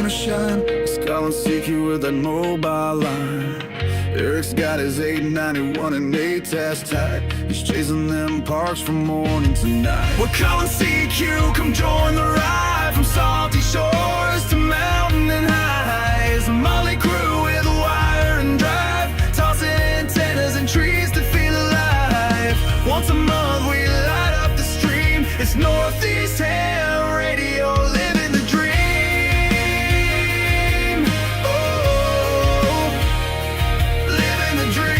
gonna shine. Let's call and seek you with that mobile line. Eric's got his 891 and 8 test tight. He's chasing them parks from morning to night. We're calling CQ, come join the ride. From salty shores to mountain and highs. A Molly crew with wire and drive, tossing antennas and trees to feel alive. Once a month we light up the stream. It's Northeast Ham Radio, living the dream. Oh, living the dream.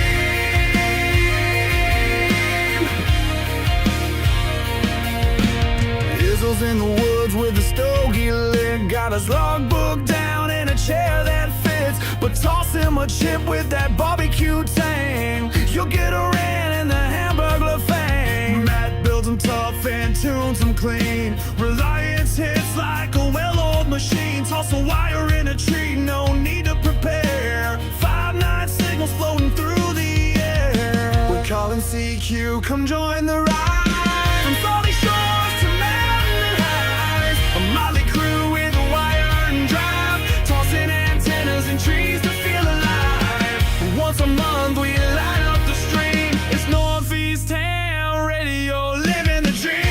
Izzo's in the woods with a stogie lit. Got his logbook down in a chair that fits. But toss him a chip with that barbecue tang. You'll get a ran in the Hamburglar fang. Matt builds them tough and tunes them clean. Reliance hits like a well-oiled machine. Toss a wire in a tree, no need to prepare. 5-9 signals floating through the air. We're calling CQ, come join the ride. From salty shores to mountain and highs. A motley crew with a wire and drive, tossing antennas and trees to feel alive. Once a month we light up the stream. It's Northeast Ham Radio, living the dream.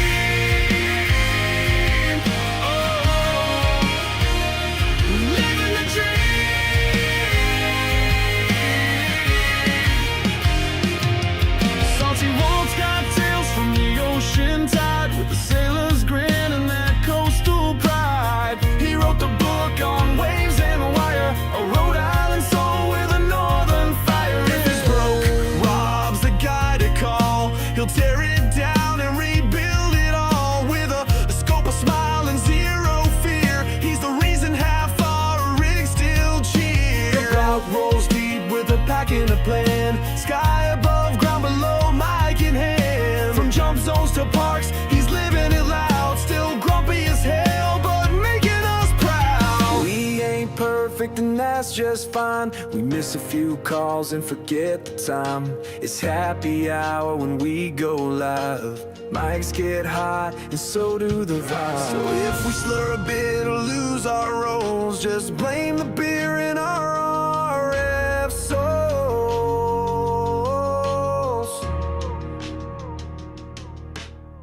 Oh, living the dream. Salty Walt's got tales from the ocean tide, with the sailor's grin and that coastal pride. He wrote the book on waves and wire, a Rhode Island soul with a northern fire. If it's broke, Rob's the guy to call. He'll tear it down and rebuild it all with a scope, a smile, and zero fear. He's the reason half our rigs still cheer. The route rolls deep with a pack and a plan. Sky above, ground below, mic in hand. From jump zones to parks, he's living it loud. Still grumpy as hell, but making us proud. We ain't perfect and that's just fine. We miss a few calls and forget the time. It's happy hour when we go live. Mics get hot and so do the vibes. So if we slur a bit or lose our roles, just blame the beer in our RF souls.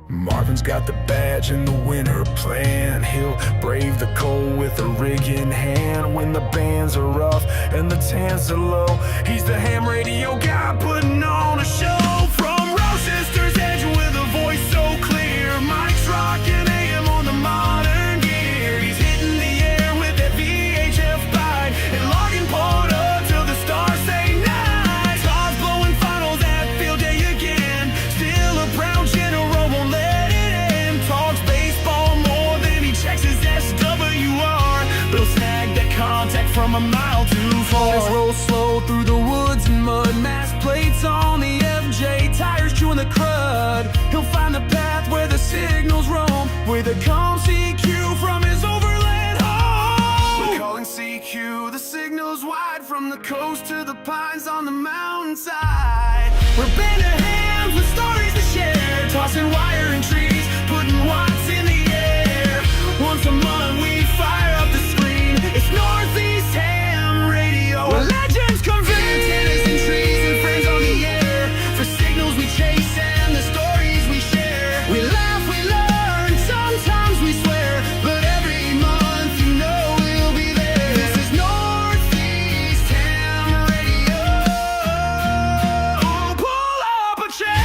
Marvin's got the badge and the winter plan. He'll brave the cold with a rig in hand. When the bands are rough and the tans are low, he's the ham radio guy putting on a show. From Rochester's Edge with a voice so clear, Mike's rocking AM on the modern gear. He's hitting the air with that VHF bite and logging port up till the stars say night. Todd's blowing finals at field day again. Still a proud general, won't let it end. Talks baseball more than he checks his SWR. They'll snag that contact from a mile too far. Let's roll slow through the woods and mud. Mass plates on the FJ, tires chewing the crud. He'll find the path where the signals roam, with a calm CQ from his overland home. We're calling CQ, the signal's wide. From the coast to the pines on the mountainside. We're band of hands with stories to share, tossing wire and trees, putting watts in the air. Once a month we fire up the screen. It's Northeast Ham Radio, where legends convene. Antennas and trees and friends on the air, for signals we chase and the stories we share. We laugh, we learn, sometimes we swear, but every month you know we'll be there. This is Northeast Ham Radio. Pull up a chair.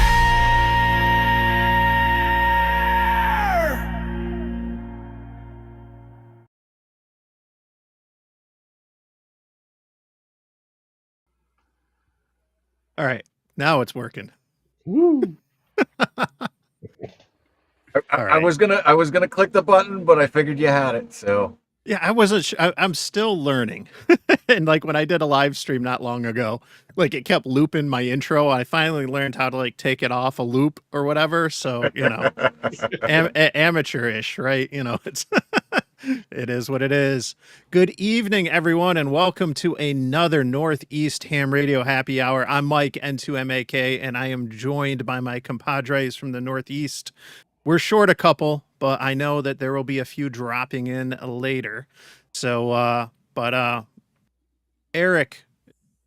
All right, now it's working. Woo. I was gonna click the button, but I figured you had it. So Yeah, I wasn't. I'm still learning, and like when I did a live stream not long ago, like it kept looping my intro. I finally learned how to like take it off a loop or whatever. So you know, amateurish, right? You know, it's it is what it is. Good evening, everyone, and welcome to another Northeast Ham Radio Happy Hour. I'm Mike N2MAK, and I am joined by my compadres from the Northeast. We're short a couple, but I know that there will be a few dropping in later. So, but Eric,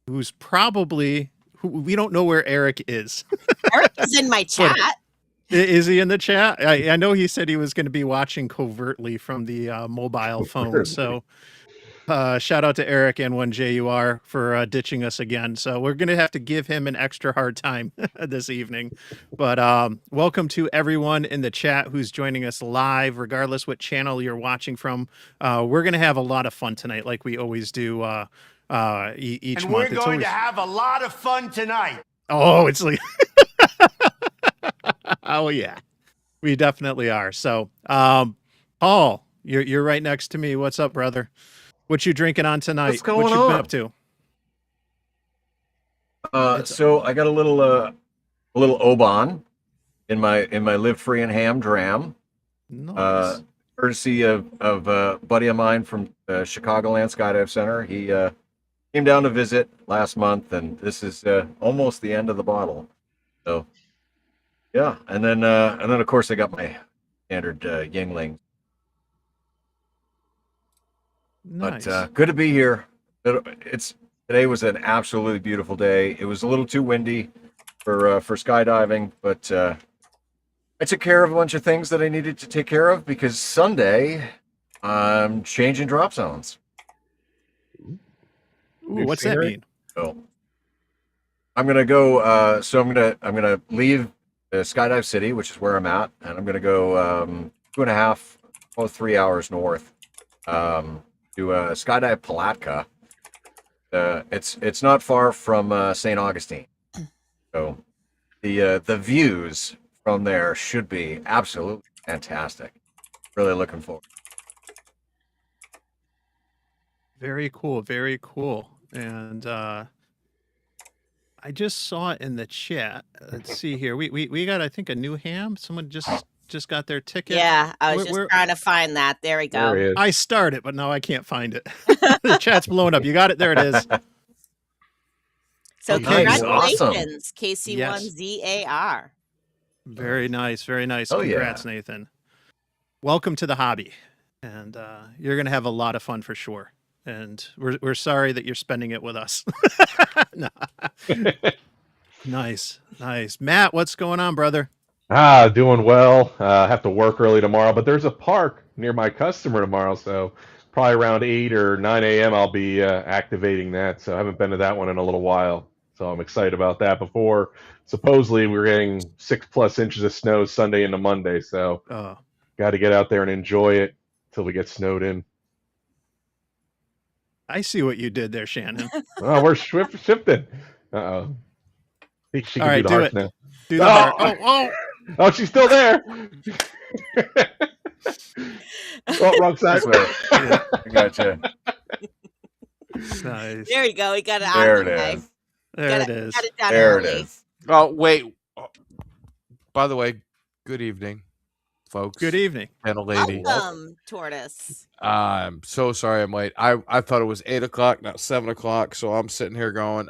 who's probably we don't know where Eric is. Eric is in my chat. Is he in the chat? I know he said he was going to be watching covertly from the mobile phone. So shout out to Eric N1NUG for ditching us again. So we're going to have to give him an extra hard time this evening. But welcome to everyone in the chat who's joining us live, regardless what channel you're watching from. We're going to have a lot of fun tonight, like we always do each month. And we're going to have a lot of fun tonight. Oh, it's like... Oh yeah, we definitely are. So, Paul, you're right next to me. What's up, brother? What you drinking on tonight? What's going what you on? been up to? So I got a little Oban in my Live Free and Ham dram. Nice. Courtesy of a buddy of mine from Chicagoland Skydive Center. He came down to visit last month, and this is almost the end of the bottle. So. Yeah, and then of course I got my standard Yingling. Nice. But good to be here. Today was an absolutely beautiful day. It was a little too windy for skydiving, but I took care of a bunch of things that I needed to take care of because Sunday I'm changing drop zones. Ooh, what's that mean? So I'm gonna go. So I'm gonna leave Skydive City, which is where I'm at, and I'm going to go 2.5, almost 3 hours north to Skydive Palatka. It's not far from St. Augustine, so the views from there should be absolutely fantastic. Really looking forward. Very cool. Very cool. And I just saw it in the chat. Let's see here. We got, I think, a new ham. Someone just got their ticket. Yeah, I was just trying to find that. There we go. There I started, but now I can't find it. The chat's blowing up. You got it? There it is. So Okay, congratulations, Yes. KC1ZAR. Very nice. Very nice. Oh, yeah. Congrats, Nathan. Welcome to the hobby. And you're going to have a lot of fun for sure. And we're sorry that you're spending it with us. No. Nice. Matt, what's going on, brother? Doing well. Have to work early tomorrow, but there's a park near my customer tomorrow, so probably around 8 or 9 a.m. I'll be activating that. So I haven't been to that one in a little while, so I'm excited about that. Before, supposedly we're getting 6+ inches of snow Sunday into Monday, so got to get out there and enjoy it till we get snowed in. I see what you did there, Shannon. Oh, we're shifting. Uh-oh. I think she can All right, do the do heart it. now. Do the heart. Oh, she's still there. Oh, wrong side. This way. Yeah, I gotcha. Nice. There you go. We got it out There of the it way. is. There it is. Got it done There it early. is. Oh, wait. By the way, good evening, folks. Good evening. And a lady. Welcome, Tortoise. I'm so sorry I'm late. I thought it was 8 o'clock, not 7 o'clock. So I'm sitting here going,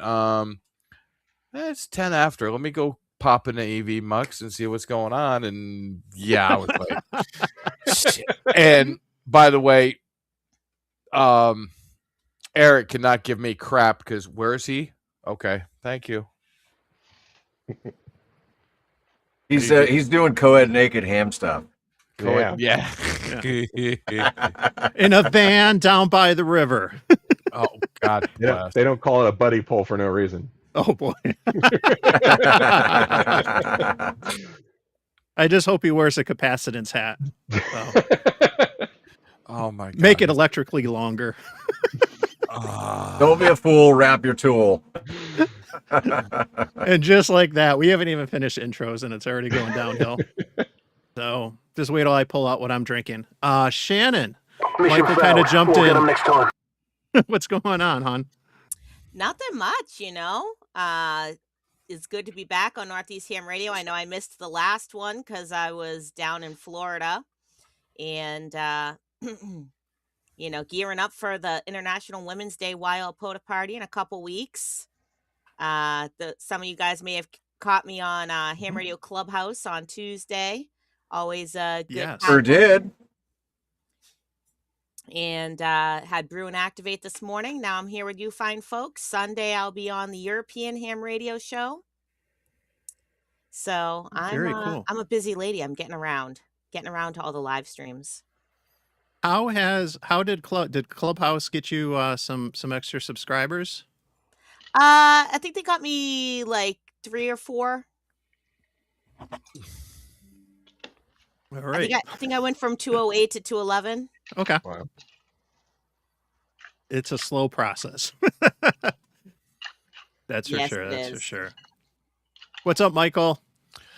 it's 10 after. Let me go pop into EV Mux and see what's going on. And yeah, I was like, shit. And by the way, Eric cannot give me crap because where is he? Okay, thank you. He's doing co-ed naked ham stuff. Yeah. In a van down by the river. Oh, God Yeah, bless. they don't call it a buddy pull for no reason. Oh boy. I just hope he wears a capacitance hat. Oh my God. Make it electrically longer. Don't be a fool. Wrap your tool. And just like that, we haven't even finished intros and it's already going downhill. So just wait till I pull out what I'm drinking. Shannon, Michael kind of jumped in. What's going on, hon? Nothing much, you know. It's good to be back on Northeast Ham Radio. I know I missed the last one because I was down in Florida and, you know, gearing up for the International Women's Day Wild Pota Party in a couple weeks. Some of you guys may have caught me on Ham Radio Clubhouse on Tuesday. Always a good Yes. time. Sure did. and had Brew and Activate this morning. Now I'm here with you fine folks. Sunday I'll be on the European Ham Radio Show. So Very cool. I'm a busy lady. I'm getting around to all the live streams. How did Clubhouse get you some extra subscribers? I think they got me like 3 or 4. All right. I think I went from 208 to 211. Okay. Wow. It's a slow process. That's for Yes, sure. it That's for is. sure. What's up, Michael?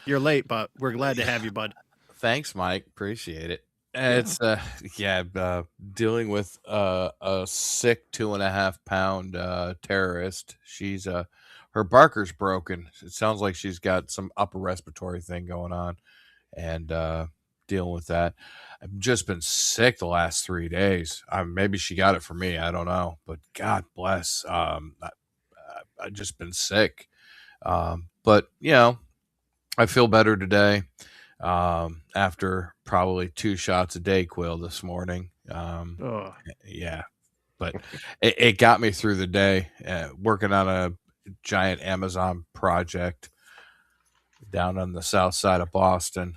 You're late, but we're glad to have you, bud. Thanks, Mike. Appreciate it. It's dealing with a sick 2.5 pound terrorist. She's her barker's broken. It sounds like she's got some upper respiratory thing going on, and dealing with that. I've just been sick the last 3 days. Maybe she got it from me. I don't know, but God bless. I've just been sick, but you know, I feel better today. After probably 2 shots of Dayquil this morning. Oh, Yeah, but it got me through the day. Working on a giant Amazon project down on the south side of Boston.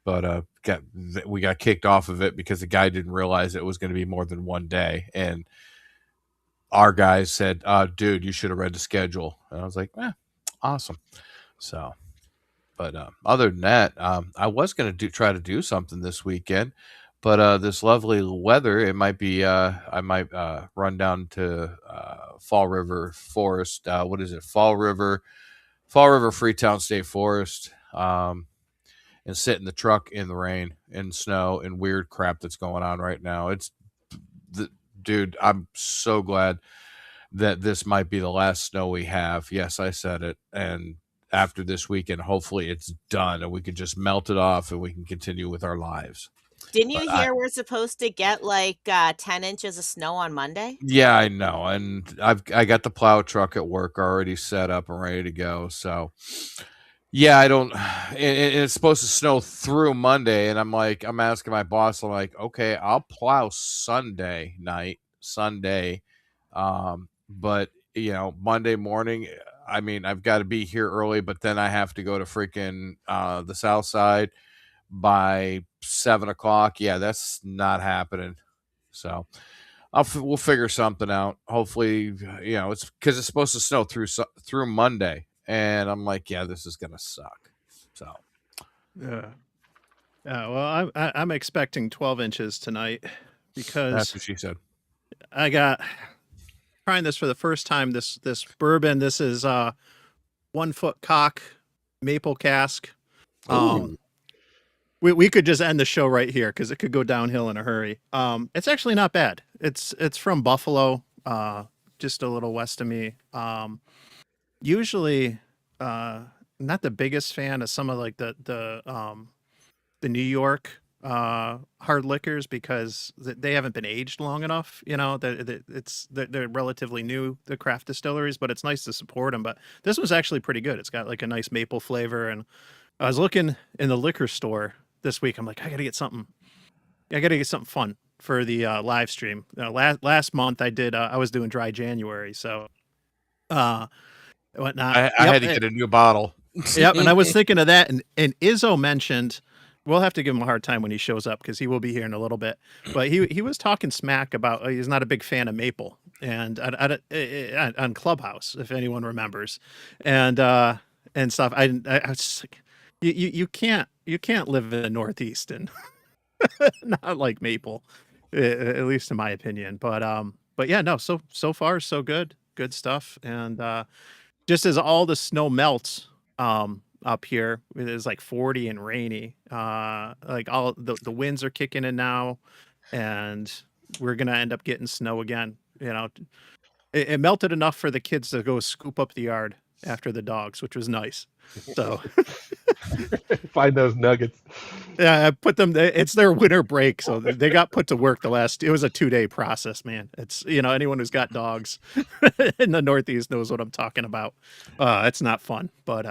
But we got kicked off of it because the guy didn't realize it was going to be more than 1 day, and our guys said, "Dude, you should have read the schedule." And I was like, awesome. So. But other than that, I was going to try to do something this weekend, but this lovely weather, it might be. I might run down to Fall River Forest. What is it? Fall River Freetown State Forest, and sit in the truck in the rain and snow and weird crap that's going on right now. Dude, I'm so glad that this might be the last snow we have. Yes, I said it, and after this weekend, hopefully it's done and we can just melt it off and we can continue with our lives. Didn't you hear we're supposed to get like 10 inches of snow on Monday? Yeah, I know. And I got the plow truck at work already set up and ready to go. So yeah, it's supposed to snow through Monday. And I'm asking my boss, I'm like, okay, I'll plow Sunday night, Sunday. But you know, Monday morning, I mean, I've got to be here early, but then I have to go to freaking the south side by 7 o'clock. Yeah, that's not happening. So we'll figure something out. Hopefully, you know, it's because it's supposed to snow through Monday, and I'm like, yeah, this is gonna suck. So yeah. Well, I'm expecting 12 inches tonight because that's what she said. I got trying this for the first time. This bourbon. This is 1 foot cock maple cask. We could just end the show right here because it could go downhill in a hurry. It's actually not bad. It's from Buffalo, just a little west of me. Usually, not the biggest fan of some of like the New York hard liquors because they haven't been aged long enough. You know, they're relatively new, the craft distilleries, but it's nice to support them. But this was actually pretty good. It's got like a nice maple flavor. And I was looking in the liquor store this week. I'm like, I gotta get something fun for the live stream. Last month I was doing dry January, so whatnot. I had to get a new bottle. Yep, and I was thinking of that, and Izzo mentioned we'll have to give him a hard time when he shows up because he will be here in a little bit. But he was talking smack about he's not a big fan of maple and on Clubhouse, if anyone remembers, and stuff. I was just like, you can't live in the Northeast and not like maple, at least in my opinion. But yeah, no. So far so good stuff, and just as all the snow melts up here, it is like 40 and rainy. Like all the winds are kicking in now, and we're gonna end up getting snow again. You know, it melted enough for the kids to go scoop up the yard after the dogs, which was nice. So Find those nuggets. yeah, I put them. It's their winter break, so they got put to work. It was a 2-day process, man. It's anyone who's got dogs in the Northeast knows what I'm talking about. It's not fun, but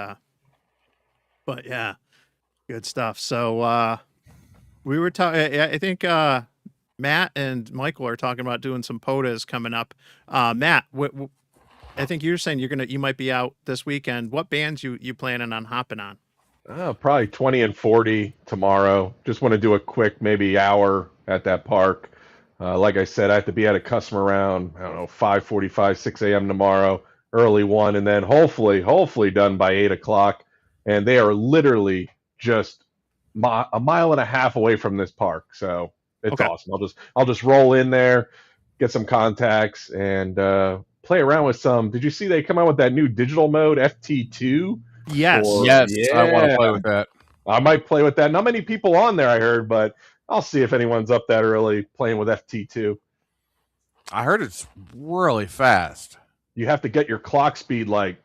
yeah, good stuff. So we were talking. I think Matt and Michael are talking about doing some POTAs coming up. Matt, I think you're saying you might be out this weekend. What bands you planning on hopping on? Probably 20 and 40 tomorrow. Just want to do a quick maybe hour at that park. Like I said, I have to be at a customer around, I don't know, 5:45, 6 a.m. tomorrow, early one, and then hopefully done by 8 o'clock. And they are literally just a mile and a half away from this park. So it's Okay. awesome. I'll just roll in there, get some contacts, and play around with some. Did you see they come out with that new digital mode, FT2? Yes. Yes, I want to Yeah. play with that. I might play with that. Not many people on there, I heard, but I'll see if anyone's up that early playing with FT2. I heard it's really fast. You have to get your clock speed Dead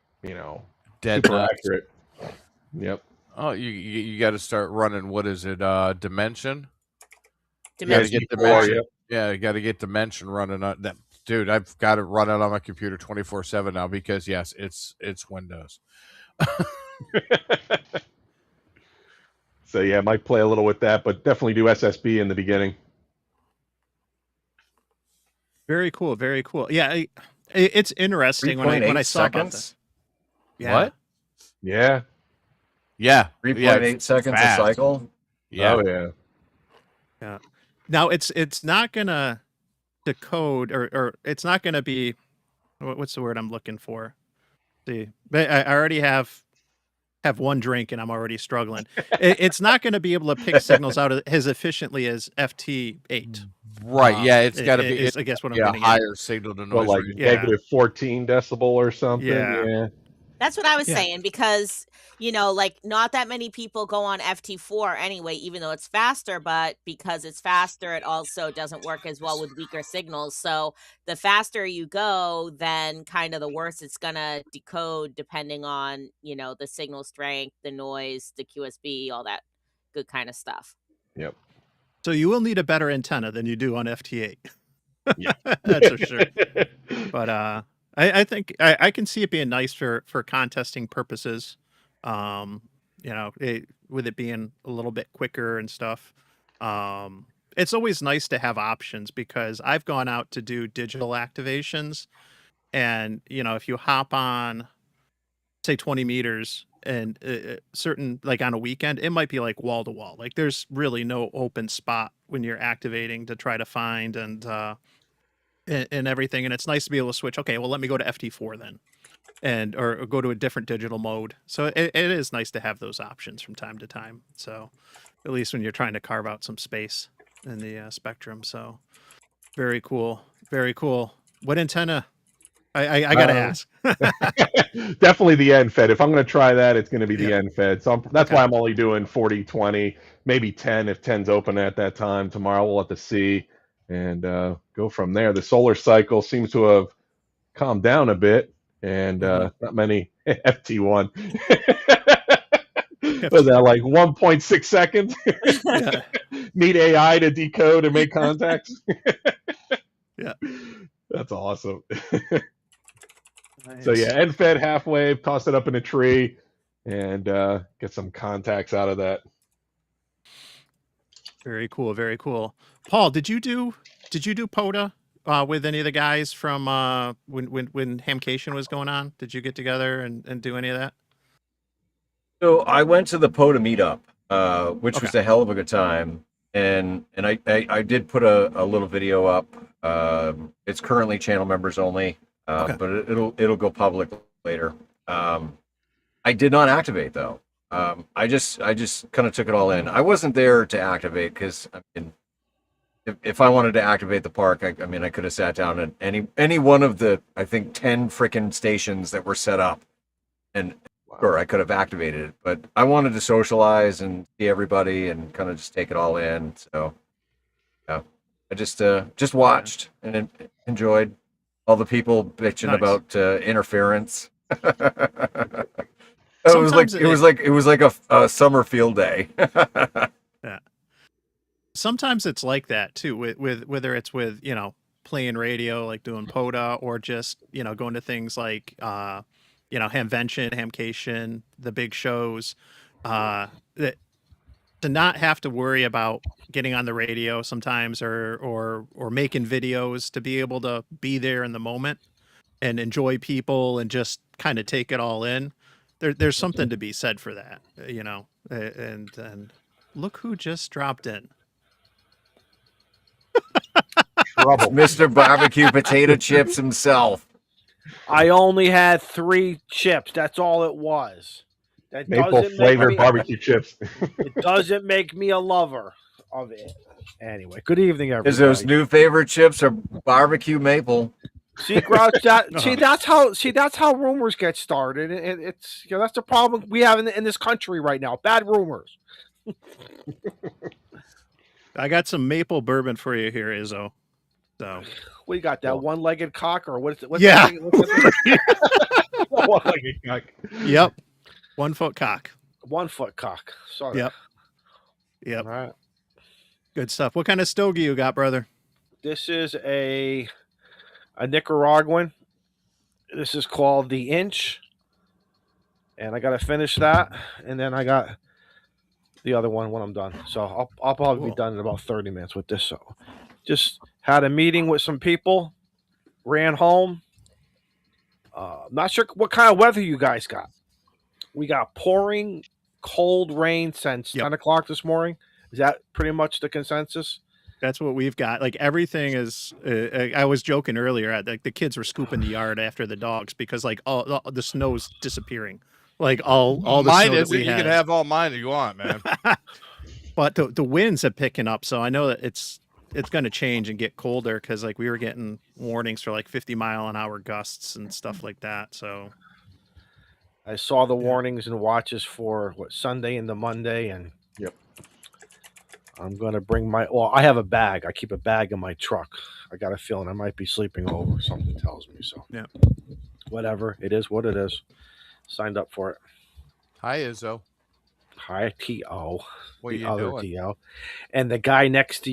super nuts. accurate. Yep. Oh, you got to start running. What is it? Dimension. Dimension. You got to get Yep. Dimension. Yeah, you got to get Dimension running on that. Dude, I've got it running on my computer 24/7 now because yes, it's Windows. So yeah, might play a little with that, but definitely do SSB in the beginning. Very cool. Very cool. Yeah, it's interesting when I saw about this. Yeah. What? Yeah. Yeah, 3.8 seconds fast. a cycle. Yeah. Oh yeah. Now it's not gonna decode or it's not gonna be what's the word I'm looking for? See, but I already have one drink and I'm already struggling. It's not going to be able to pick signals out as efficiently as FT8. Right. Yeah, it's got to be. Is, I guess what I'm a getting higher signal to Well, noise. like ratio. negative 14 decibel or something. Yeah. That's what I was Yeah. saying because, like not that many people go on FT4 anyway, even though it's faster, but because it's faster, it also doesn't work as well with weaker signals. So the faster you go, then kind of the worse it's going to decode depending on, the signal strength, the noise, the QSB, all that good kind of stuff. Yep. So you will need a better antenna than you do on FT8. Yeah. That's for sure. But I think I can see it being nice for contesting purposes. With it being a little bit quicker and stuff. It's always nice to have options because I've gone out to do digital activations, and if you hop on, say 20 meters, and certain like on a weekend, it might be like wall to wall. Like there's really no open spot when you're activating to try to find and everything, and it's nice to be able to switch. Okay, well, let me go to FT4 then, or go to a different digital mode. So it is nice to have those options from time to time. So at least when you're trying to carve out some space in the spectrum. So very cool, very cool. What antenna? I gotta ask. Definitely the NFED. If I'm going to try that, it's going to be the NFED. So that's why I'm only doing 40, 20, maybe 10 if 10's open at that time. Tomorrow we'll have to see and go from there. The solar cycle seems to have calmed down a bit, and not many FT1. Was that like 1.6 seconds? Need AI to decode and make contacts? Yeah. That's awesome. Nice. So yeah, NFED half wave, toss it up in a tree, and get some contacts out of that. Very cool, very cool. Paul, did you do POTA with any of the guys from when Hamcation was going on? Did you get together and do any of that? So I went to the POTA meetup, which was a hell of a good time, and I did put a little video up. It's currently channel members only, but it'll go public later. I did not activate though. I just kind of took it all in. I wasn't there to activate because if I wanted to activate the park, I could have sat down at any one of the 10 freaking stations that were set up, and sure I could have activated it. But I wanted to socialize and see everybody and kind of just take it all in. So yeah, I just watched and enjoyed all the people bitching about interference. It was like a summer field day. Yeah. Sometimes it's like that too, with whether it's with playing radio, like doing POTA, or just going to things like Hamvention, Hamcation, the big shows. That to not have to worry about getting on the radio sometimes or making videos, to be able to be there in the moment and enjoy people and just kind of take it all in. There's something to be said for that, you know. And look who just dropped in. Trouble. Mr. Barbecue Potato Chips himself. I only had 3 chips. That's all it was. That Maple doesn't make flavored me, barbecue chips. it doesn't make me a lover of it. Anyway, good evening, everybody. Izzo's new favorite chips are barbecue maple. See, Grouch, that's how rumors get started. It's that's the problem we have in this country right now. Bad rumors. I got some maple bourbon for you here, Izzo. So What you got? That one-legged cock or what's it? What's yeah. One-legged cock. Yep. 1 foot cock. 1 foot cock. Sorry. Yep. All right. Good stuff. What kind of stogie you got, brother? This is a Nicaraguan. This is called the Inch, and I got to finish that, and then I got the other one when I'm done. So I'll probably be done in about 30 minutes with this. So just had a meeting with some people, ran home. Not sure what kind of weather you guys got. We got pouring cold rain since 10 o'clock this morning. Is that pretty much the consensus? That's what we've got. Like everything is. I was joking earlier. Like the kids were scooping the yard after the dogs because like all the snow's disappearing. Like all the mine snow that is. we You had. can have all mine if you want, man. But the winds are picking up, so I know that it's going to change and get colder because like we were getting warnings for like 50-mile-an-hour gusts and stuff like that. So I saw the warnings and watches for Sunday and the Monday, and I'm gonna bring I have a bag. I keep a bag in my truck. I got a feeling I might be sleeping over. Something tells me so. Yeah. Whatever. It is what it is. Signed up for it. Hi, Izzo. Hi, T.O. What the you other doing? T.O. And the guy next to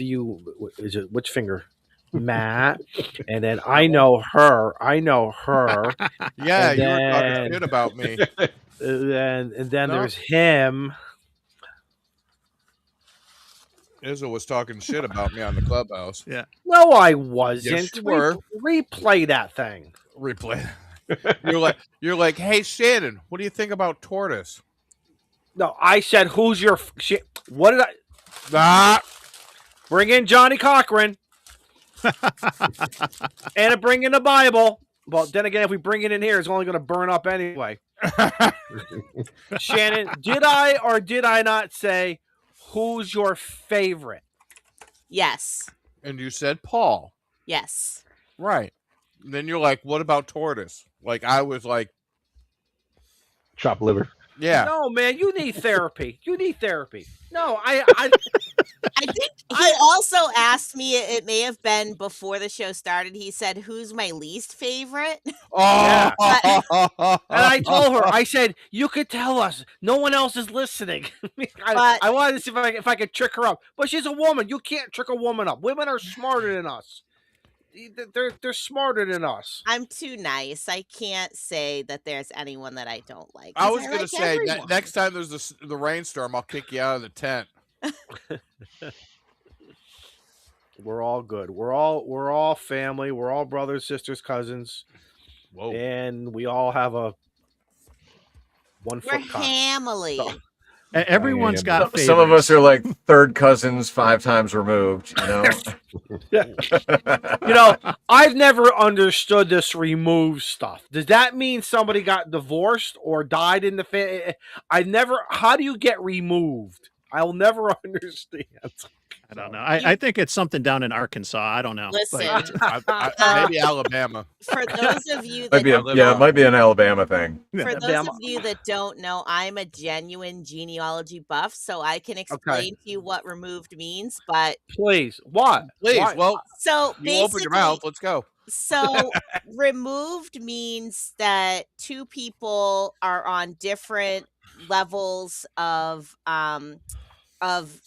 you is it which finger? Matt. And then I know her. Yeah, And you were then- talking shit about me. And then No. there's him. Izzo was talking shit about me on the clubhouse. No, I wasn't. Yes, you were. Replay that thing. Replay. You're like, hey Shannon, what do you think about Tortoise? No, I said, who's your shit? What did I? Bring in Johnny Cochran. And bring in the Bible. Well, then again, if we bring it in here, it's only going to burn up anyway. Shannon, did I or did I not say, who's your favorite? Yes. And you said Paul. Yes. Right. And then you're like, what about Tortoise? Like I was like, Chop liver. yeah. No, man, you need therapy. No, I I think he also asked me, it may have been before the show started, he said, who's my least favorite? Oh, And I told her, I said, you could tell us. No one else is listening. I wanted to see if I could trick her up. But she's a woman. You can't trick a woman up. Women are smarter than us. They're smarter than us. I'm too nice. I can't say that there's anyone that I don't like. I 'cause was gonna like say everyone. next time there's the rainstorm, I'll kick you out of the tent. We're all good. We're all family. We're all brothers, sisters, cousins. Whoa. And we all have a 1 We're foot cock. family. So- everyone's got favorites. Some of us are like third cousins 5 times removed, you know. You know, I've never understood this remove stuff. Does that mean somebody got divorced or died in the family? How do you get removed? I'll never understand. I don't know. I think it's something down in Arkansas. I don't know. Listen, Maybe Alabama. for those of you Might that be it might be an Alabama thing. for those of you that don't know, I'm a genuine genealogy buff, so I can explain to you what removed means. But Please, what? Please, Why? well, so you open your mouth. Let's go. So removed means that two people are on different levels of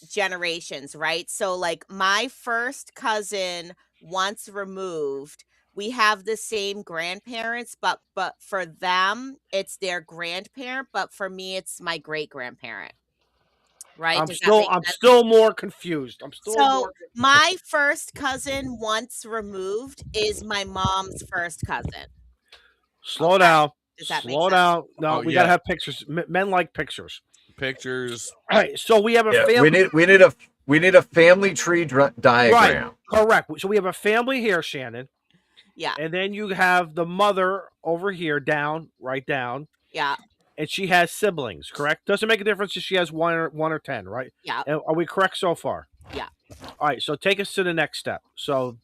generations, right? So like my first cousin, once removed, we have the same grandparents, but for them it's their grandparent, but for me it's my great grandparent. right? I'm Does that make I'm sense? still more confused. I'm still So more my first cousin once removed is my mom's first cousin. Slow Okay. down. Does that make Slow sense? down. No, Oh, we gotta yeah. have pictures. Men like pictures. Pictures. All right. So we have a Yeah, family. we need a family tree diagram. Right. Correct. So we have a family here, Shannon, Yeah. and then you have the mother over here, right down, Yeah. and she has siblings. Correct. Doesn't make a difference if she has one or 10. Right. Yeah. And are we correct so far? Yeah. All right. So take us to the next step. So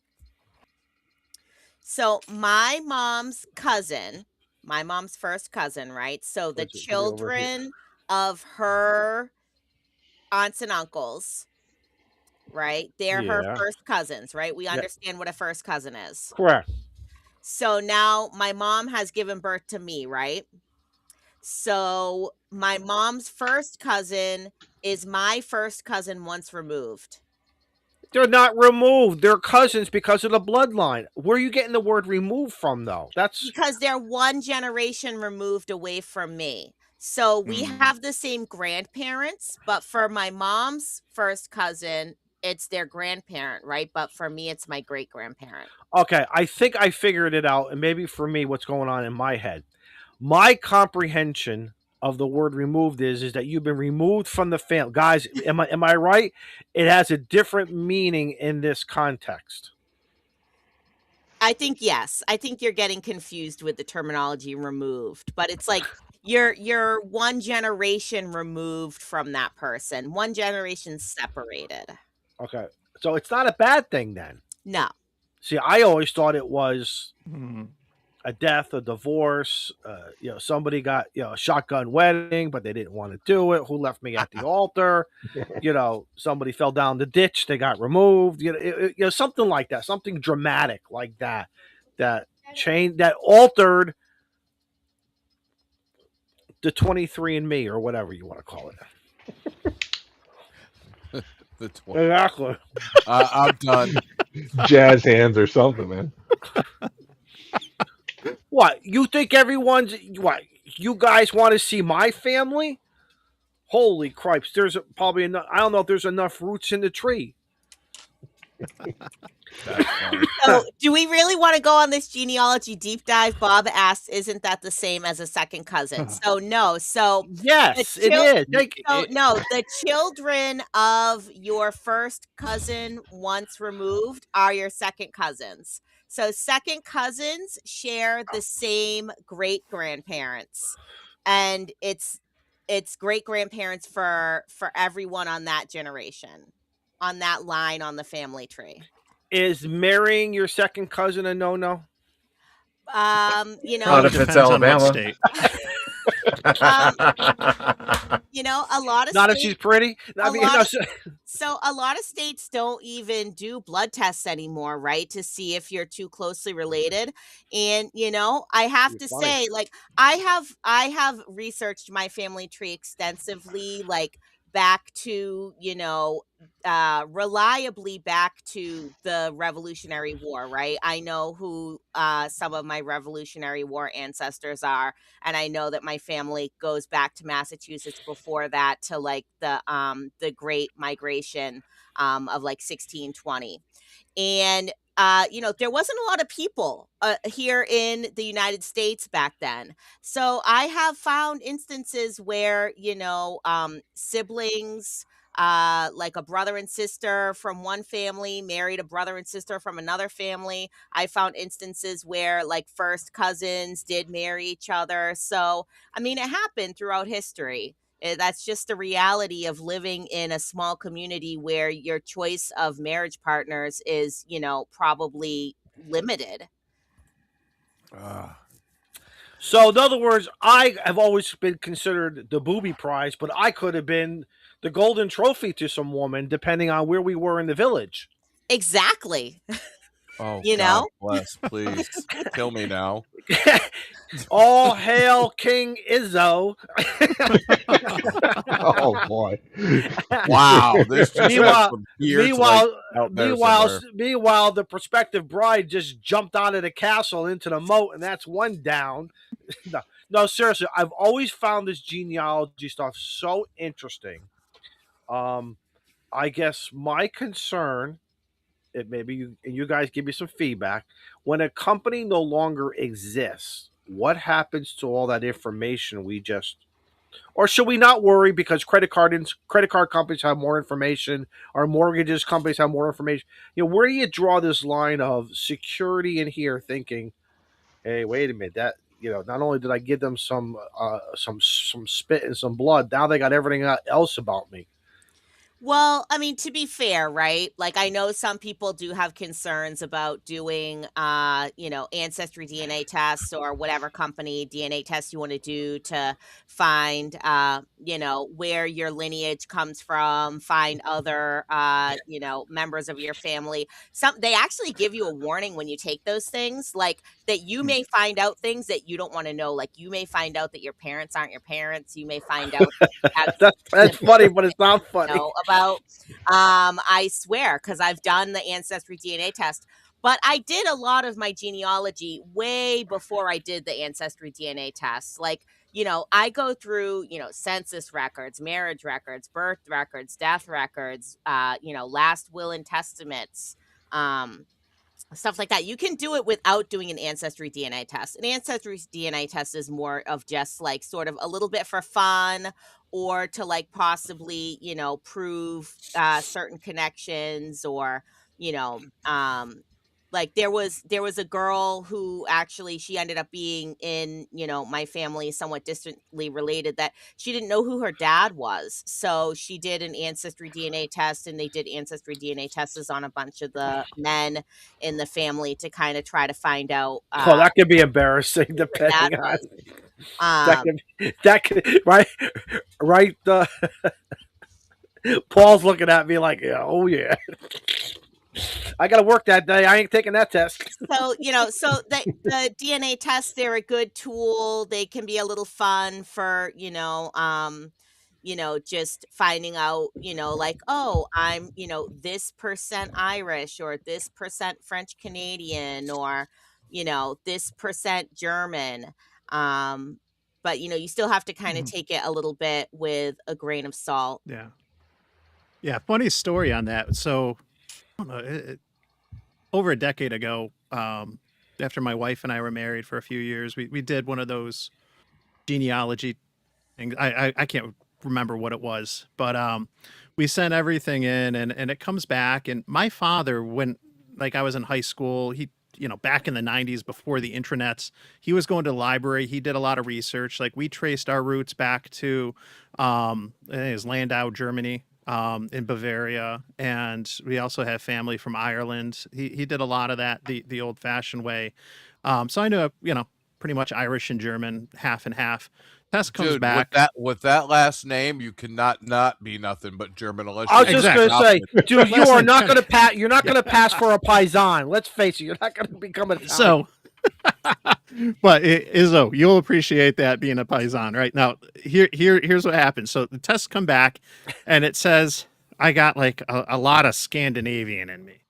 my mom's cousin, my mom's first cousin, right? So the Where's it? Give me over here. children of her aunts and uncles, right? They're her Yeah. first cousins, right? We understand what a first cousin is. Correct. So now my mom has given birth to me, right? So my mom's first cousin is my first cousin once removed. They're not removed. They're cousins because of the bloodline. Where are you getting the word removed from, though? That's because they're one generation removed away from me. So we have the same grandparents, but for my mom's first cousin, it's their grandparent, right? But for me, it's my great grandparent. okay. I think I figured it out, and maybe for me, what's going on in my head, my comprehension of the word removed is that you've been removed from the family. Guys, am I right? It has a different meaning in this context. I think yes. I think you're getting confused with the terminology removed, but it's like you're one generation removed from that person. One generation separated. Okay. So it's not a bad thing then. No. See, I always thought it was Mhm. a death, a divorce. Somebody got a shotgun wedding, but they didn't want to do it. Who left me at the altar? Somebody fell down the ditch. They got removed. Something like that. Something dramatic like that. That changed. That altered the 23andMe or whatever you want to call it. The Exactly. I'm done. Jazz hands or something, man. What you think? What you guys want to see my family? Holy cripes! There's probably enough. I don't know if there's enough roots in the tree. So, do we really want to go on this genealogy deep dive? Bob asked, "Isn't that the same as a second cousin?" So no. So yes, it is. The children of your first cousin once removed are your second cousins. So second cousins share the same great grandparents, and it's great grandparents for everyone on that generation, on that line on the family tree. Is marrying your second cousin a no-no? Not if it's Depends on what Alabama. state. A lot of Not states, if she's pretty. so a lot of states don't even do blood tests anymore, right? To see if you're too closely related. And I have to say, like, I have researched my family tree extensively, like back to reliably back to the Revolutionary War, right? I know who some of my Revolutionary War ancestors are, and I know that my family goes back to Massachusetts before that to like the Great Migration of like 1620. And there wasn't a lot of people here in the United States back then. So I have found instances where, siblings, like a brother and sister from one family married a brother and sister from another family. I found instances where like first cousins did marry each other. So, I mean, it happened throughout history. That's just the reality of living in a small community where your choice of marriage partners is, probably limited. So, in other words, I have always been considered the booby prize, but I could have been the golden trophy to some woman, depending on where we were in the village. Exactly. Oh, You God know? bless, please kill me now. All hail King Izzo. Oh boy! Wow, there's just some beards out there somewhere. Meanwhile, the prospective bride just jumped out of the castle into the moat, and that's one down. No, seriously, I've always found this genealogy stuff so interesting. I guess my concern, it maybe you guys give me some feedback. When a company no longer exists, what happens to all that information we just, or should we not worry because credit card companies have more information, or mortgages companies have more information? Where do you draw this line of security in here? Thinking, hey, wait a minute, that not only did I give them some spit and some blood, now they got everything else about me. Well, I mean, to be fair, right? Like, I know some people do have concerns about doing, ancestry DNA tests or whatever company DNA tests you want to do to find, where your lineage comes from, find other, members of your family. They actually give you a warning when you take those things, like that you may find out things that you don't want to know. Like, you may find out that your parents aren't your parents. You may find out that you have That's funny, but it's not funny. about I swear, because I've done the ancestry DNA test, but I did a lot of my genealogy way before I did the ancestry DNA test. Like, I go through, census records, marriage records, birth records, death records, last will and testaments, stuff like that. You can do it without doing an ancestry DNA test. An ancestry DNA test is more of just like sort of a little bit for fun, or to like possibly, prove certain connections, or, you know, like there was a girl who actually, she ended up being in, my family, somewhat distantly related, that she didn't know who her dad was. So she did an ancestry DNA test, and they did ancestry DNA tests on a bunch of the men in the family to kind of try to find out Oh, that could be embarrassing, depending on that could right. Paul's looking at me like, oh yeah. I got to work that day. I ain't taking that test. So, the DNA tests, they're a good tool. They can be a little fun for, just finding out, like, oh, I'm, this percent Irish, or this percent French Canadian, or, this percent German. But, you still have to kind of take it a little bit with a grain of salt. Yeah. Yeah. Funny story on that. So, I don't know, over a decade ago, after my wife and I were married for a few years, we did one of those genealogy things. I can't remember what it was, but we sent everything in, and it comes back. And my father, when like I was in high school, he, back in the 90s before the intranets, he was going to the library. He did a lot of research. Like, we traced our roots back to I think it was Landau, Germany, in Bavaria, and we also have family from Ireland. He did a lot of that the old fashioned way. So I know, pretty much Irish and German, half and half. Test comes Dude, back with that last name, you cannot not be nothing but German. Unless I was just Exactly. going to say, dude, you are not going to pass. You're not going to pass for a paisan. Let's face it, you're not going to become an Italian. So, but Izzo, you'll appreciate that being a paisan, right? Now, here's what happens. So the tests come back, and it says I got like a lot of Scandinavian in me,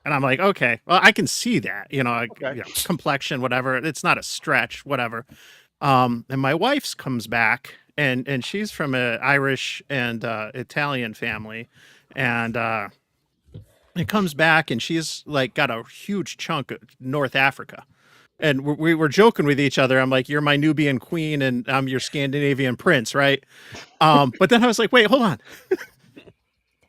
and I'm like, okay, well, I can see that, Okay. complexion, whatever. It's not a stretch, whatever. And my wife's comes back, and she's from an Irish and Italian family, and it comes back, and she's like got a huge chunk of North Africa. And we were joking with each other. I'm like, you're my Nubian queen, and I'm your Scandinavian prince, right? But then I was like, wait, hold on.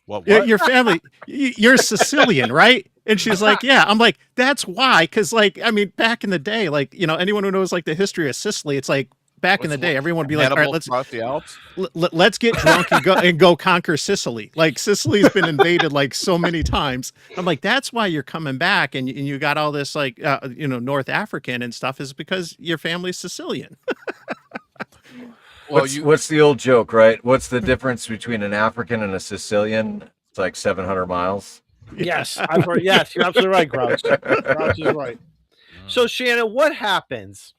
what? Your family, you're Sicilian, right? And she's like, yeah. I'm like, that's why. Because, like, I mean, back in the day, like, anyone who knows, like, the history of Sicily, it's like, back in the day, everyone would be like, all right, let's cross the Alps. let's get drunk and go conquer Sicily. Like, Sicily's been invaded like so many times. I'm like, that's why you're coming back, and you got all this like North African and stuff, is because your family's Sicilian. Well, What's the old joke, right? What's the difference between an African and a Sicilian? It's like 700 miles. Yes, I've heard. Yes, you're absolutely right, Grouch. Grouch is right. So, Shannon, what happens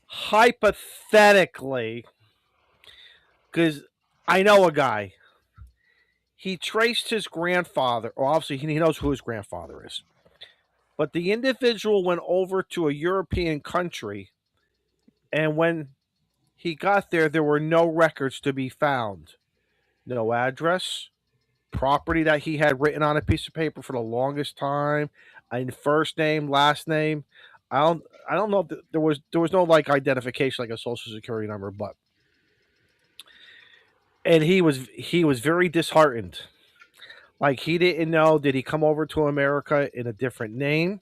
hypothetically? Because I know a guy. He traced his grandfather. Well, obviously, he knows who his grandfather is. But the individual went over to a European country, and when he got there, there were no records to be found. no address, property that he had written on a piece of paper for the longest time, and first name, last name. I don't know if there was no like identification like a social security number, but and he was very disheartened. Like he didn't know, did he come over to America in a different name?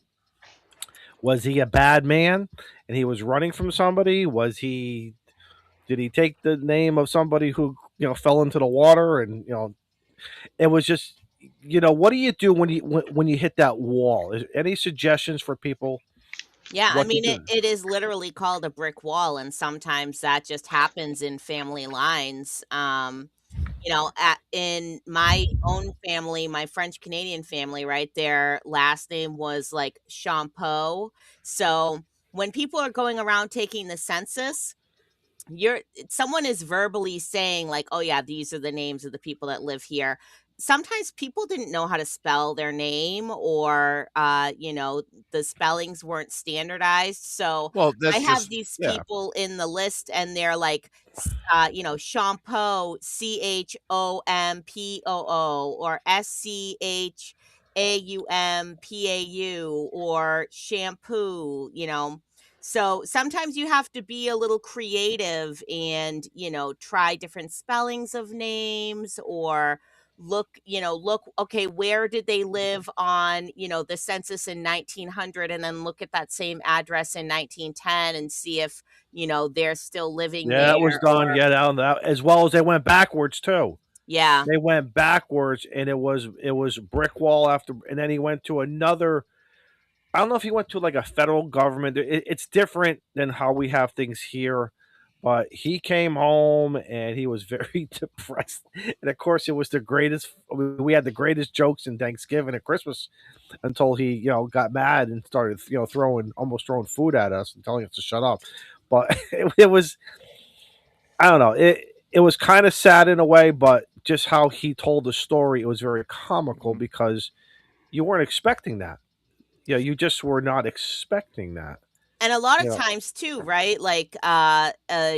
Was he a bad man and he was running from somebody? Did he take the name of somebody who, fell into the water? And, it was just, what do you do when you hit that wall? Any suggestions for people? Yeah, I What to mean, do? it is literally called a brick wall, and sometimes that just happens in family lines. In my own family, my French Canadian family, right, their last name was like Champeau. So when people are going around taking the census, someone is verbally saying like, oh yeah, these are the names of the people that live here. Sometimes people didn't know how to spell their name, or the spellings weren't standardized. So Well, I that's have just these yeah. people in the list, and they're like Champeau, Chompoo, or Schaumpau, or shampoo. So sometimes you have to be a little creative and, try different spellings of names, or look, okay, where did they live on, the census in 1900, and then look at that same address in 1910 and see if, they're still living Yeah, it was there, done. or Yeah, down that, as well as they went backwards too. yeah. They went backwards, and it was brick wall after, and then he went to another. I don't know if he went to like a federal government. It's different than how we have things here, but he came home and he was very depressed. And of course, it was the greatest. We had the greatest jokes in Thanksgiving and Christmas until he, got mad and started, almost throwing food at us and telling us to shut up. But it was, I don't know. It was kind of sad in a way, but just how he told the story, it was very comical because you weren't expecting that. Yeah, you just were not expecting that. And a lot of Yeah. times too, right? Like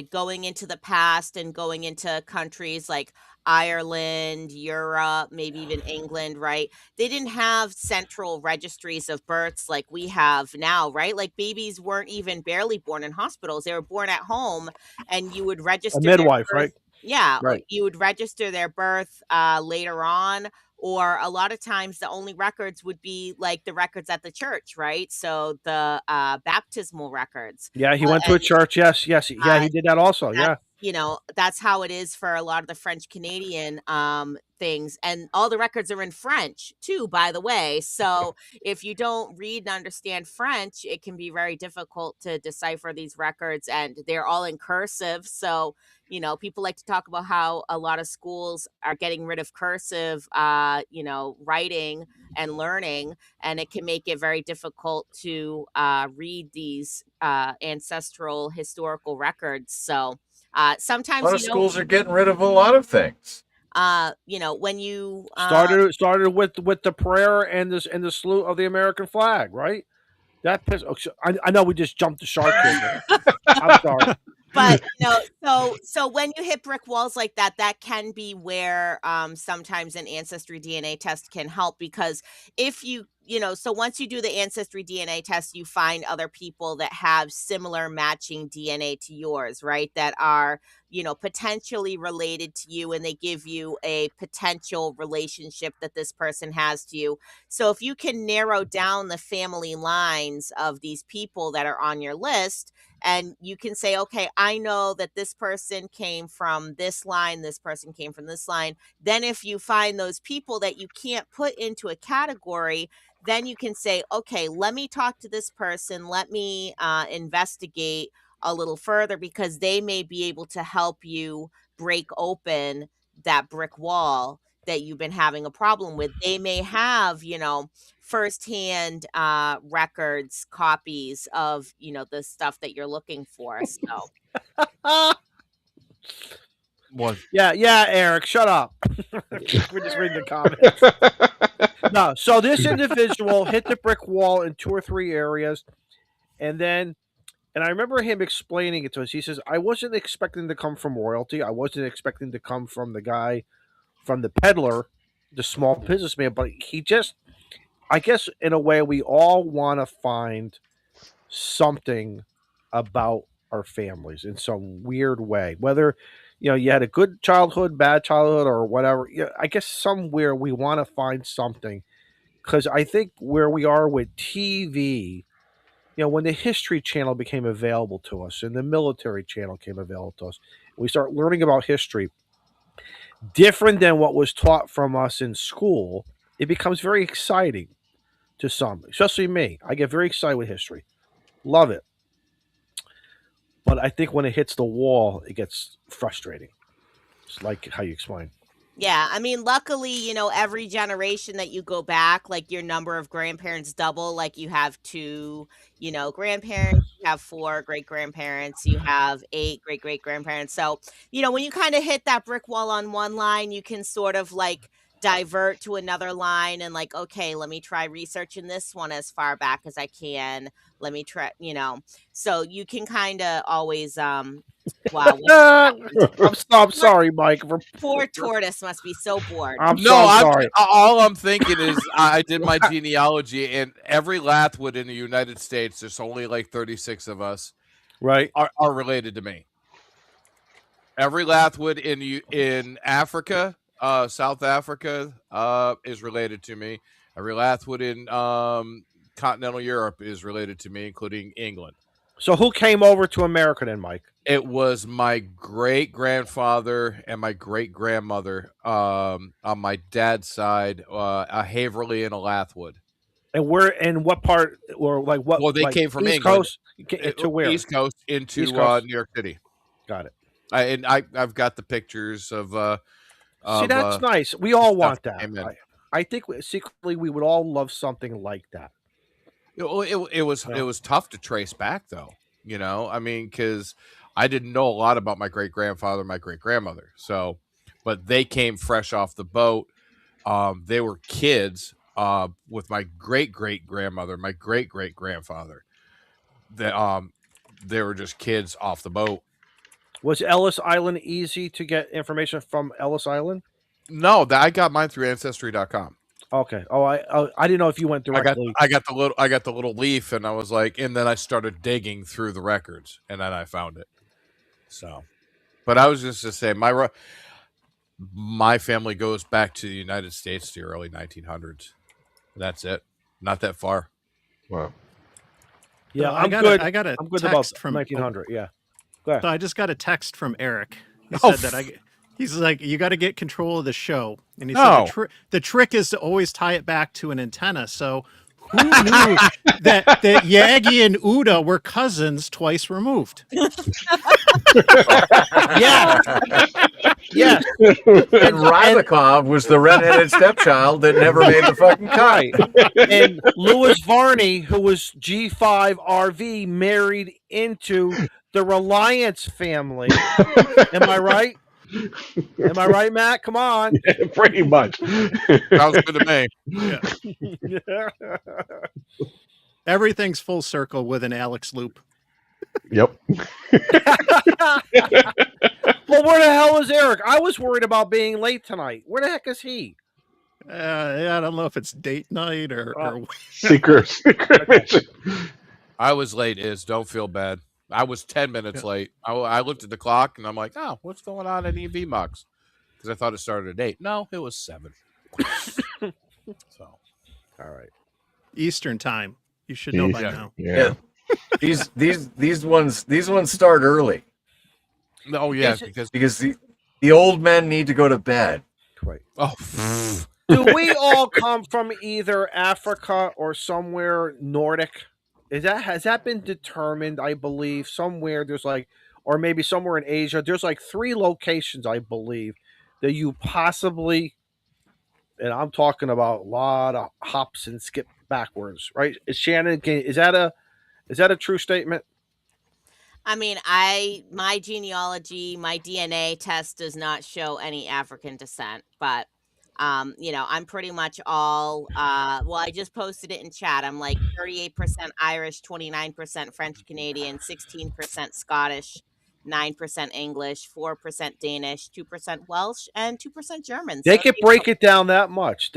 going into the past and going into countries like Ireland, Europe, maybe even England, right? They didn't have central registries of births like we have now, right? Like babies weren't even barely born in hospitals. They were born at home, and you would A register their midwife, birth. right? Yeah, Right. you would register their birth later on, or a lot of times the only records would be like the records at the church, right? So the baptismal records. Yeah, he went to a And church. Yes, yes. Yeah, uh, he did that also. that's Yeah. that's how it is for a lot of the French Canadian things, and all the records are in French too, by the way. So if you don't read and understand French, it can be very difficult to decipher these records, and they're all in cursive. So people like to talk about how a lot of schools are getting rid of cursive writing and learning, and it can make it very difficult to read these ancestral historical records. So A sometimes, lot of schools are getting rid of a lot of things. when you Started with the prayer and the salute of the American flag, right? That pissed. Oh, I know we just jumped the shark here. But I'm sorry. but so when you hit brick walls like that, that can be where sometimes an ancestry DNA test can help, because if so once you do the ancestry DNA test, you find other people that have similar matching DNA to yours, right, that are potentially related to you, and they give you a potential relationship that this person has to you. So if you can narrow down the family lines of these people that are on your list, and you can say, okay, I know that this person came from this line, this person came from this line. Then if you find those people that you can't put into a category, then you can say, okay, let me talk to this person, let me investigate a little further, because they may be able to help you break open that brick wall that you've been having a problem with. They may have firsthand records, copies of the stuff that you're looking for. So What? Yeah, Eric, shut up. We're just reading the comments. No, so this individual hit the brick wall in 2 or 3 areas, and I remember him explaining it to us. He says, I wasn't expecting to come from royalty. I wasn't expecting to come from the guy from the peddler, the small businessman, but he just, I guess, in a way, we all want to find something about our families in some weird way. Whether you had a good childhood, bad childhood, or whatever. I guess somewhere we want to find something because I think where we are with TV. When the History Channel became available to us and the Military Channel came available to us, we start learning about history different than what was taught from us in school. It becomes very exciting to some, especially me. I get very excited with history. Love it. But I think when it hits the wall, it gets frustrating. It's like how you explain. Yeah, I mean, luckily, every generation that you go back, like your number of grandparents double. Like you have 2, grandparents, you have 4 great grandparents, you have 8 great great grandparents. So, when you kind of hit that brick wall on one line, you can sort of like divert to another line and like, okay, let me try researching this one as far back as I can. Let me try, so you can kind of always, wow. I'm sorry, Mike. Poor Tortoise must be so bored. Sorry. All I'm thinking is I did my genealogy, and every Lathwood in the United States, there's only like 36 of us, right, are related to me. Every Lathwood in Africa, South Africa, is related to me. Every Lathwood in continental Europe is related to me, including England. So who came over to America then, Mike? It was my great grandfather and my great grandmother on my dad's side, a Haverly and a Lathwood. And where and what part or like what? Well, they like came from East England. Coast to where? East Coast into East Coast. New York City. Got it. I've got the pictures of. See, that's nice. We all want that. Amen. I think secretly we would all love something like that. It was tough to trace back though. I mean, because I didn't know a lot about my great grandfather, my great grandmother. So, but they came fresh off the boat. They were kids with my great great grandmother, my great great grandfather. They were just kids off the boat. Was Ellis Island easy to get information from Ellis Island? No, I got mine through Ancestry.com. Okay. Oh, I didn't know if you went directly. I got the little leaf, and I was like, and then I started digging through the records, and then I found it. So, but I was just to say, my family goes back to the United States to the early 1900s. That's it. Not that far. Wow. Yeah, I'm good. I got a I'm good text about from 1900. Yeah. Go ahead. So I just got a text from Eric. He said that he's like, you got to get control of the show, and he said the trick is to always tie it back to an antenna. So who knew that Yagi and Uda were cousins twice removed? Yeah. Yes. And Rybakov was the redheaded stepchild that never made the fucking cut. And Louis Varney, who was G5RV, married into the Reliance family. Am I right? Am I right, Matt? Come on. Yeah, pretty much. Sounds good to me. Yeah. Everything's full circle with an Alex loop. Yep. Well, where the hell is Eric? I was worried about being late tonight. Where the heck is he? I don't know if it's date night or secret mission. I was late. Don't feel bad. I was 10 minutes late. I looked at the clock and I'm like, oh, what's going on at EV Mugs? Because I thought it started at 8. No, it was 7. So, all right. Eastern time. You should know by now. Yeah. These ones start early. Oh yeah, because the old men need to go to bed. Right. Oh. Do we all come from either Africa or somewhere Nordic? Has that been determined? I believe somewhere there's like, or maybe somewhere in Asia, there's like 3 locations I believe that you possibly, and I'm talking about a lot of hops and skip backwards, right? Shannon, is that a true statement? I mean, my genealogy, my DNA test does not show any African descent, but I'm pretty much all well, I just posted it in chat. I'm like 38% Irish, 29% French Canadian, 16% Scottish, 9% English, 4% Danish, 2% Welsh, and 2% German. They So could break it down that much.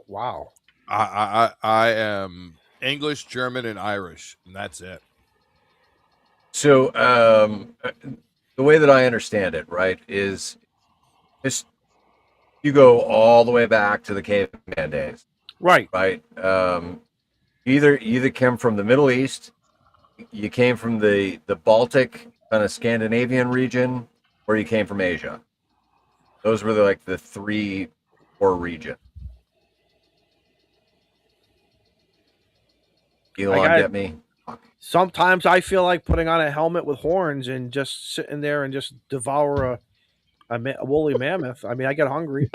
Wow. I am English, German, and Irish, and that's it. So the way that I understand it, right, is just you go all the way back to the caveman days, Right. right? You either came from the Middle East, you came from the Baltic kind of Scandinavian region, or you came from Asia. Those were like the 3 core regions. Elon, get me? Sometimes I feel like putting on a helmet with horns and just sitting there and just devour a woolly mammoth. I mean, I get hungry.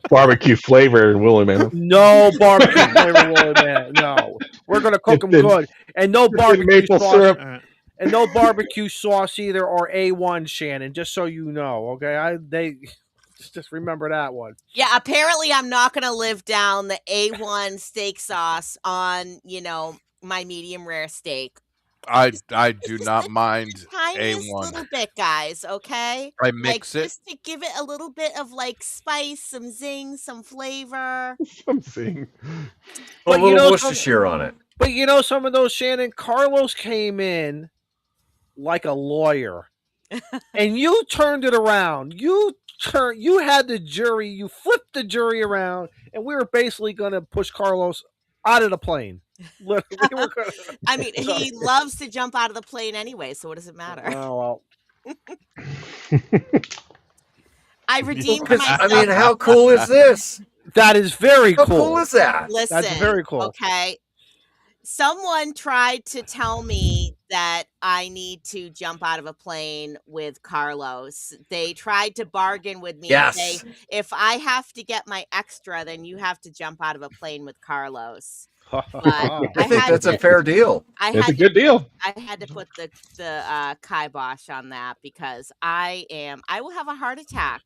Barbecue flavor woolly mammoth. No barbecue flavor woolly mammoth. No, we're gonna cook them good, and no barbecue maple sauce, syrup. and no barbecue sauce either, or A1, Shannon. Just so you know, okay? They just remember that one. Yeah, apparently I'm not going to live down the A1 steak sauce on, my medium rare steak. I do not mind Tiniest A1. little bit, guys, okay? I mix it. Just to give it a little bit of spice, some zing, some flavor. Some zing. A little Worcestershire on it. But some of those, Shannon, Carlos came in like a lawyer, and you turned it around. You had the jury. You flipped the jury around, and we were basically going to push Carlos out of the plane. I mean, he loves to jump out of the plane anyway, so what does it matter? Oh, well. I redeemed myself. I mean, how cool is this? That is very cool. How cool is that? Listen, that's very cool. Okay. Someone tried to tell me that I need to jump out of a plane with Carlos. They tried to bargain with me and say, if I have to get my extra, then you have to jump out of a plane with Carlos. But I think that's a fair deal. It's a good deal. I had to put the kibosh on that because I will have a heart attack.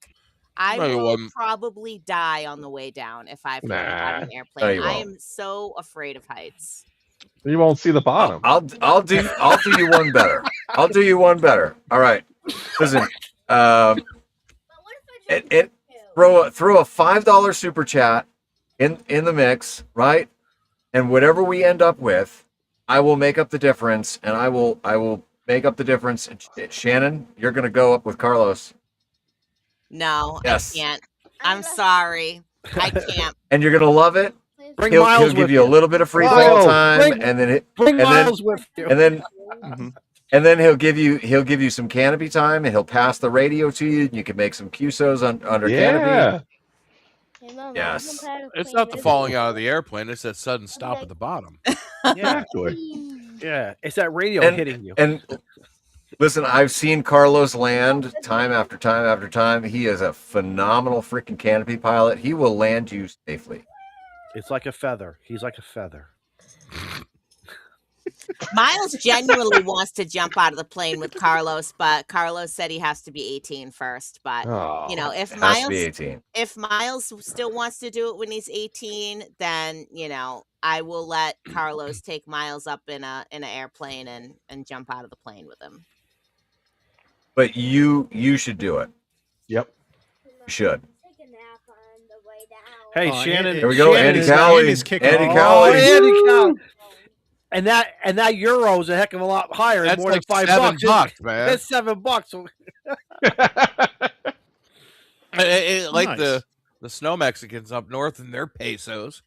I will probably die on the way down if I have to get out of an airplane. I am so afraid of heights. You won't see the bottom. I'll do you one better. I'll do you one better. All right. Listen, throw a $5 super chat in the mix, right? And whatever we end up with, I will make up the difference, and I will make up the difference. Shannon, you're going to go up with Carlos. No, yes. I can't. I'm sorry. I can't. And you're going to love it. He'll give you a little bit of free fall time, and then he'll give you some canopy time, and he'll pass the radio to you, and you can make some QSOs under canopy. Yes, it's not the falling out of the airplane; it's that sudden stop at the bottom. Yeah, it's that radio hitting you. And listen, I've seen Carlos land time after time after time. He is a phenomenal freaking canopy pilot. He will land you safely. It's like a feather. He's like a feather. Miles genuinely wants to jump out of the plane with Carlos, but Carlos said he has to be 18 first. But if Miles still wants to do it when he's 18, then I will let Carlos take Miles up in an airplane and jump out of the plane with him. But you should do it. Yep, you should. Hey, Shannon. Here we go. Andy Cowley. Andy Cowley. And that euro is a heck of a lot higher. That's more like than $7, man. That's $7. Like Nice. the snow Mexicans up north and their pesos.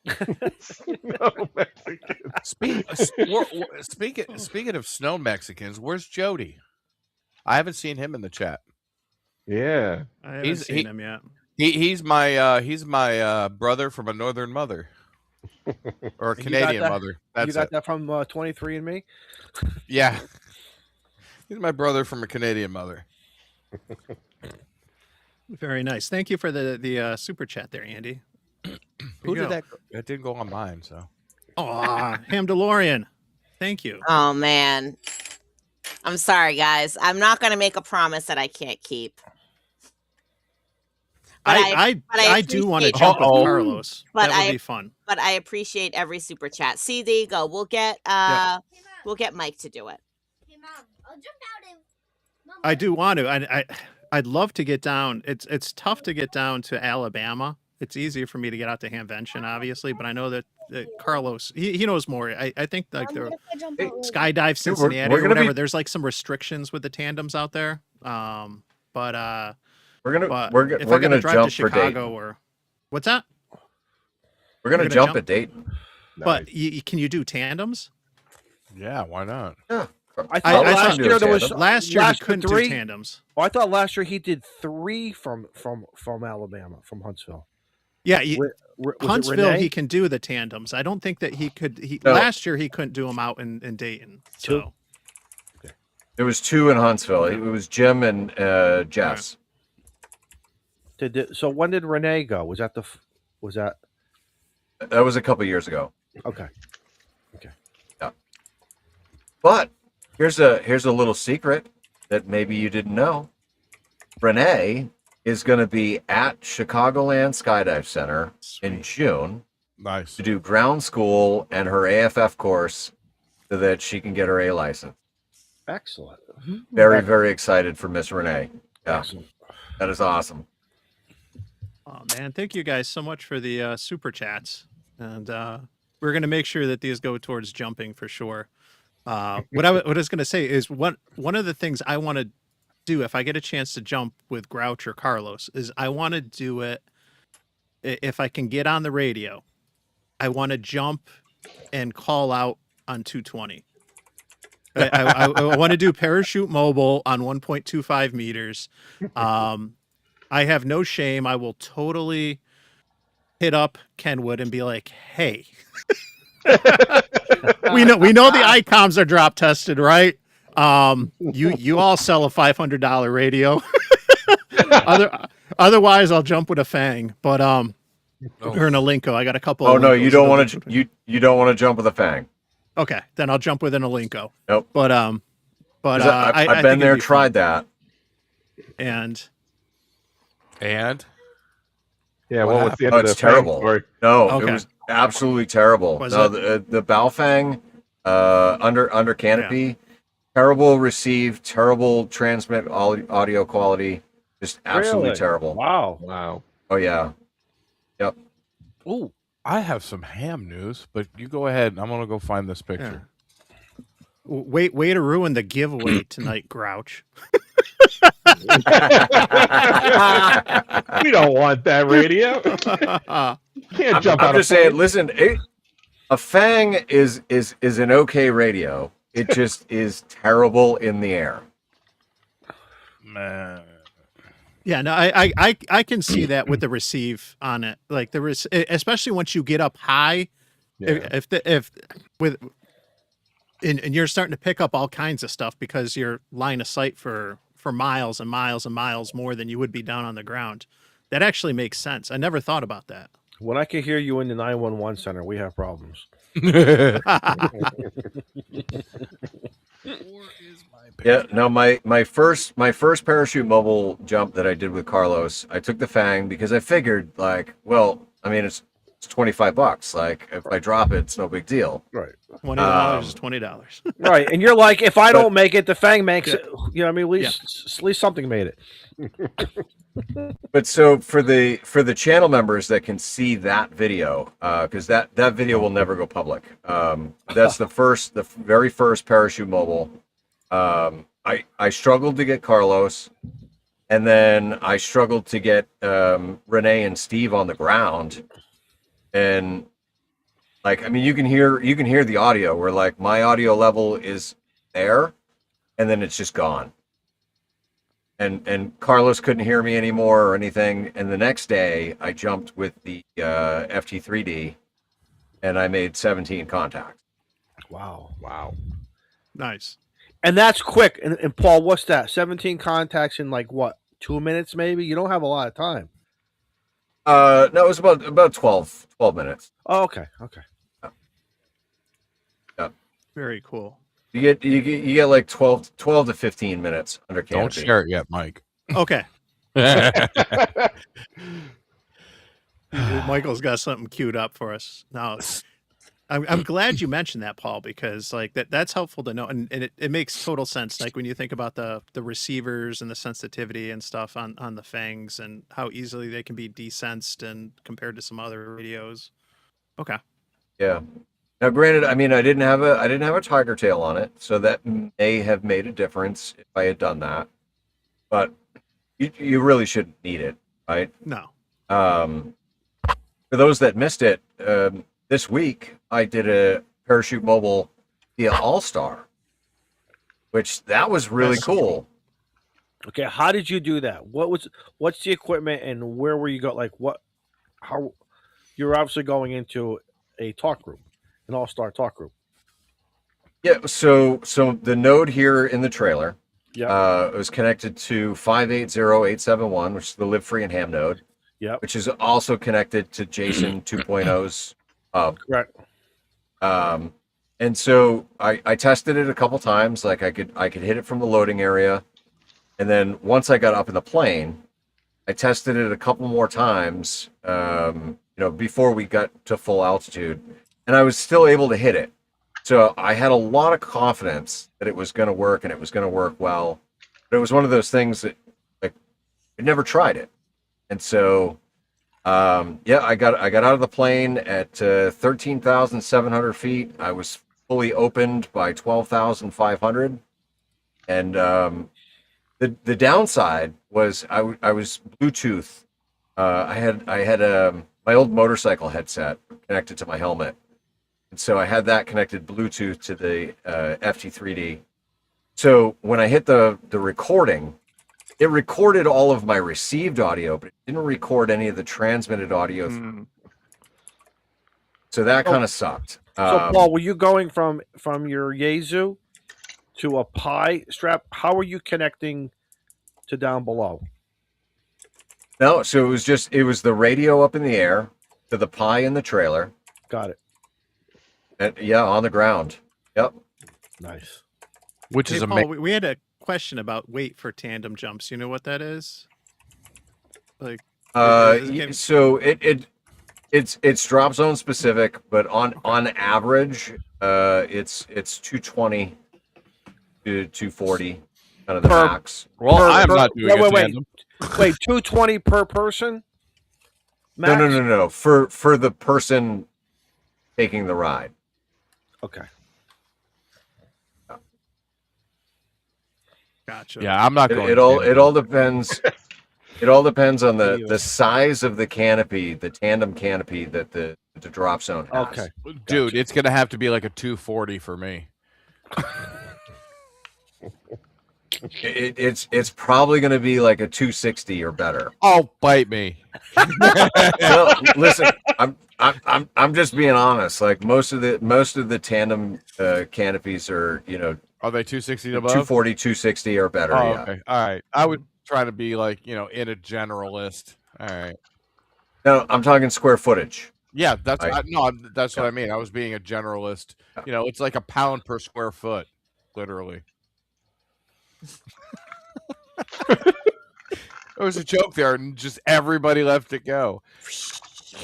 Snow Mexicans. Speaking of snow Mexicans, where's Jody? I haven't seen him in the chat. Yeah, I haven't seen him yet. He's my brother from a northern mother. Or a Canadian mother. That's you got that from 23andMe? Yeah. He's my brother from a Canadian mother. Very nice. Thank you for the super chat there, Andy. Who did that? That didn't go on mine, so. Oh, Ham DeLorean. Thank you. Oh, man. I'm sorry, guys. I'm not going to make a promise that I can't keep. I do want to jump with Carlos. That would be fun. but I appreciate every super chat. See, there you go. We'll get Mike to do it. Hey, Mom, I'll jump out and... Mom, I do want to. I'd love to get down. It's tough to get down to Alabama. It's easier for me to get out to Hamvention, obviously, but I know that Carlos, he knows more. I think like Mom, the what if I jump out really Skydive Cincinnati we're or gonna whatever. be- There's like some restrictions with the tandems out there. But We're gonna but we're, if we're I gotta gonna drive jump to for Chicago Dayton. or what's that? We're gonna gonna jump jump? at Dayton. But can you do tandems? Yeah, why not? Yeah. I thought I last thought year there was tandem. Last year he last couldn't three. do tandems. Oh, I thought last year he did 3 from Alabama, from Huntsville. Yeah, Was it Huntsville Renee? he can do the tandems. I don't think that he could. No. Last year he couldn't do them out in Dayton. So There was 2 in Huntsville. It was Jim and Jess. So when did Renee go? Was that That was a couple years ago. okay? But here's a little secret that maybe you didn't know. Renee is going to be at Chicagoland Skydive Center in June Nice. to do ground school and her AFF course so that she can get her A license. Excellent. Very, very excited for Miss Renee. Yeah, Excellent. that is awesome. oh man, thank you guys so much for the super chats, and we're gonna make sure that these go towards jumping for sure. What I was gonna say is one of the things I want to do if I get a chance to jump with Grouch or Carlos is I want to do it if I can get on the radio. I want to jump and call out on 220. I want to do parachute mobile on 1.25 meters. I have no shame. I will totally hit up Kenwood and be like, "Hey, we know the ICOMs are drop tested, right? You all sell a $500 radio. Otherwise, I'll jump with a Fang, but or an Alinco. I got a couple. Oh of no, Alincos you don't that I'll want jump to. with. You don't want to jump with a Fang. Okay, then I'll jump with an Alinco. Nope. But 'Cause I I've think been it'd there, be fun. tried that. And And Yeah, What what was the end Oh, of the it's Fang terrible. story? No, Okay. it was absolutely terrible. Was no, it? the Baofeng under canopy, terrible receive, terrible transmit audio quality, just absolutely Really? terrible. Wow. Wow. Oh yeah, yep. oh, I have some ham news, but you go ahead. I'm gonna go find this picture. way to ruin the giveaway tonight, Grouch. We don't want that radio. Can't jump out I'm of just saying. plane. Listen, a Fang is an okay radio. It just is terrible in the air. Man. Yeah, no, I can see that with the receive on it, like especially once you get up high. Yeah. And you're starting to pick up all kinds of stuff because you're line of sight for miles and miles and miles more than you would be down on the ground. That actually makes sense. I never thought about that. When I can hear you in the 911 center, we have problems. Yeah, no, my first parachute mobile jump that I did with Carlos, I took the Fang because I figured like, well, I mean it's $25. Like if I drop it, it's no big deal. Right. $20 is $20. Right. And you're like, if I But- don't make it, the Fang makes it. You know, I mean, at least something made it. But so for the channel members that can see that video, because that video will never go public. That's the very first parachute mobile. I struggled to get Carlos, and then I struggled to get Renee and Steve on the ground, and like I mean you can hear the audio where like my audio level is there, and then it's just gone. And Carlos couldn't hear me anymore or anything. And the next day, I jumped with the FT3D, and I made 17 contacts. Wow. Wow. Nice. And that's quick. And Paul, what's that? 17 contacts in like what? 2 minutes maybe? You don't have a lot of time. No, it was about 12 minutes. Oh, okay. Okay. Very cool. You get like 12 to 15 minutes under canopy. Don't share it yet, Mike. Okay. Michael's got something queued up for us. Now, I'm glad you mentioned that, Paul, because like that's helpful to know, and it makes total sense. Like when you think about the receivers and the sensitivity and stuff on the fangs and how easily they can be desensed and compared to some other radios. Okay. Yeah. Now, granted, I mean, I didn't have a tiger tail on it, so that may have made a difference if I had done that. But you really shouldn't need it, right? No. For those that missed it, this week I did a parachute mobile via All-Star, which that was really That's cool. Okay, how did you do that? What's the equipment and where were you go? Like how you're obviously going into a talk group, an all-star talk group. Yeah, so the node here in the trailer, Yeah. was connected to 580.871, which is the live free and ham node. Yeah. Which is also connected to Jason 2.0's hub. Correct. And so I tested it a couple times. Like I could hit it from the loading area, and then once I got up in the plane, I tested it a couple more times. Before we got to full altitude, and I was still able to hit it. So I had a lot of confidence that it was going to work and it was going to work well. But it was one of those things that, like, I never tried it. And so, I got out of the plane at 13,700 feet. I was fully opened by 12,500. And the downside was I was Bluetooth. I had my old motorcycle headset connected to my helmet. And so I had that connected Bluetooth to the FT3D. So when I hit the recording, it recorded all of my received audio, but it didn't record any of the transmitted audio. So that kind of sucked. So Paul, were you going from your Yaesu to a Pi strap? How are you connecting to down below? No, so it was the radio up in the air to the Pi in the trailer. Got it. And on the ground. Yep. Nice. Which Hey, is Paul, amazing. we had a question about weight for tandem jumps. You know what that is? Like, So it's drop zone specific, but on average, it's 220 to 240, kind of the max. Well, I'm not doing a tandem. Wait, 220 per person? Max? No. For the person taking the ride. Okay. Gotcha. Yeah, I'm not going. It all depends. It all depends on the size of the canopy, the tandem canopy that the drop zone has. Okay. Dude, it's gonna have to be like a 240 for me. It's probably going to be like a 260 or better. Oh, bite me. No, listen, I'm just being honest. Like most of the tandem canopies are, Are they 260 above? 240, 260 or better. Oh, yeah. okay. All right. I would try to be like, in a generalist. All right. No, I'm talking square footage. Yeah, that's what I mean. I was being a generalist. It's like a pound per square foot, literally. There was a joke there, and just everybody left it go.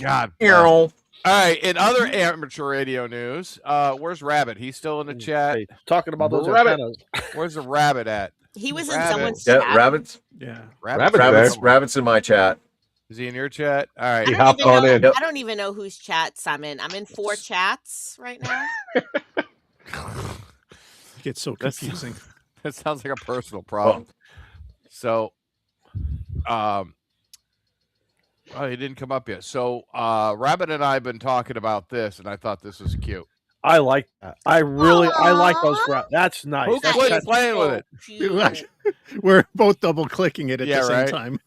God. All right. In other amateur radio news, where's Rabbit? He's still in the chat. Hey, talking about those Rabbit. antennas. Where's the Rabbit at? He was in Rabbit. someone's Yeah, chat. rabbits. Yeah. Rabbits in my chat. Is he in your chat? All right. He I don't hopped even on know- in. I don't even know whose chats I'm in. I'm in 4 chats right now. It gets so confusing. That sounds like a personal problem. So, he didn't come up yet. So, Rabbit and I have been talking about this, and I thought this was cute. I like that. I like those. That's nice. Who quit playing with it? Cute. We're both double clicking it at Yeah, the same right. time.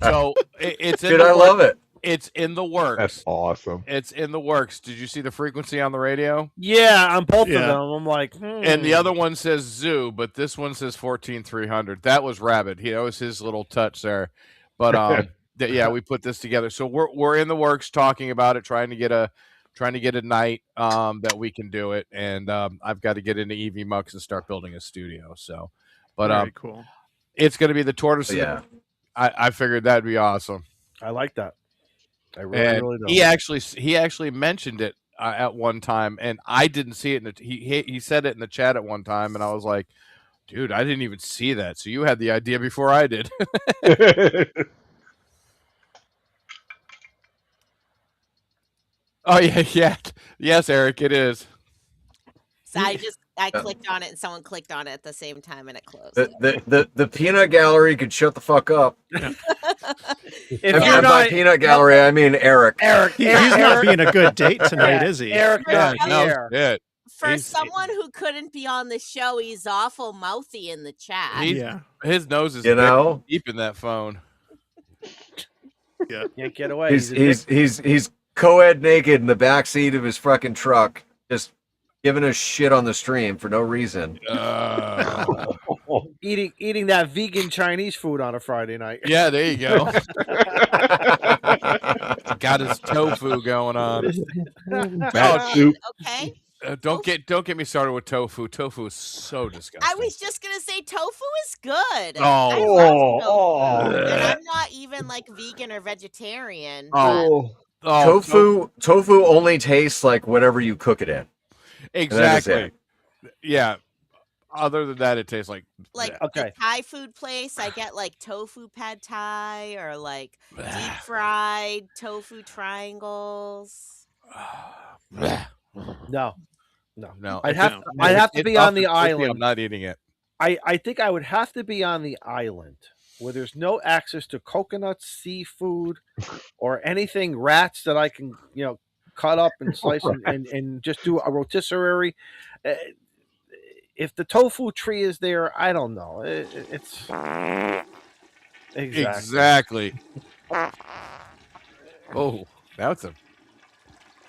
So it's in Dude, I love it. It's in the works. That's awesome. It's in the works. Did you see the frequency on the radio? Yeah, on both Yeah. of them. I'm like, And the other one says zoo, but this one says 14,300. That was Rabbit. That was his little touch there. But we put this together. So we're in the works talking about it, trying to get a night that we can do it. And I've got to get into EV Mux and start building a studio. So, but Very cool. it's going to be the Tortoise. Yeah. I figured that'd be awesome. I like that. I really, And really don't. he actually mentioned it at one time, and I didn't see it. He said it in the chat at one time, and I was like, "Dude, I didn't even see that." So you had the idea before I did. Oh yeah. Yes, Eric, it is. So I clicked on it and someone clicked on it at the same time and it closed. The peanut gallery could shut the fuck up. If And you're by not peanut gallery, I mean Eric. He's not being a good date tonight, is he? Eric, not no here. shit. For someone who couldn't be on the show, he's awful mouthy in the chat. His nose is deep in that phone. Yeah, can't get away. He's co-ed naked in the backseat of his fucking truck, just giving us shit on the stream for no reason. Eating that vegan Chinese food on a Friday night. Yeah, there you go. Got his tofu going on. Okay. Don't get me started with tofu. Tofu is so disgusting. I was just gonna say tofu is good. Oh. I love tofu. And I'm not even like vegan or vegetarian. Tofu only tastes like whatever you cook it in. Exactly. Yeah. Other than that, it tastes like the Thai food place. I get like tofu pad Thai or like deep fried tofu triangles. No. I'd have to be on the island. I'm not eating it. I think I would have to be on the island where there's no access to coconuts, seafood, or anything rats that I can, cut up and slice and just do a rotisserie. If the tofu tree is there, I don't know. It's exactly. Oh, that's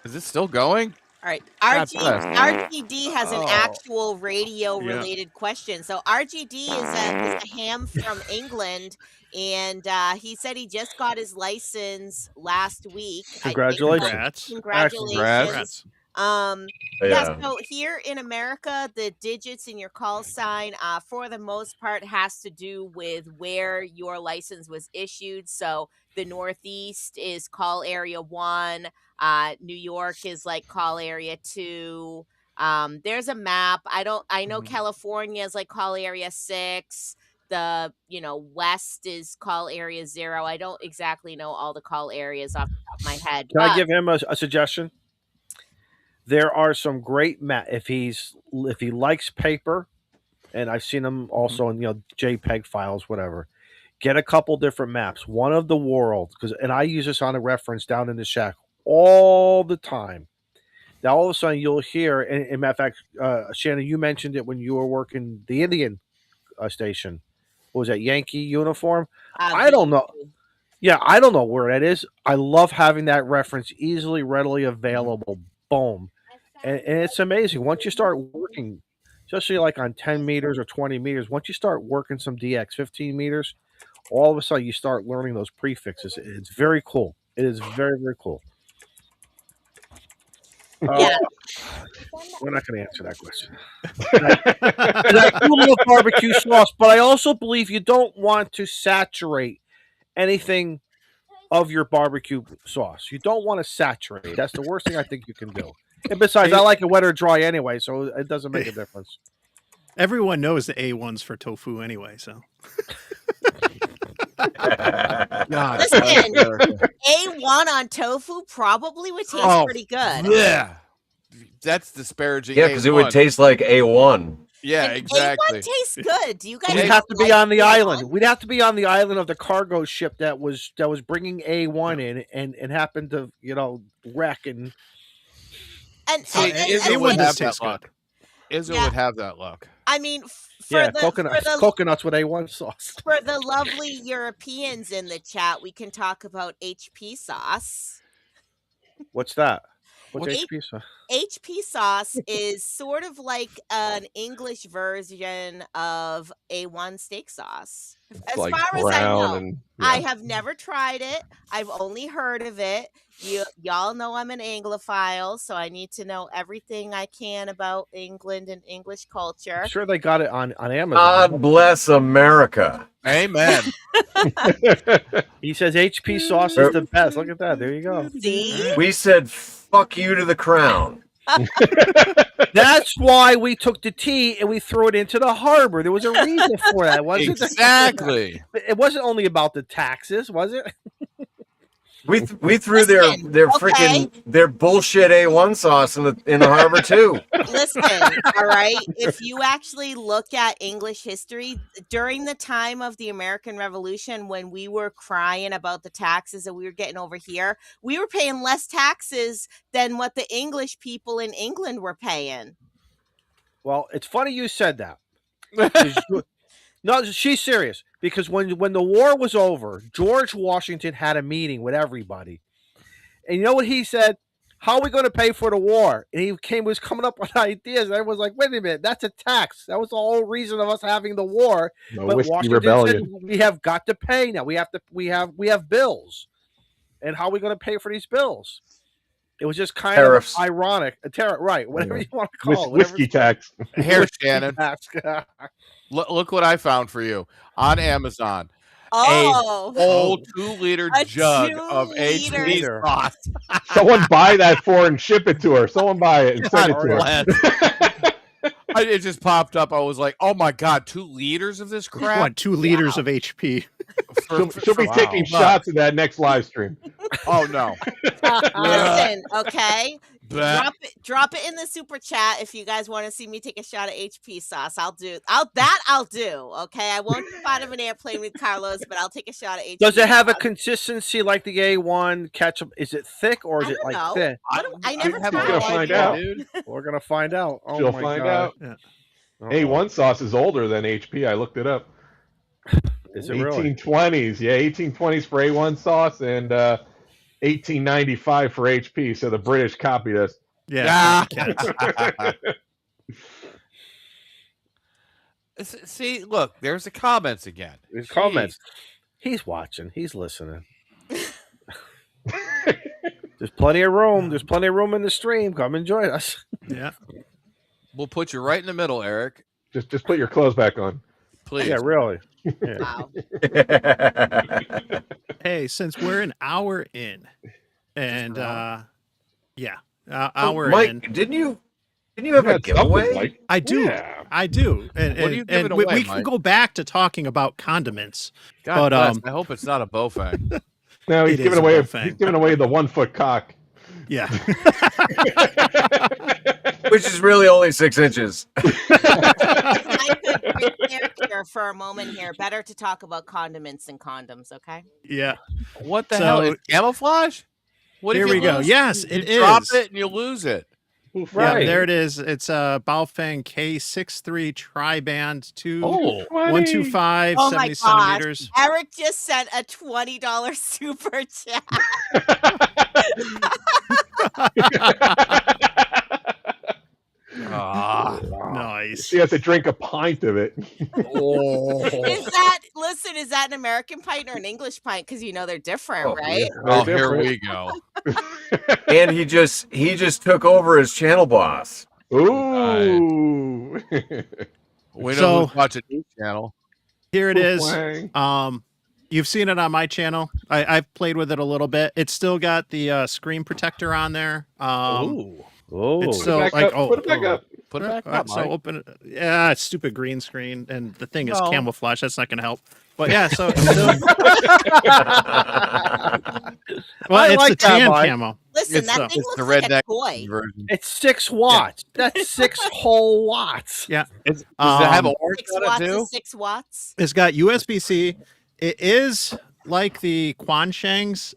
is it still going? All right, RGD has an actual radio-related question. So RGD is a ham from England, and he said he just got his license last week. Congratulations! Congratulations! So here in America, the digits in your call sign, for the most part, has to do with where your license was issued. So the Northeast is call area 1. New York is like call area 2. There's a map. I know California is like call area 6. The West is call area 0. I don't exactly know all the call areas off the top of my head. Can I give him a suggestion? There are some great maps if he likes paper, and I've seen them also in JPEG files, whatever. Get a couple different maps. One of the world, and I use this on a reference down in the shack all the time. Now all of a sudden you'll hear, and matter of fact, Shannon, you mentioned it when you were working the Indian station. What was that, Yankee uniform? I don't know. Yeah, I don't know where that is. I love having that reference easily, readily available. Boom. And it's amazing. Once you start working, especially like on 10 meters or 20 meters, once you start working some DX 15 meters, all of a sudden you start learning those prefixes. It's very cool. It is very, very cool. Yeah. We're not going to answer that question. I do love barbecue sauce, but I also believe you don't want to saturate anything of your barbecue sauce. You don't want to saturate. That's the worst thing I think you can do. And besides, I like it wet or dry anyway, so it doesn't make a difference. Everyone knows the A1's for tofu anyway, so. God, listen, A1 on tofu probably would taste pretty good. Yeah, that's disparaging. Yeah, because it would tace like A1. Yeah, and exactly. A1 tastes good. Do you guys? We'd have to be on the island. We'd have to be on the island of the cargo ship that was bringing A1 in and happened to wreck and. Izzo would have that luck. Izzo would have that luck. I mean, coconuts with A1 sauce. For the lovely Europeans in the chat, we can talk about HP sauce. What's that? What's Well, HP sauce? HP sauce is sort of like an English version of A1 steak sauce. It's As like far as I brown know, and I yeah. have never tried it. I've only heard of it. Y'all know I'm an Anglophile, so I need to know everything I can about England and English culture. I'm sure they got it on Amazon. God bless America. Amen. He says HP sauce is the best. Look at that. There you go. See? We said fuck you to the crown. That's why we took the tea and we threw it into the harbor. There was a reason for that, wasn't it? Exactly. It wasn't only about the taxes, was it? We threw their Listen, freaking their bullshit A1 sauce in the harbor too. Listen, all right. If you actually look at English history, during the time of the American Revolution, when we were crying about the taxes that we were getting over here, we were paying less taxes than what the English people in England were paying. Well, it's funny you said that. No, she's serious. Because when the war was over, George Washington had a meeting with everybody. And you know what he said? How are we going to pay for the war? And he was coming up with ideas. And everyone was like, wait a minute, that's a tax. That was the whole reason of us having the war. No But whiskey Washington rebellion. said, we have got to pay now. We have bills. And how are we going to pay for these bills? It was just kind Tariffs. of ironic. A tariff, right. Whatever you want to call it. Whiskey tax. Here, Whiskey Shannon. tax. Look what I found for you on Amazon. Oh, Whole 2-liter A jug 2 of HP liter. sauce. Someone buy that for and ship it to her. Someone buy it and send it to her. God bless. It just popped up. I was like, oh my God, 2 liters of this I crap? want 2 liters of HP. She'll be taking shots in that next live stream. Oh, no. listen, okay. Bleh. Drop it in the super chat if you guys want to see me take a shot of HP sauce. I'll do. Okay, I won't jump out of an airplane with Carlos, but I'll take a shot of HP. Does it have a sauce. consistency like the A1 ketchup? Is it thick or is I it don't like know. thin? I never have tried no it. idea, out. dude. We're gonna find out. Oh She'll my find God. out. Yeah. Uh-oh. A1 sauce is older than HP. I looked it up. Is it really? 1820s. Yeah, 1820s for A1 sauce and 1895 for HP. So the British copied us. Yeah. See, look, there's the comments again. His comments. He's watching. He's listening. There's plenty of room. There's plenty of room in the stream. Come and join us. Yeah. We'll put you right in the middle, Eric. Just put your clothes back on. Please. Yeah, really. Yeah. Wow. Hey, since we're an hour in, and yeah, Oh, hour Mike, in, didn't you have a Something giveaway? like- I do, Yeah. I do, and What are you giving we away, can Mike? go back to talking about condiments. God But, bless. I hope it's not a Bowfang. No, he's It is giving a away. Bowfang. He's giving away the 1 foot cock. Yeah. Which is really only 6 inches. I could break character for a moment here. Better to talk about condiments than condoms, okay? Yeah. What the So- hell? It's camouflage? What if Here you we go. lose- Yes, you it is. drop it and you lose it. Right. Yeah, there it is. It's a Baofeng K63 tri-band, Oh, 125, Oh my 70 gosh. centimeters. Eric just sent a $20 super chat. Ah. Nice. She has to drink a pint of it. Oh. Is that an American pint or an English pint? Because you know they're different, Oh, right? Oh, Very here different. we go. And he just took over as channel boss. Ooh. We know So- who's watching this channel. Here it is. Wang. You've seen it on my channel. I've played with it a little bit. It's still got the screen protector on there. Oh. It's Put still it back like up. Put it back up. Put it back All right, up, so Mike. open it. Yeah, it's stupid green screen, and the thing is No. camouflage. That's not going to help. But yeah, so it's still, well, I it's like the that, tan Mike. camo. Listen, It's, that thing It's the looks like a redneck toy. version. It's 6 watts. That's 6 whole watts. Yeah, Does it have a orange 6 on it watts too? is 6 watts. it's got USB-C. It is like the Quanshangs.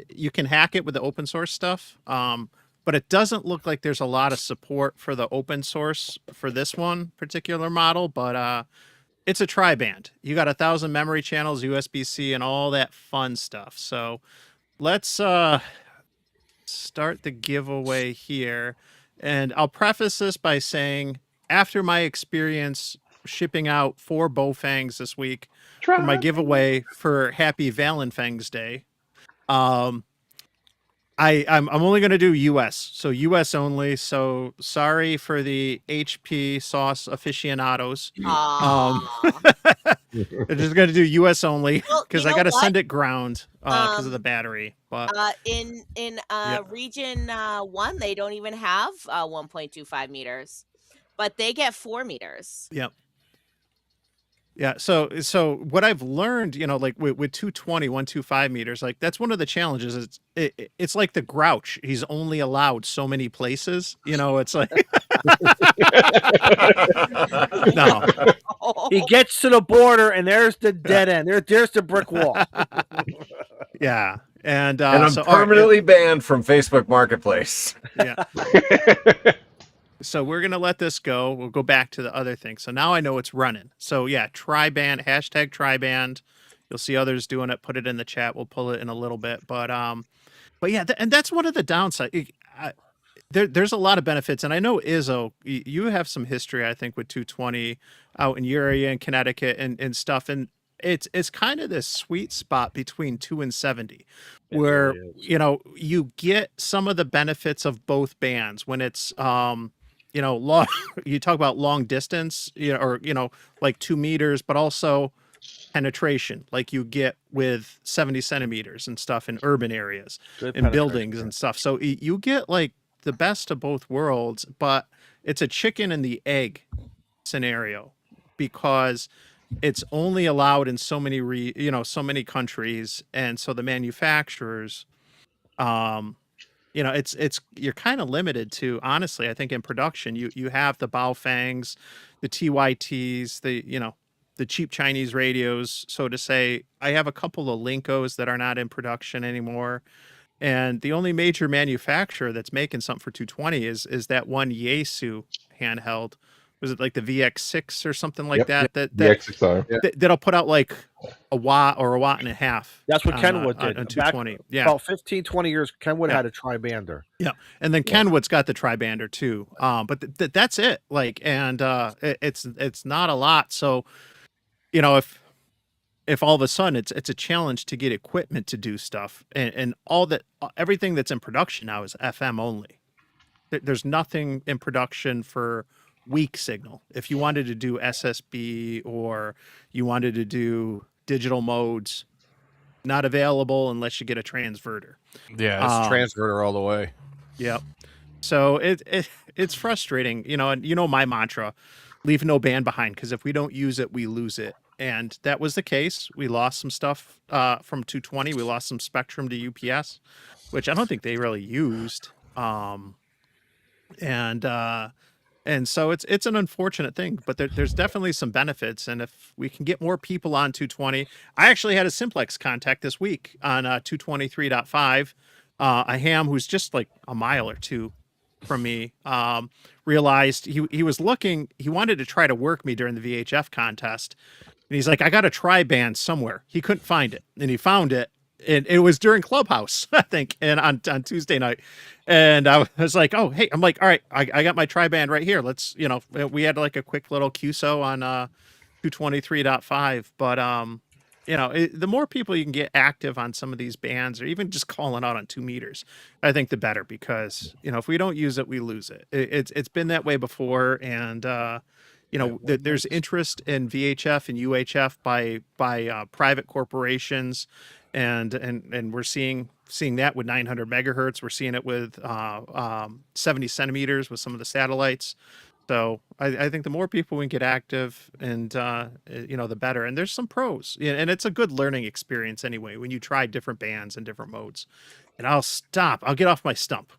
You can hack it with the open source stuff, but it doesn't look like there's a lot of support for the open source for this one particular model. But it's a tri-band. You got 1,000 memory channels, USB-C, and all that fun stuff. So let's start the giveaway here. And I'll preface this by saying, after my experience shipping out 4 Bowfangs this week for my giveaway for Happy Valentine's Day, I'm only going to do US, so US only. So sorry for the HP sauce aficionados. I'm just going to do US only Well, because you I know got to what? send it ground because of the battery. But In region 1, they don't even have 1.25 meters, but they get 4 meters. Yep. Yeah. So what I've learned, like with 220, 125 meters, like that's one of the challenges. It's like the grouch. He's only allowed so many places. It's like no. He gets to the border, and there's the dead end. There's the brick wall. Yeah. And I'm so permanently banned from Facebook Marketplace. Yeah. So we're going to let this go. We'll go back to the other thing. So now I know it's running. So yeah, triband, hashtag triband. You'll see others doing it. Put it in the chat. We'll pull it in a little bit. But yeah, and that's one of the downsides. There's a lot of benefits. And I know, Izzo, you have some history, I think, with 220 out in your area in Connecticut and stuff. And it's kind of this sweet spot between 2 and 70 where, you get some of the benefits of both bands when it's, long, you talk about long distance, or, like 2 meters, but also penetration like you get with 70 centimeters and stuff in urban areas and buildings and stuff. So you get like the best of both worlds, but it's a chicken and the egg scenario because it's only allowed in so many so many countries, and so the manufacturers it's you're kind of limited to, honestly, I think in production you have the Baofangs, the TYTs, the cheap Chinese radios, so to say. I have a couple of Linkos that are not in production anymore. And the only major manufacturer that's making something for 220 is that one Yaesu handheld. Was it like the VX6 or something like that? That VX6R. That'll put out like a watt or a watt and a half. That's what Kenwood did. On 220. Yeah. About 15, 20 years, Kenwood had a tribander. Yeah. And then Kenwood's got the tribander too. But that's it. Like, and it's not a lot. So, if all of a sudden it's a challenge to get equipment to do stuff, and everything that's in production now is FM only. There's nothing in production for weak signal. If you wanted to do SSB or you wanted to do digital modes, not available unless you get a transverter. Yeah, it's transverter all the way. Yep. So it's frustrating, and my mantra, leave no band behind, because if we don't use it, we lose it. And that was the case. We lost some stuff from 220. We lost some spectrum to UPS, which I don't think they really used. And so it's an unfortunate thing, but there's definitely some benefits. And if we can get more people on 220, I actually had a Simplex contact this week on 223.5, a ham who's just like a mile or two from me, realized he was looking, he wanted to try to work me during the VHF contest. And he's like, I got a tri-band somewhere. He couldn't find it. And he found it. And it was during Clubhouse, I think, and on Tuesday night. And I was like, oh, hey, I'm like, all right, I got my tri-band right here. Let's, we had like a quick little QSO on 223.5. But, the more people you can get active on some of these bands, or even just calling out on 2 meters, I think the better, because, if we don't use it, we lose it. It's been that way before. And, there's interest in VHF and UHF by private corporations. And we're seeing that with 900 megahertz. We're seeing it with 70 centimeters with some of the satellites. So I think the more people we can get active, and the better. And there's some pros, and it's a good learning experience anyway when you try different bands and different modes. And I'll get off my stump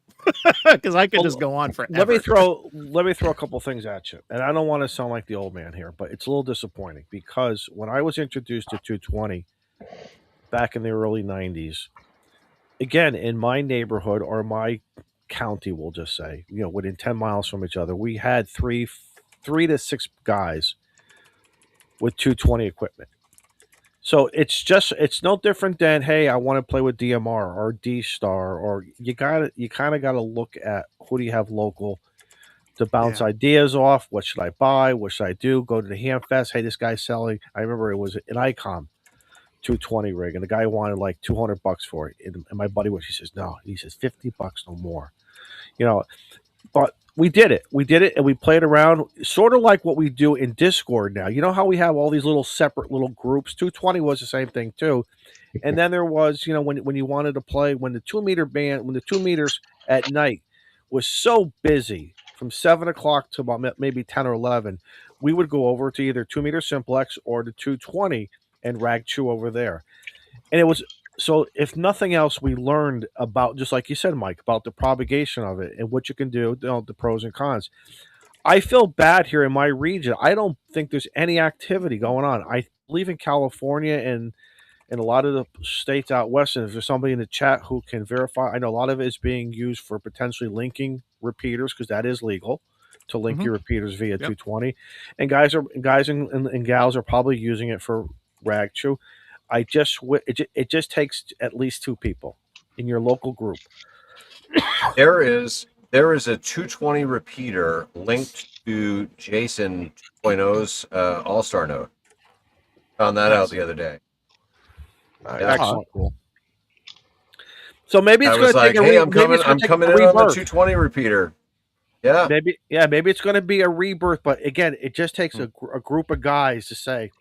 because I could just go on forever. Let me throw a couple things at you, and I don't want to sound like the old man here, but it's a little disappointing, because when I was introduced to 220 back in the early 90s, again, in my neighborhood or my county, we'll just say, within 10 miles from each other, we had three to six guys with 220 equipment. So it's no different than, hey, I want to play with DMR or D Star, or you kind of got to look at who do you have local to bounce Yeah. ideas off. What should I buy? What should I do? Go to the Ham Fest. Hey, this guy's selling. I remember it was an Icom 220 rig, and the guy wanted like $200 for it. And my buddy he says, no, he says $50 no more. But we did it. We did it, and we played around, sort of like what we do in Discord now. You know how we have all these little separate little groups? 220 was the same thing too. And then there was, when you wanted to play, when the 2 meters at night was so busy from 7 o'clock to about maybe 10 or 11, we would go over to either 2 meter simplex or the 220 and rag chew over there. And it was, so if nothing else, we learned about, just like you said, Mike, about the propagation of it and what you can do, the pros and cons. I feel bad here in my region. I don't think there's any activity going on. I believe in California and a lot of the states out west, and if there's somebody in the chat who can verify, I know a lot of it is being used for potentially linking repeaters, because that is legal to link your repeaters via 220. And guys and gals are probably using it for rag chew. It just takes at least 2 people in your local group. There is a 220 repeater linked to Jason 2.0's All-Star node. Found that out the other day. Excellent, cool. So maybe it's I going was to like, take hey, I'm coming in on the 220 repeater. Yeah. Maybe it's going to be a rebirth, but again, it just takes a group of guys to say,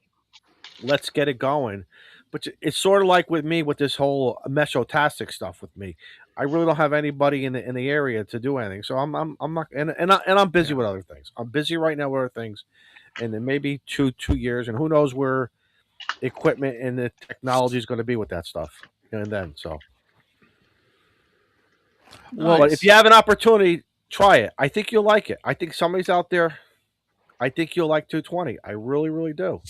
let's get it going. But it's sort of like with me with this whole meshotastic stuff with me. I really don't have anybody in the area to do anything. So I'm not, and I'm busy with other things. I'm busy right now with other things. And then maybe two years, and who knows where equipment and the technology is going to be with that stuff. And then, so. Well, but if you have an opportunity, try it. I think you'll like it. I think somebody's out there. I think you'll like 220. I really, really do.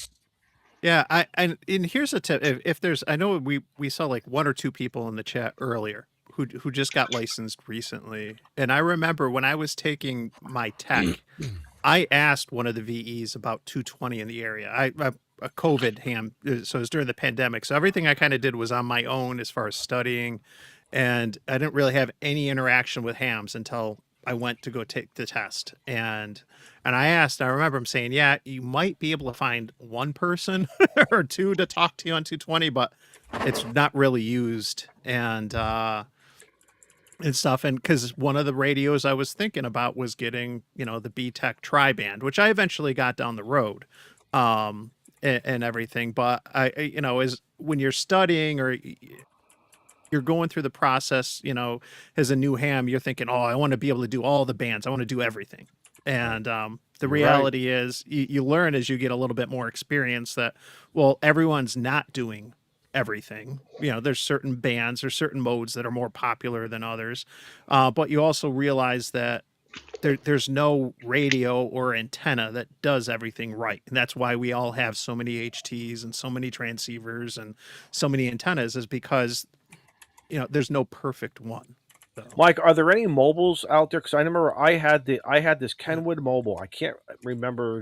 Yeah, and here's a tip. If there's, I know we saw like 1 or 2 people in the chat earlier who just got licensed recently, and I remember when I was taking my tech, I asked one of the VEs about 220 in the area. I a COVID ham, so it was during the pandemic. So everything I kind of did was on my own as far as studying, and I didn't really have any interaction with hams until I went to go take the test. And I asked, I remember him saying, yeah, you might be able to find 1 person or 2 to talk to you on 220, but it's not really used and stuff. And because one of the radios I was thinking about was getting, the B-Tech tri-band, which I eventually got down the road, and everything. But is when you're studying or you're going through the process, as a new ham, you're thinking, oh, I want to be able to do all the bands. I want to do everything. And the reality is you learn as you get a little bit more experience that, well, everyone's not doing everything. There's certain bands or certain modes that are more popular than others. But you also realize that there's no radio or antenna that does everything right. And that's why we all have so many HTs and so many transceivers and so many antennas, is because there's no perfect one. So. Mike, are there any mobiles out there? Because I remember I had this Kenwood mobile. I can't remember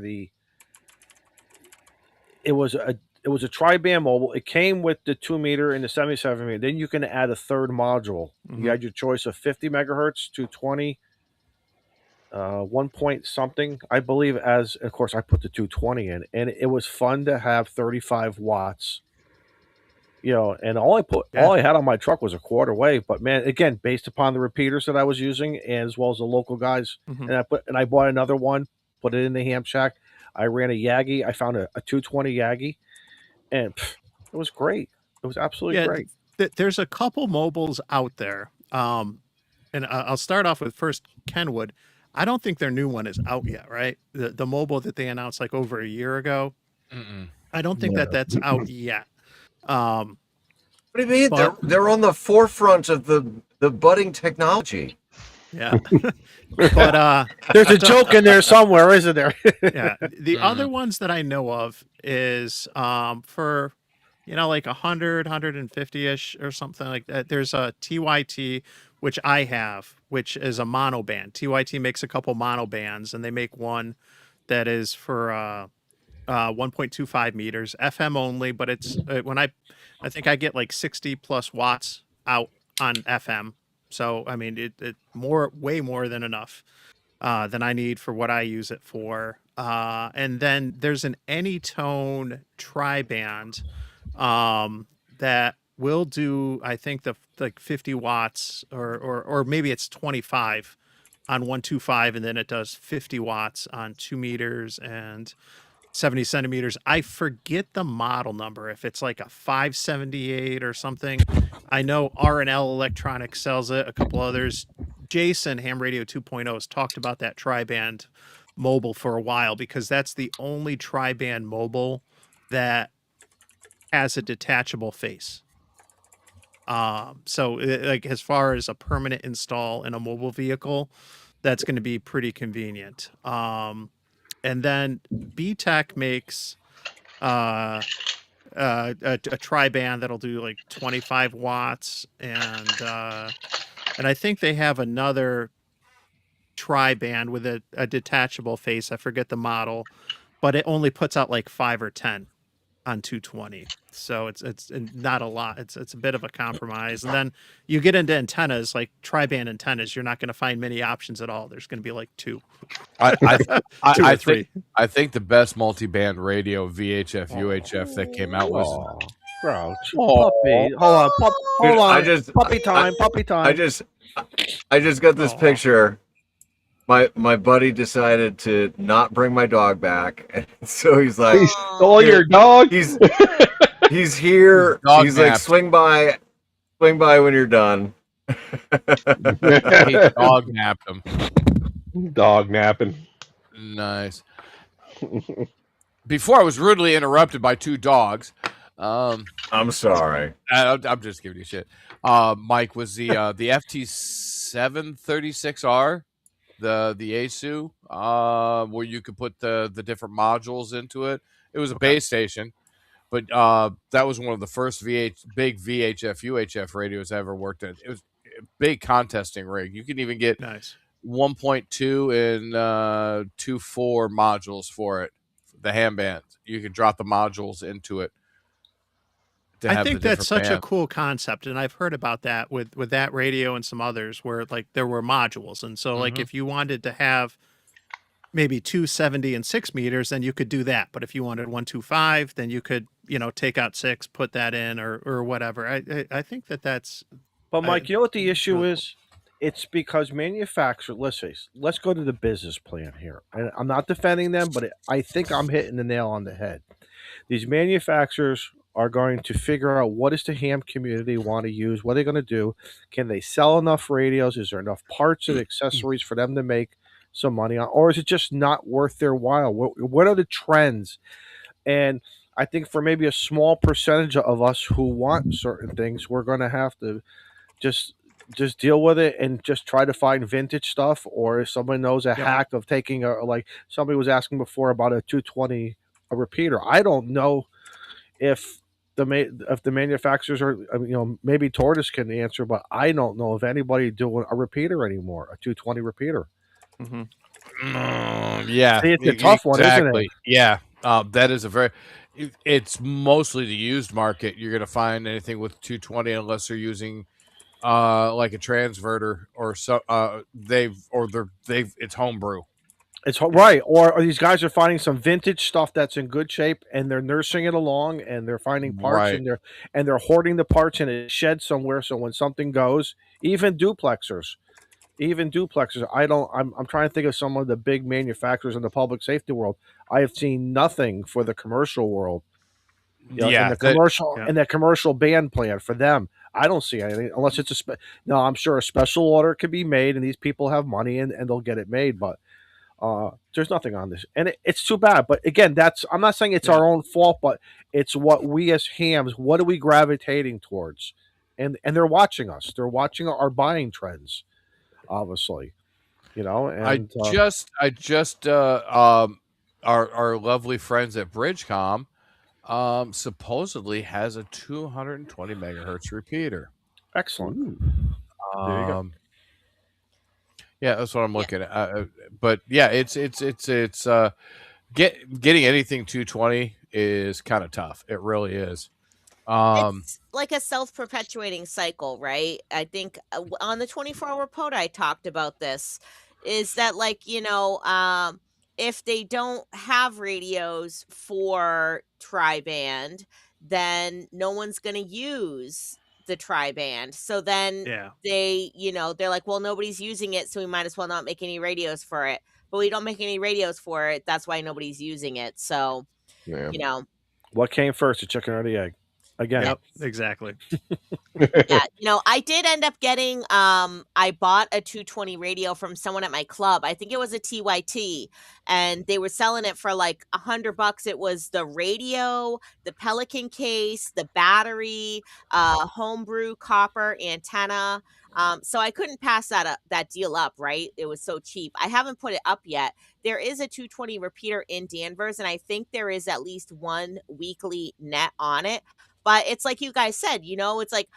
it was a tri-band mobile. It came with the 2 meter and the 77 meter. Then you can add a third module. You had your choice of 50 megahertz, 220, 1 point something, I believe. As of course, I put the 220 in, and it was fun to have 35 watts. And all I had on my truck was a quarter wave. But man, again, based upon the repeaters that I was using, and as well as the local guys, and I bought another one, put it in the ham shack. I ran a Yagi. I found a 220 Yagi, and it was great. It was absolutely great. There's a couple mobiles out there, and I'll start off with first Kenwood. I don't think their new one is out yet, right? The mobile that they announced like over a year ago. I don't think that's out yet. What do you mean? They're on the forefront of the budding technology. Yeah. But there's a joke in there somewhere, isn't there? Yeah. The other ones that I know of is for like 100, 150-ish or something like that. There's a TYT, which I have, which is a mono band. TYT makes a couple mono bands, and they make one that is for 1.25 meters, FM only, but it's when I think I get like 60 plus watts out on FM. So I mean, it way more than enough than I need for what I use it for. And then there's an Anytone tri-band that will do, I think, the like 50 watts or maybe it's 25 on 125, and then it does 50 watts on 2 meters and 70 centimeters. I forget the model number, if it's like a 578 or something. I know R&L Electronics sells it, a couple others. Jason, Ham Radio 2.0, has talked about that tri-band mobile for a while, because that's the only tri-band mobile that has a detachable face. So like as far as a permanent install in a mobile vehicle, that's going to be pretty convenient. And then BTEC makes a tri-band that'll do like 25 watts, and I think they have another tri-band with a detachable face. I forget the model, but it only puts out like 5 or 10 on 220. So it's not a lot. It's a bit of a compromise. And then you get into antennas, like tri-band antennas, you're not going to find many options at all. There's going to be like 2. I 3. I think the best multi-band radio VHF UHF that came out was Grouch. Puppy. Hold on. Dude, Hold on. I just puppy time. Puppy time. I just got this picture. My buddy decided to not bring my dog back, and so he's like, He stole your dog. He's here. Dog He's like, napped. swing by when you're done. he dog napped him. Dog napping. Nice. Before I was rudely interrupted by 2 dogs. I'm sorry. I'm just giving you shit. Mike, was the FT736R, the ASU, where you could put the different modules into it. It was a base station, but that was one of the first big VHF UHF radios I ever worked in. It was a big contesting rig. You can even get Nice. 1.2 and 2.4 modules for it. The ham band. You can drop the modules into it. I think that's such a cool concept, and I've heard about that with that radio and some others, where like there were modules, and so like if you wanted to have maybe 270 and 6 meters, then you could do that. But if you wanted 125, then you could take out 6, put that in, or whatever. I think that's. But Mike, you know what the issue is? It's because manufacturers. Let's go to the business plan here. And I'm not defending them, but I think I'm hitting the nail on the head. These manufacturers are going to figure out what does the ham community want to use, what are they going to do, can they sell enough radios, is there enough parts and accessories for them to make some money on, or is it just not worth their while? What are the trends? And I think for maybe a small percentage of us who want certain things, we're going to have to just deal with it and just try to find vintage stuff, or if someone knows a hack of taking like somebody was asking before about a 220 a repeater. I don't know if the manufacturers are, maybe Tortoise can answer, but I don't know if anybody doing a repeater anymore, a 220 repeater. Yeah, it's a tough one, isn't it? Yeah, that is it's mostly the used market. You're going to find anything with 220 unless they're using like a transverter or so. It's homebrew. It's right, or these guys are finding some vintage stuff that's in good shape, and they're nursing it along, and they're finding parts, and they're hoarding the parts in a shed somewhere. So when something goes, even duplexers. I'm trying to think of some of the big manufacturers in the public safety world. I have seen nothing for the commercial world. In the commercial band plan for them, I don't see anything unless it's no. I'm sure a special order could be made, and these people have money, and they'll get it made, but. There's nothing on this, and it's too bad. But again, I'm not saying it's our own fault, but it's what we as hams, what are we gravitating towards? And they're watching us. They're watching our buying trends, obviously. And our lovely friends at Bridgecom supposedly has a 220 megahertz repeater. Excellent. There you go. Yeah, that's what I'm looking at. But yeah, it's getting anything 220 is kind of tough. It really is. It's like a self-perpetuating cycle, right? I think on the 24-hour pod I talked about this, is that like, if they don't have radios for tri-band, then no one's going to use the tri-band. So then Yeah. they're like, well, nobody's using it, so we might as well not make any radios for it. But we don't make any radios for it. That's why nobody's using it. So, Yeah. What came first, the chicken or the egg? Again. Yep, exactly. Yeah, I did end up getting I bought a 220 radio from someone at my club. I think it was a TYT, and they were selling it for like $100. It was the radio, the Pelican case, the battery, homebrew copper antenna. So I couldn't pass that deal up, right? It was so cheap. I haven't put it up yet. There is a 220 repeater in Danvers, and I think there is at least one weekly net on it. But it's like you guys said, it's like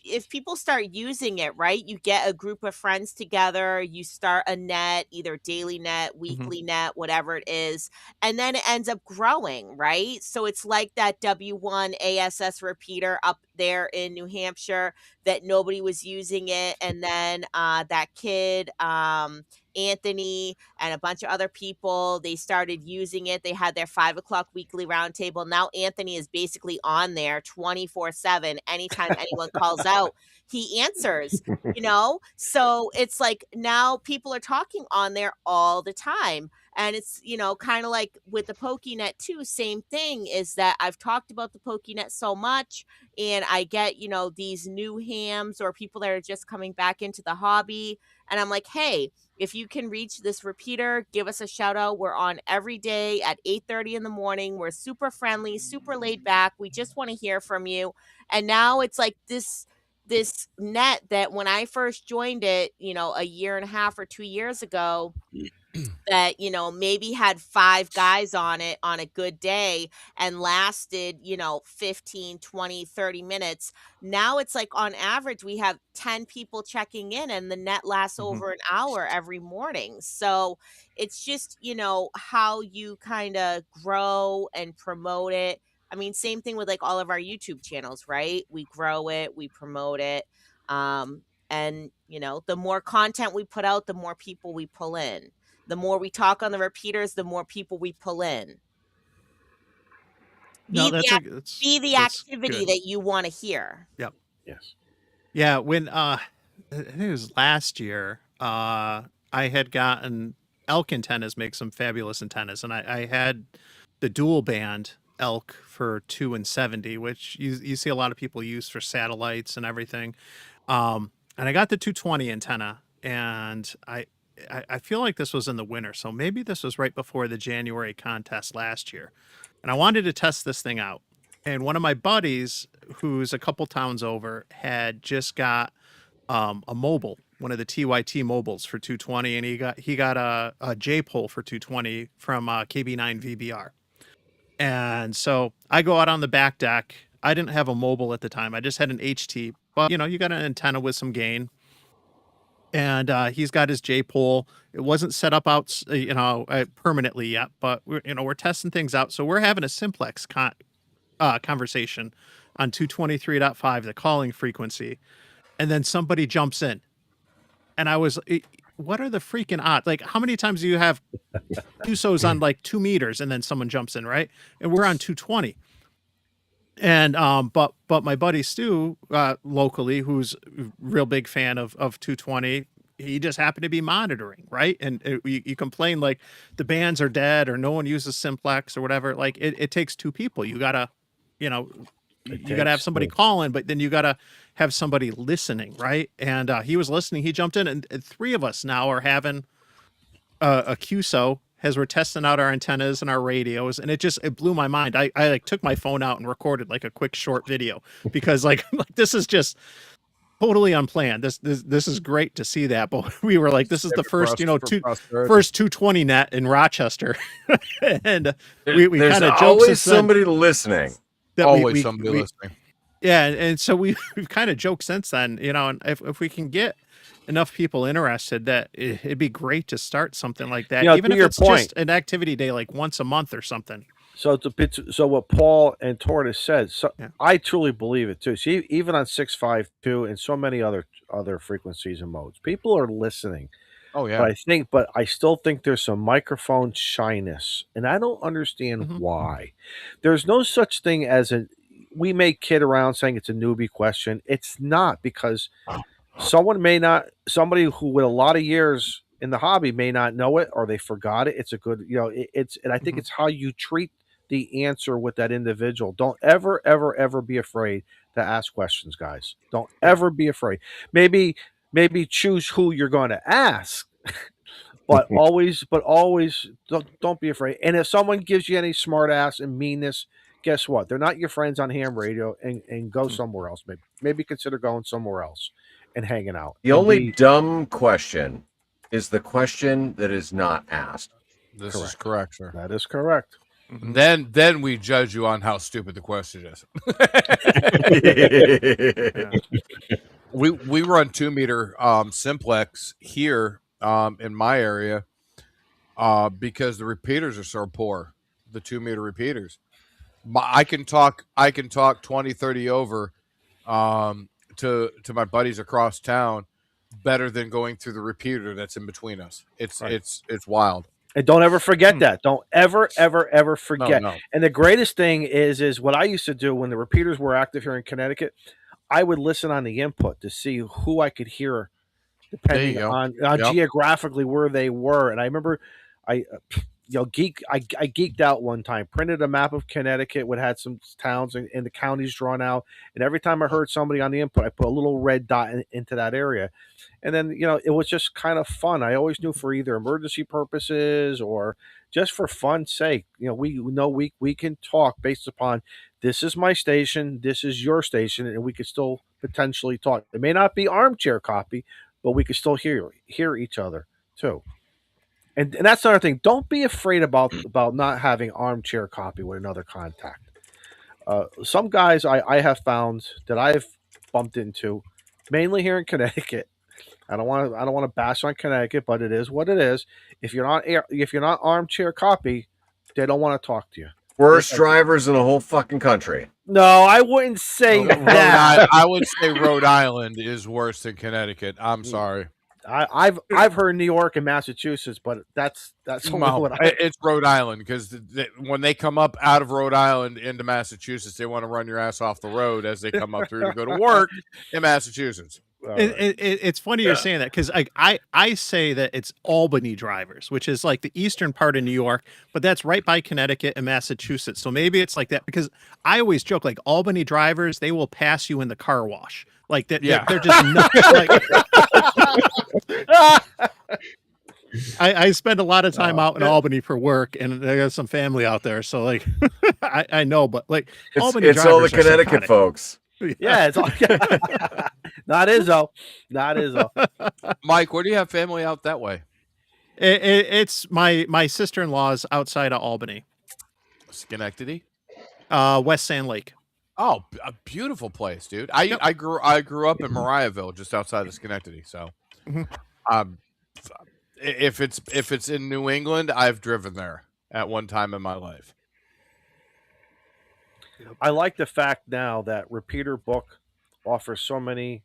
if people start using it, right, you get a group of friends together, you start a net, either daily net, weekly net, whatever it is, and then it ends up growing, right? So it's like that W1 ASS repeater up there in New Hampshire that nobody was using it, and then that kid Anthony and a bunch of other people, they started using it. They had their 5 o'clock weekly roundtable. Now Anthony is basically on there 24/7. Anytime anyone calls out, he answers, So it's like now people are talking on there all the time. And it's, kind of like with the PokeNet too, same thing is that I've talked about the PokeNet so much, and I get, these new hams or people that are just coming back into the hobby. And I'm like, hey, if you can reach this repeater, give us a shout out. We're on every day at 8:30 in the morning. We're super friendly, super laid back. We just want to hear from you. And now it's like this net that when I first joined it, a year and a half or 2 years ago, that maybe had 5 guys on it on a good day and lasted 15, 20, 30 minutes. Now it's like on average we have 10 people checking in, and the net lasts over an hour every morning. So it's just how you kind of grow and promote it. I mean, same thing with like all of our YouTube channels, right? We grow it, we promote it, and the more content we put out, the more people we pull in. The more we talk on the repeaters, the more people we pull in. Be the activity that you want to hear. Yep. Yes. Yeah. When I think it was last year, I had gotten elk antennas make some fabulous antennas, and I had the dual band elk for 270, which you see a lot of people use for satellites and everything. And I got the 220 antenna, and I feel like this was in the winter, so maybe this was right before the January contest last year. And I wanted to test this thing out. And one of my buddies, who's a couple towns over, had just got a mobile, one of the TYT mobiles for 220, and he got a J pole for 220 from KB9 VBR. And so I go out on the back deck. I didn't have a mobile at the time. I just had an HT, but you got an antenna with some gain. And he's got his J pole. It wasn't set up out, permanently yet, but we're testing things out. So we're having a simplex conversation on 223.5, the calling frequency, and then somebody jumps in, and I was, what are the freaking odds? Like, how many times do you have USOs on like 2 meters, and then someone jumps in, right? And we're on 220. And but my buddy Stu, locally, who's a real big fan of 220, he just happened to be monitoring, right? And you complain like the bands are dead or no one uses simplex or whatever. Like it takes 2 people. You gotta, you gotta have somebody calling, but then you gotta have somebody listening, right? And he was listening. He jumped in, and 3 of us now are having a QSO as we're testing out our antennas and our radios, and it blew my mind. I like took my phone out and recorded like a quick short video because like this is just totally unplanned. This is great to see that, but we were like, this is the first first 220 net in Rochester, and we kind of joked. Always somebody listening. Always somebody listening. Yeah, and so we've kind of joked since then, and if we can get enough people interested that it'd be great to start something like that, You know, even to if your it's point. just an activity day, like once a month or something. So so what Paul and Tortoise said, so Yeah. I truly believe it too. See, even on 652 and so many other frequencies and modes, people are listening. Oh yeah. But I still think there's some microphone shyness, and I don't understand Mhm. why. There's no such thing as we may kid around saying it's a newbie question. It's not, because somebody who with a lot of years in the hobby may not know it, or they forgot it. It's a good, and I think Mhm. it's how you treat the answer with that individual. Don't ever, ever, ever be afraid to ask questions, guys. Don't Yeah. ever be afraid. Maybe choose who you're going to ask, but always don't be afraid. And if someone gives you any smart ass and meanness, guess what? They're not your friends on ham radio, and go somewhere else. Maybe consider going somewhere else and hanging out. The And only dumb question is the question that is not asked. This is correct, sir. That is correct. Mhm. Then we judge you on how stupid the question is. Yeah. We run 2 meter simplex here in my area because the repeaters are so poor. The 2 meter repeaters. I can talk 20, 30 over to my buddies across town better than going through the repeater that's in between us. It's Right. it's wild. And don't ever forget that. Don't ever, ever, ever forget. No. And the greatest thing is what I used to do when the repeaters were active here in Connecticut. I would listen on the input to see who I could hear, depending go. on Yep. geographically where they were. And I remember, I geeked out one time. Printed a map of Connecticut, would had some towns and the counties drawn out. And every time I heard somebody on the input, I put a little red dot into that area. And then, it was just kind of fun. I always knew for either emergency purposes or just for fun's sake. We know we can talk based upon, this is my station, this is your station, and we could still potentially talk. It may not be armchair copy, but we could still hear each other too. And that's another thing. Don't be afraid about not having armchair copy with another contact. Some guys I have found that I've bumped into, mainly here in Connecticut. I don't want to bash on Connecticut, but it is what it is. If you're not armchair copy, they don't want to talk to you. Worst drivers in the whole fucking country. No, I wouldn't say that. I would say Rhode Island is worse than Connecticut. I'm sorry. I've heard New York and Massachusetts, but that's only what it's Rhode Island, because when they come up out of Rhode Island into Massachusetts, they want to run your ass off the road as they come up through to go to work in Massachusetts. It's funny you're saying that, because I say that it's Albany drivers, which is like the eastern part of New York, but that's right by Connecticut and Massachusetts. So maybe it's like that, because I always joke, like, Albany drivers, they will pass you in the car wash. Like that, Yeah. they're just not, like, I spend a lot of time out in Albany for work, and I got some family out there, so like I know, but like Albany It's all the drivers are Connecticut psychotic. folks. Yeah, it's all not Izzo. Not Izzo. Mike, where do you have family out that way? It's my sister-in-law's outside of Albany, Schenectady. West Sand Lake. Oh, a beautiful place, dude. I grew up in Mariahville, just outside of Schenectady. So, if it's in New England, I've driven there at one time in my life. I like the fact now that Repeater Book offers so many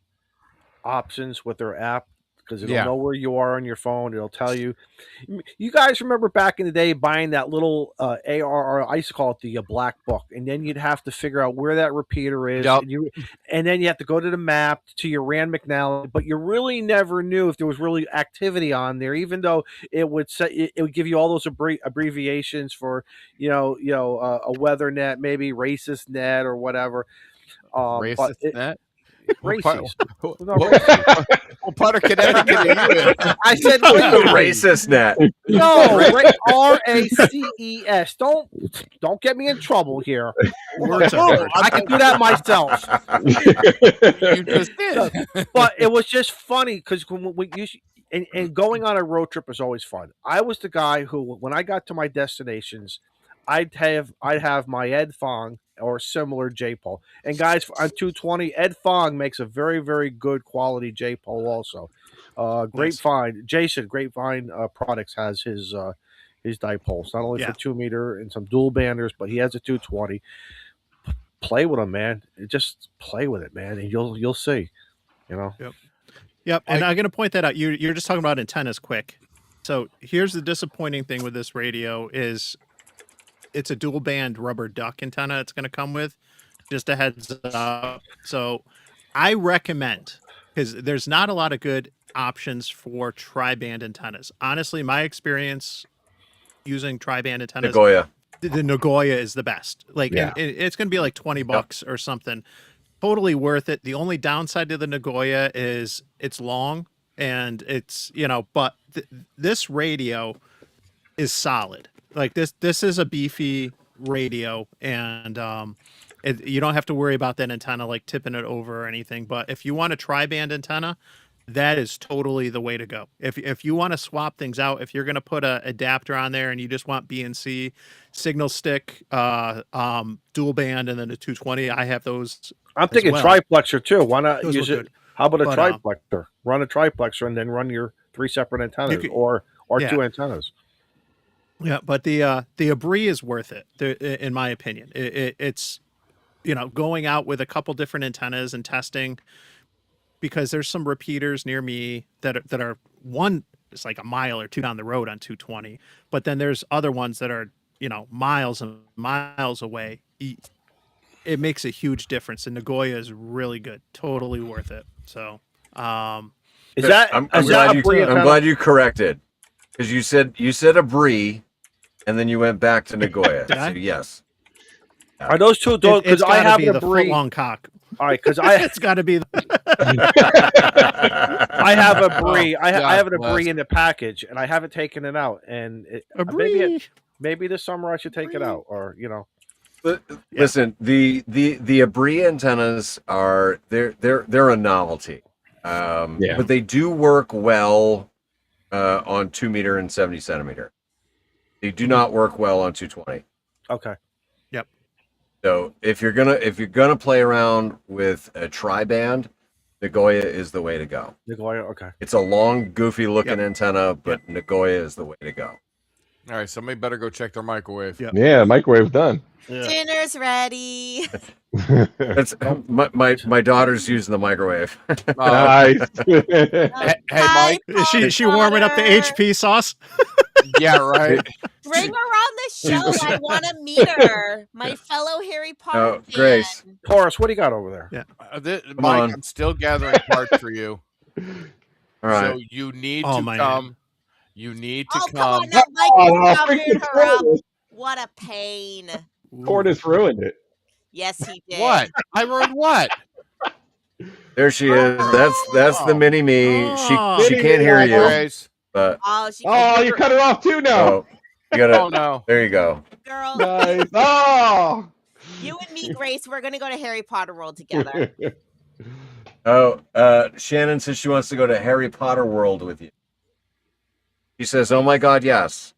options with their app, because it'll know where you are on your phone. It'll tell you. You guys remember back in the day buying that little ARR? I used to call it the black book, and then you'd have to figure out where that repeater is, and then you have to go to the map to your Rand McNally. But you really never knew if there was really activity on there, even though it would say it would give you all those abbreviations for a weather net, maybe racist net or whatever. Racist net. Racist. What part of Connecticut are you in? I said racist net. No, RACES. Don't get me in trouble here. I can do that myself. You just did. But it was just funny because and going on a road trip is always fun. I was the guy who, when I got to my destinations, I'd have my Ed Fong or similar J-pole. And guys, on 220, Ed Fong makes a very, very good quality J-pole also. Grapevine, Jason, Grapevine Products has his dipoles, not only Yeah. for 2 meter and some dual banders, but he has a 220. Play with them, man. Just play with it, man, and you'll see. You know. Yep. And I'm going to point that out. You're just talking about antennas quick. So here's the disappointing thing with this radio is it's a dual band rubber duck antenna it's going to come with. Just a heads up. So I recommend, because there's not a lot of good options for tri-band antennas. Honestly, my experience using tri-band antennas, Nagoya. the Nagoya is the best. Like, Yeah. and it's going to be like $20 or something. Totally worth it. The only downside to the Nagoya is it's long and it's, but this radio is solid. Like this is a beefy radio, and you don't have to worry about that antenna like tipping it over or anything. But if you want a tri-band antenna, that is totally the way to go. If you want to swap things out, if you're going to put a adapter on there and you just want BNC signal stick, dual band, and then a 220, I have those. I'm thinking well. triplexer too. Why not Those use look it? good. How about a But, triplexer? Run a triplexer and then run your 3 separate antennas, could- or yeah. 2 antennas. Yeah, but the Abri is worth it, in my opinion. It's going out with a couple different antennas and testing, because there's some repeaters near me that are one is like a mile or two down the road on 220, but then there's other ones that are miles and miles away. It makes a huge difference, and Nagoya is really good, totally worth it. So Is that I'm is that a Brie I'm antenna? glad you corrected, because you said a Brie, and then you went back to Nagoya. Did I? So yes. Are those two? it's Because I gotta have be a the Brie. foot long cock. All right, because I It's got to be. I have a Brie. I have a God Brie in the package, and I haven't taken it out. And maybe this summer I should take it out, or Listen, the Abri antennas are they're a novelty, but they do work well on 2 meter and 70 centimeter. They do not work well on 220. Okay. Yep. So if you're gonna play around with a tri-band, Nagoya is the way to go. Nagoya. Okay. It's a long, goofy looking antenna, but Nagoya is the way to go. All right, somebody better go check their microwave. Yeah. Yeah, microwave's done. Yeah. Dinner's ready. That's my daughter's using the microwave. Nice. Hey, Hi, Mike. She warming up the daughter. HP sauce. Yeah, right. Bring her on the show. I want to meet her. My fellow Harry Potter Oh, fan. Grace. Taurus, what do you got over there? Yeah. Mike, on. I'm still gathering parts for you. All right. So you need Oh, to my come. You need to Oh, come come. on. Now, Mike, Oh, you covered freaking her up. Tortoise. What a pain. Tortoise ruined it. Yes, he did. What? I ruined what? There she is. That's the mini me. Oh. She can't hear you, Grace. but Oh, she Oh, you cut her off too now. oh, you gotta. Oh no. There you go. girl. Nice. Oh. You and me, Grace, we're gonna go to Harry Potter World together. Oh, Shannon says she wants to go to Harry Potter World with you. She says, "Oh my God, yes,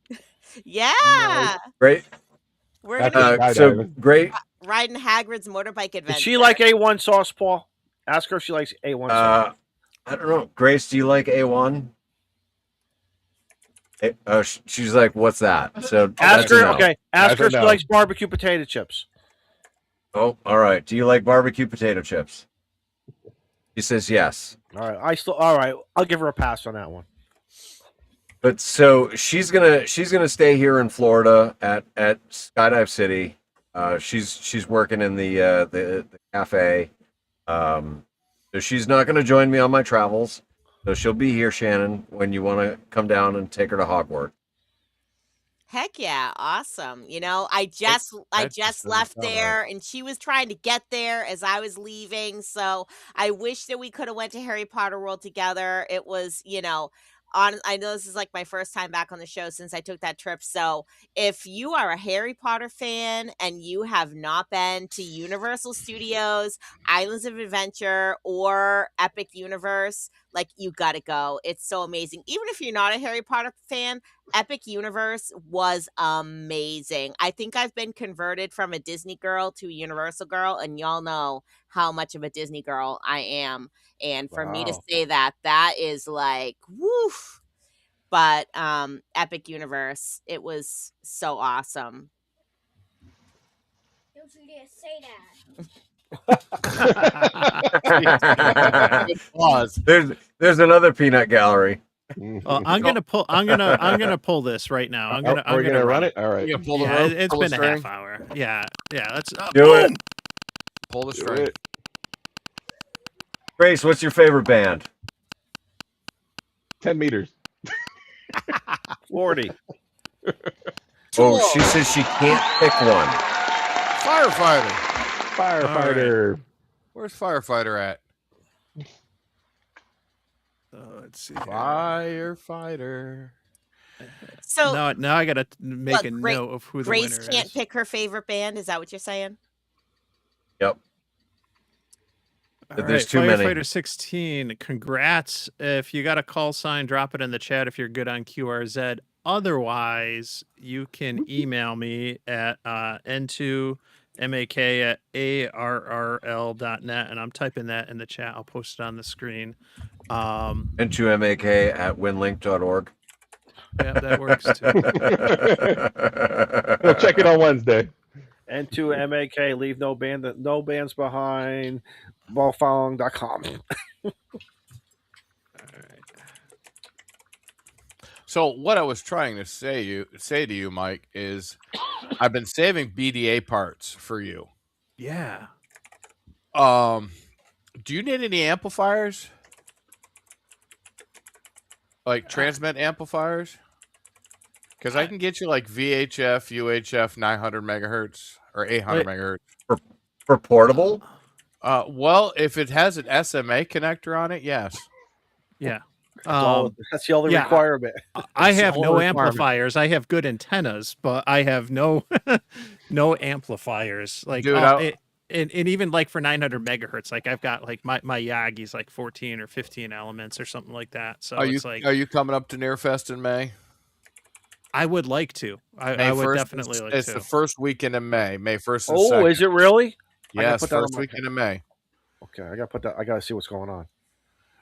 Yeah. great." We're That's gonna be So skydiving. great. riding Hagrid's motorbike adventure. Does she like A1 sauce, Paul? Ask her if she likes A1 sauce. I don't know. Grace, do you like A1? She's like, "What's that?" So Ask that's a her. no. Okay. Ask That's her a if she no. likes barbecue potato chips. Oh, all right. Do you like barbecue potato chips? She says yes. All right. All right. I'll give her a pass on that one. But so she's gonna stay here in Florida at Skydive City. She's working in the cafe. So she's not gonna join me on my travels. So she'll be here, Shannon, when you want to come down and take her to Hogwarts. Heck yeah, awesome. I just doesn't left sound right. there and she was trying to get there as I was leaving. So I wish that we could have went to Harry Potter World together. It was, I know this is like my first time back on the show since I took that trip. So if you are a Harry Potter fan and you have not been to Universal Studios, Islands of Adventure, or Epic Universe, like you gotta go. It's so amazing. Even if you're not a Harry Potter fan, Epic Universe was amazing. I think I've been converted from a Disney girl to a Universal girl, and y'all know how much of a Disney girl I am. And for me to Wow. say that, that is like woof. But Epic Universe, it was so awesome. Don't you dare say that. Good pause. There's another peanut gallery. Well, I'm gonna pull this right now. I'm gonna run it. All right. You gonna pull the Yeah, rope? it's pull the been a string? half hour. Yeah. Let's Do it. boom! Pull the Do string. it. Grace, what's your favorite band? 10 meters. 40. Oh, she says she can't pick one. Firefighter. Firefighter. Where's firefighter at? Let's see. Here. Firefighter. So Now I gotta make Look, a note of who the Grace winner can't is. pick her favorite band. Is that what you're saying? Yep. All There's right, too many. Firefighter 16. Congrats! If you got a call sign, drop it in the chat. If you're good on QRZ. Otherwise, you can email me at n2mak@arrl.net, and I'm typing that in the chat. I'll post it on the screen. N2MAK@winlink.org. Yeah, that works too. We'll check it on Wednesday. N2MAK, leave no bands behind, ballfong.com. So what I was trying to say to you, Mike, is I've been saving BDA parts for you. Yeah. Do you need any amplifiers? Like transmit amplifiers? Because I can get you like VHF, UHF, 900 megahertz or 800 megahertz. For portable? Well, if it has an SMA connector on it, yes. Yeah. That's the only yeah, requirement. I That's the have only no requirement. amplifiers. I have good antennas, but I have no no amplifiers. Like Dude, and even like for 900 megahertz, like I've got like my Yagi's like 14 or 15 elements or something like that. So are you it's like, are you coming up to Nearfest in May? I would like to. I would definitely like it's to. the first weekend in May, May 1st and Oh, 2nd. is it really? Yes, put that on first my weekend in May. Okay, I gotta put that. I gotta see what's going on.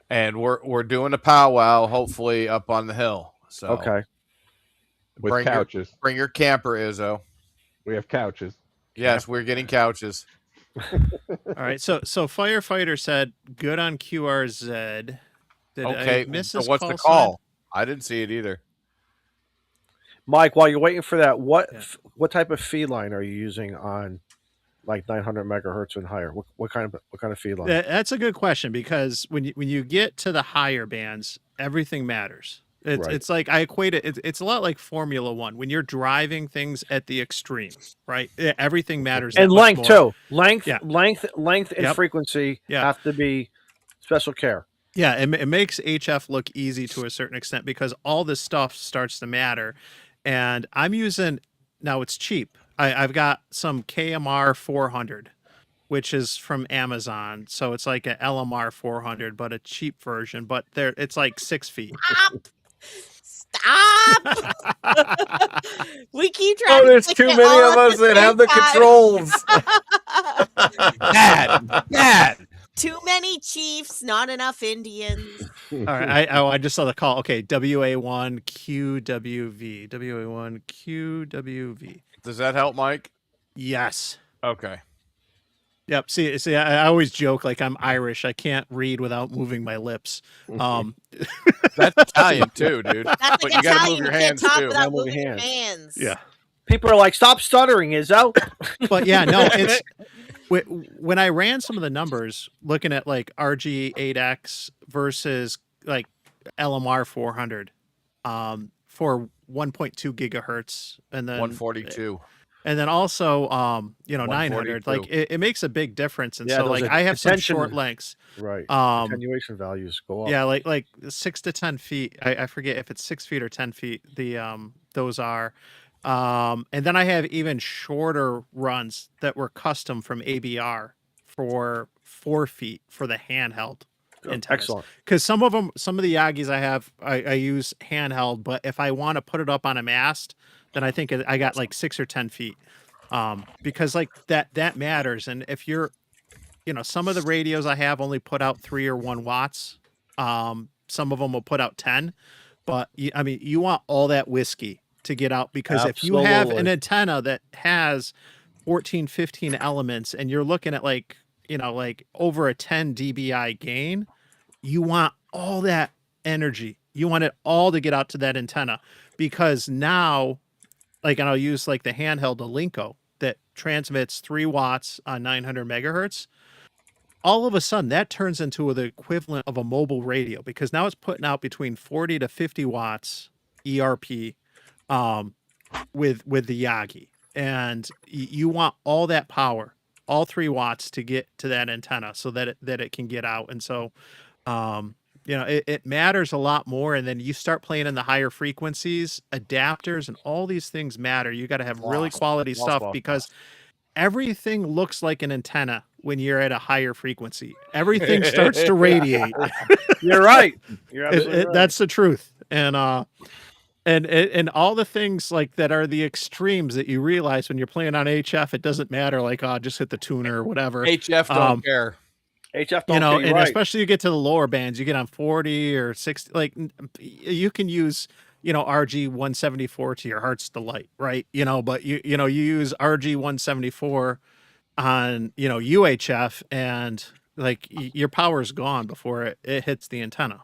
And we're doing a powwow, hopefully up on the hill. So Okay. With couches. Bring your camper, Izzo. We have couches. Yes, we're getting couches. All right. So Firefighter said good on QRZ. Did Okay, I miss so this what's call the sign? call? I didn't see it either. Mike, while you're waiting for that, what type of feed line are you using on like 900 megahertz and higher? What kind of feed line? That's a good question, because when you get to the higher bands, everything matters. It's like I equate it. It's a lot like Formula One. When you're driving things at the extreme, right? Everything matters. And that much length more. too. Length, Yeah. length, and Yep. frequency have to be special care. Yeah, it makes HF look easy to a certain extent because all this stuff starts to matter. And I'm using, now it's cheap. I've got some KMR 400, which is from Amazon. So it's like an LMR 400, but a cheap version. But it's like 6 feet. Stop! We keep trying. Oh, there's too many of us that have the controls. Dad. Too many chiefs, not enough Indians. All right. I just saw the call. Okay. WA1QWV. WA1QWV. Does that help, Mike? Yes. Okay. Yep. See, I always joke like I'm Irish. I can't read without moving my lips. That's Italian too, dude. That's But like you got to Italian. move your You can't hands talk too. without Move moving your your hands. Yeah. People are like, stop stuttering, Izzo. But yeah, no, it's when I ran some of the numbers looking at like RG8X versus like LMR 400 for 1.2 gigahertz and then 142. and then also 900, like it makes a big difference. And so like I have some short lengths. Right. Attenuation values go up. Yeah, like 6 to 10 feet. I forget if it's 6 feet or 10 feet. Those are. And then I have even shorter runs that were custom from ABR for 4 feet for the handheld. antennas. Excellent. Because some of the Yagis I use handheld, but if I want to put it up on a mast, then I think I got like 6 or 10 feet. Because like that matters. And if you're, some of the radios I have only put out 3 or 1 watts. Some of them will put out 10, but you want all that whiskey to get out, because if you have an Absolutely. antenna that has 14, 15 elements and you're looking at like over a 10 dBi gain, you want all that energy. You want it all to get out to that antenna, because now, and I'll use like the handheld Alinco that transmits 3 watts on 900 megahertz. All of a sudden that turns into the equivalent of a mobile radio, because now it's putting out between 40 to 50 watts ERP with the Yagi, and you want all that power, all 3 watts to get to that antenna so that it can get out. And so it matters a lot more. And then you start playing in the higher frequencies, adapters and all these things matter. You got to have really quality stuff, because everything looks like an antenna when you're at a higher frequency. Everything starts to radiate. You're right. You're absolutely right. That's the truth. And all the things like that are the extremes that you realize when you're playing on HF. It doesn't matter, like, just hit the tuner or whatever. HF don't care. HF don't care, and right. especially you get to the lower bands, you get on 40 or 60, like you can use RG174 to your heart's delight, right? But you use RG174 on UHF, and like your power is gone before it hits the antenna.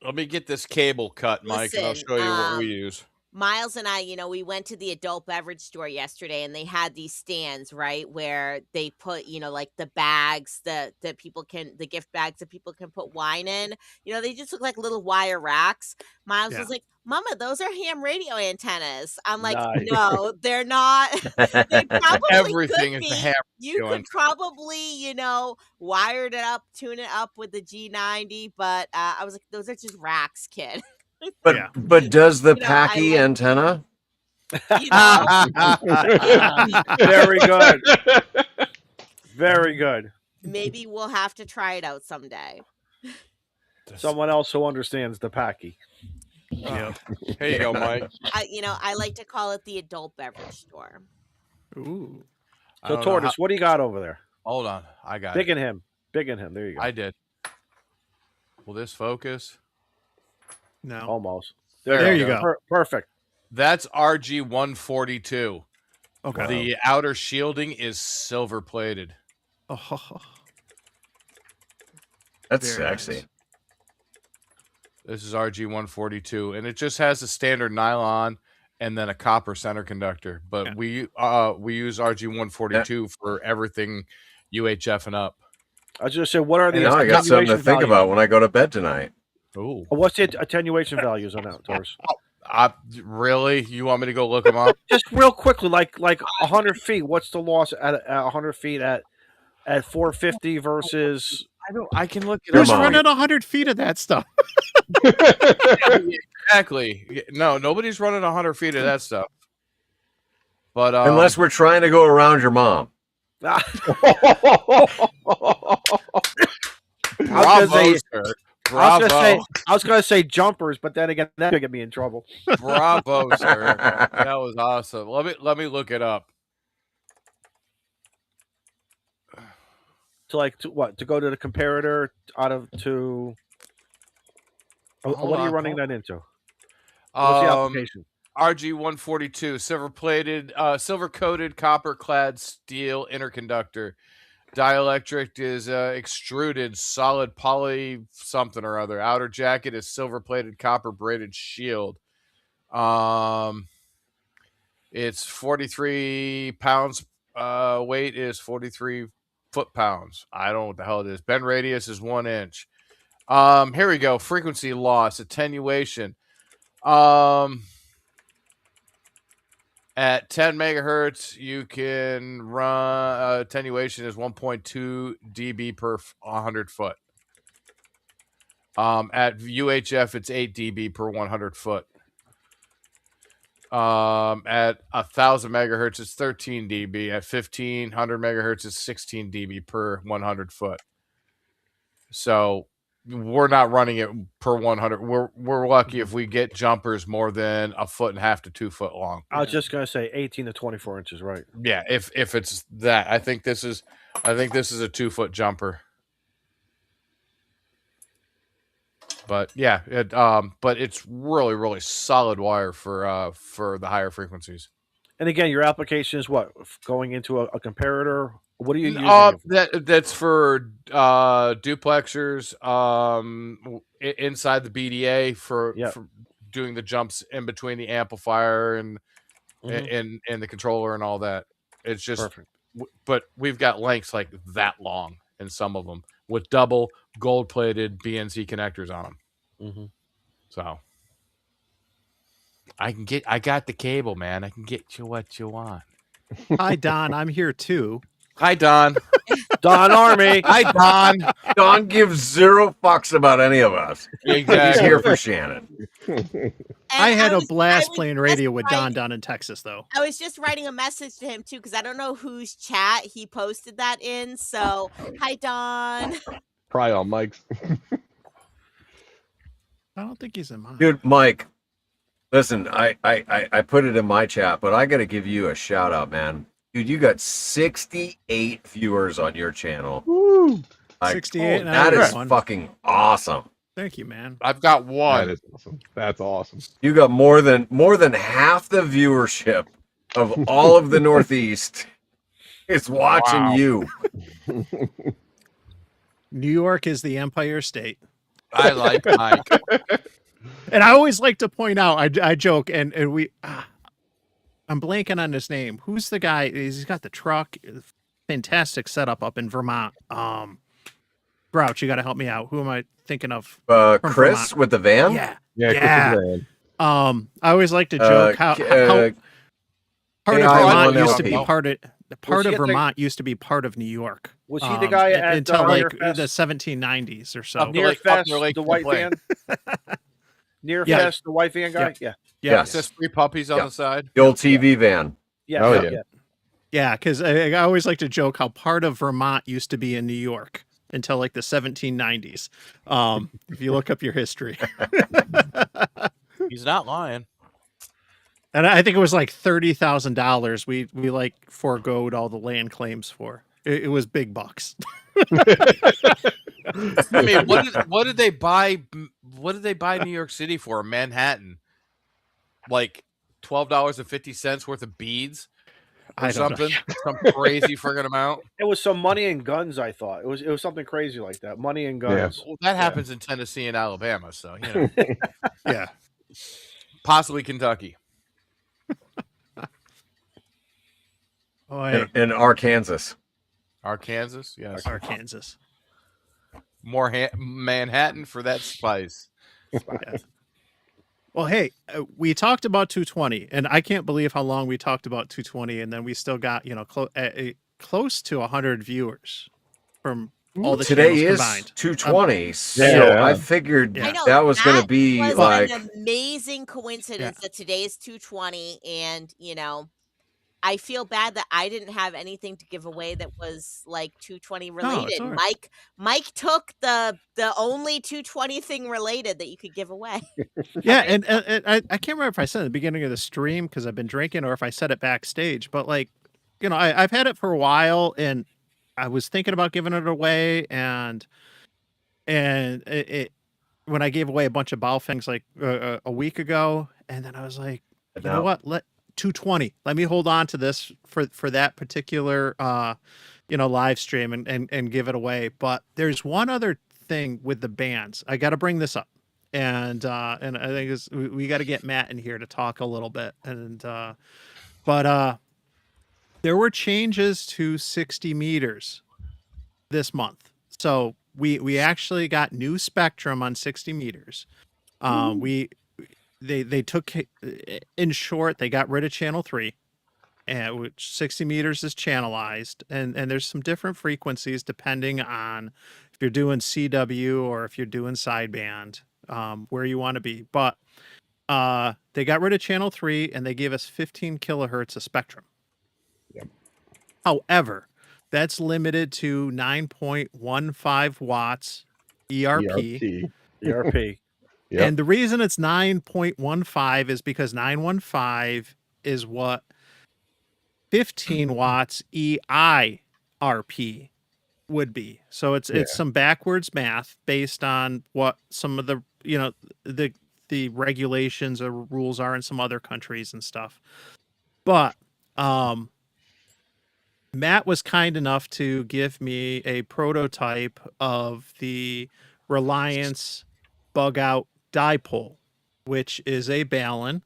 Let me get this cable cut, Mike, and I'll show you what we use. Miles and I, we went to the adult beverage store yesterday, and they had these stands, right, where they put, like the bags that people can, the gift bags that people can put wine in. They just look like little wire racks. Miles was like, Mama, those are ham radio antennas. I'm like, Nice. no, they're not. They probably Everything could is be. a ham You radio could probably, wire it up, tune it up with the G90, but I was like, those are just racks, kid. But does the I Packy like- antenna? Very good. Very good. Maybe we'll have to try it out someday. Someone else who understands the Packy. Here you go, Mike. I like to call it the adult beverage store. Ooh. I So, don't know Tortoise, what do you got over there? Hold on, I got Big it. in him. Big in him. There you go. I did. Will this focus? No. Almost. There you go. Perfect. That's RG142. Okay. The outer shielding is silver plated. Oh. That's Very sexy. nice. This is RG142, and it just has a standard nylon and then a copper center conductor. But we use RG142 for everything UHF and up. I was just say, what are the Now I got something to attenuation think values? about when I go to bed tonight. Ooh. What's the attenuation values on that, Tortoise? Really? You want me to go look them up? Just real quickly, like 100 feet. What's the loss at 100 feet at 450 versus? I can look it Who's up. running 100 feet of that stuff? Exactly. No, nobody's running 100 feet of that stuff. But Unless we're trying to go around your mom. bravo, sir. Bravo. I was gonna say jumpers, but then again, that could get me in trouble. Bravo, sir. That was awesome. Let me look it up. To go to the comparator to. What are you running that into? What's the application? RG142, silver-plated, silver-coated, copper-clad steel interconductor. Dielectric is extruded, solid poly something or other. Outer jacket is silver-plated, copper-braided shield. It's 43 pounds. Weight is 43 foot-pounds. I don't know what the hell it is. Bend radius is 1 inch. Here we go. Frequency loss, attenuation. At 10 megahertz, you can run attenuation is 1.2 dB per 100 foot. At UHF, it's 8 dB per 100 foot. At 1,000 megahertz, it's 13 dB. At 1,500 megahertz, it's 16 dB per 100 foot. So we're not running it per 100. We're lucky if we get jumpers more than 1.5 to 2 foot long. I was just gonna say 18 to 24 inches, right? Yeah, if it's that, I think this is a 2 foot jumper. But yeah, but it's really, really solid wire for the higher frequencies. And again, your application is what? Going into a comparator? What are you using? it for? That's for duplexers inside the BDA for doing the jumps in between the amplifier and the controller and all that. It's just Perfect. But we've got lengths like that long in some of them with double gold-plated BNC connectors on them. So I got the cable, man. I can get you what you want. Hi, Don. I'm here too. Hi, Don. Don Army. Hi, Don. Don gives 0 fucks about any of us. Exactly. He's here for Shannon. I had a blast was playing just radio with Don writing- down in Texas, though. I was just writing a message to him too because I don't know whose chat he posted that in. So, hi, Don. Probably on Mike's. I don't think he's in mine. Dude, Mike, listen, I put it in my chat, but I got to give you a shout out, man. Dude, you got 68 viewers on your channel. Woo! 68. and I That got is one. fucking awesome. Thank you, man. I've got one. That is awesome. That's awesome. You got more than half the viewership of all of the Northeast is watching Wow. you. New York is the Empire State. I like Mike. And I always like to point out, I joke, and we, I'm blanking on his name. Who's the guy? He's got the truck. Fantastic setup up in Vermont. Grouch, you got to help me out. Who am I thinking of? From Chris Vermont. with the van? Yeah. Yeah. Yeah. Chris is I always like to joke how part of K1OHT. Vermont used to be part of Was he at the- Vermont used to be part of New York. Was he the guy at until like Near the Fest? 1790s or so? Up Near Lake- Fest, near Lake the white Champlain. van. Near Yeah. Fest, the white van guy. Yeah. Yes. Just 3 puppies on Yeah. the side. The old TV van. Yeah. Oh, yeah. yeah. Yeah, because I always like to joke how part of Vermont used to be in New York until like the 1790s. If you look up your history. He's not lying. And I think it was like $30,000 we like foregoed all the land claims for. It was big bucks. I mean, what did they buy? What did they buy New York City for? Manhattan, like $12.50 worth of beads or I don't know. something. Some crazy friggin' amount. It was some money and guns. I thought it was something crazy like that. Money and guns. Well, that happens in Tennessee and Alabama, so you know, Yeah. possibly Kentucky. Oh, hey, In Arkansas. Arkansas, yes. Arkansas. More Manhattan for that spice. Yes. Well, hey, we talked about 220, and I can't believe how long we talked about 220, and then we still got close to 100 viewers from all the Today channels is combined. 220, so Yeah. I figured Yeah. I know, that was going to be was like an amazing coincidence that today is 220, and I feel bad that I didn't have anything to give away that was like 220 related. all right. Mike took the only 220 thing related that you could give away. Yeah, and I can't remember if I said it at the beginning of the stream because I've been drinking, or if I said it backstage. But like, I've had it for a while, and I was thinking about giving it away, and it when I gave away a bunch of Baofengs like a week ago, and then I was like, you know what, 220. Let me hold on to this for that particular live stream and give it away. But there's one other thing with the bands. I got to bring this up. And I think we got to get Matt in here to talk a little bit. And but there were changes to 60 meters this month. So we actually got new spectrum on 60 meters. They took, in short, they got rid of channel 3, and which 60 meters is channelized, and there's some different frequencies depending on if you're doing CW or if you're doing sideband, where you want to be. But they got rid of channel 3 and they gave us 15 kilohertz of spectrum. Yep. However, that's limited to 9.15 watts ERP. ERP. Yep. And the reason it's 9.15 is because 915 is what 15 watts EIRP would be. So it's some backwards math based on what some of the the regulations or rules are in some other countries and stuff. But Matt was kind enough to give me a prototype of the Reliance Bug Out Dipole, which is a Balun.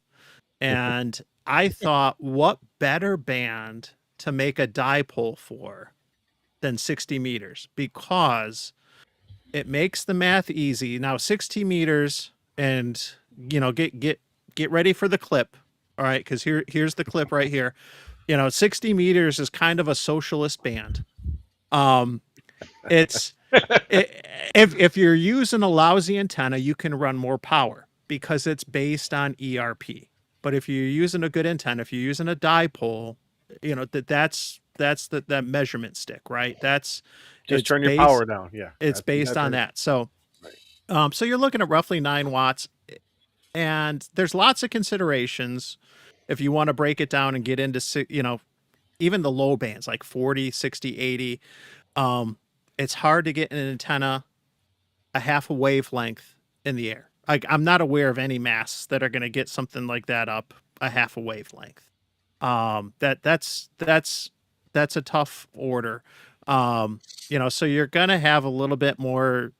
And I thought, what better band to make a dipole for than 60 meters? Because it makes the math easy. Now, 60 meters, and get ready for the clip. All right, because here's the clip right here. 60 meters is kind of a socialist band. If you're using a lousy antenna, you can run more power because it's based on ERP. But if you're using a good antenna, if you're using a dipole, that's that measurement stick, right? Just turn your power down. Yeah, it's based on that. So, so you're looking at roughly 9 watts, and there's lots of considerations if you want to break it down and get into even the low bands like 40, 60, 80. It's hard to get an antenna a half a wavelength in the air. Like, I'm not aware of any masts that are going to get something like that up a half a wavelength. That's a tough order. So you're going to have a little bit more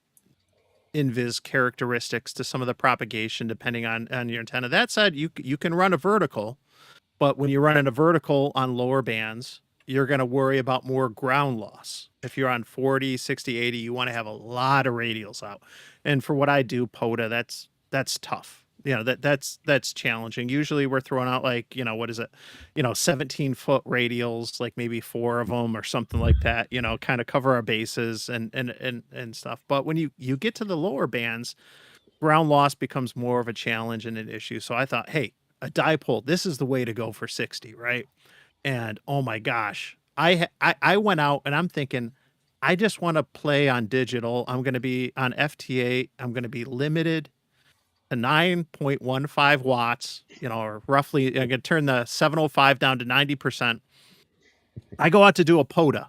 invis characteristics to some of the propagation depending on your antenna. That said, you can run a vertical, but when you're running a vertical on lower bands, you're going to worry about more ground loss. If you're on 40, 60, 80, you want to have a lot of radials out. And for what I do, POTA, that's tough. That's challenging. Usually we're throwing out 17-foot radials, like maybe 4 of them or something like that, kind of cover our bases and stuff. But when you get to the lower bands, ground loss becomes more of a challenge and an issue. So I thought, hey, a dipole, this is the way to go for 60, right? And oh my gosh, I went out and I'm thinking, I just want to play on digital. I'm going to be on FT8. I'm going to be limited to 9.15 watts, or roughly, I'm going to turn the 705 down to 90%. I go out to do a POTA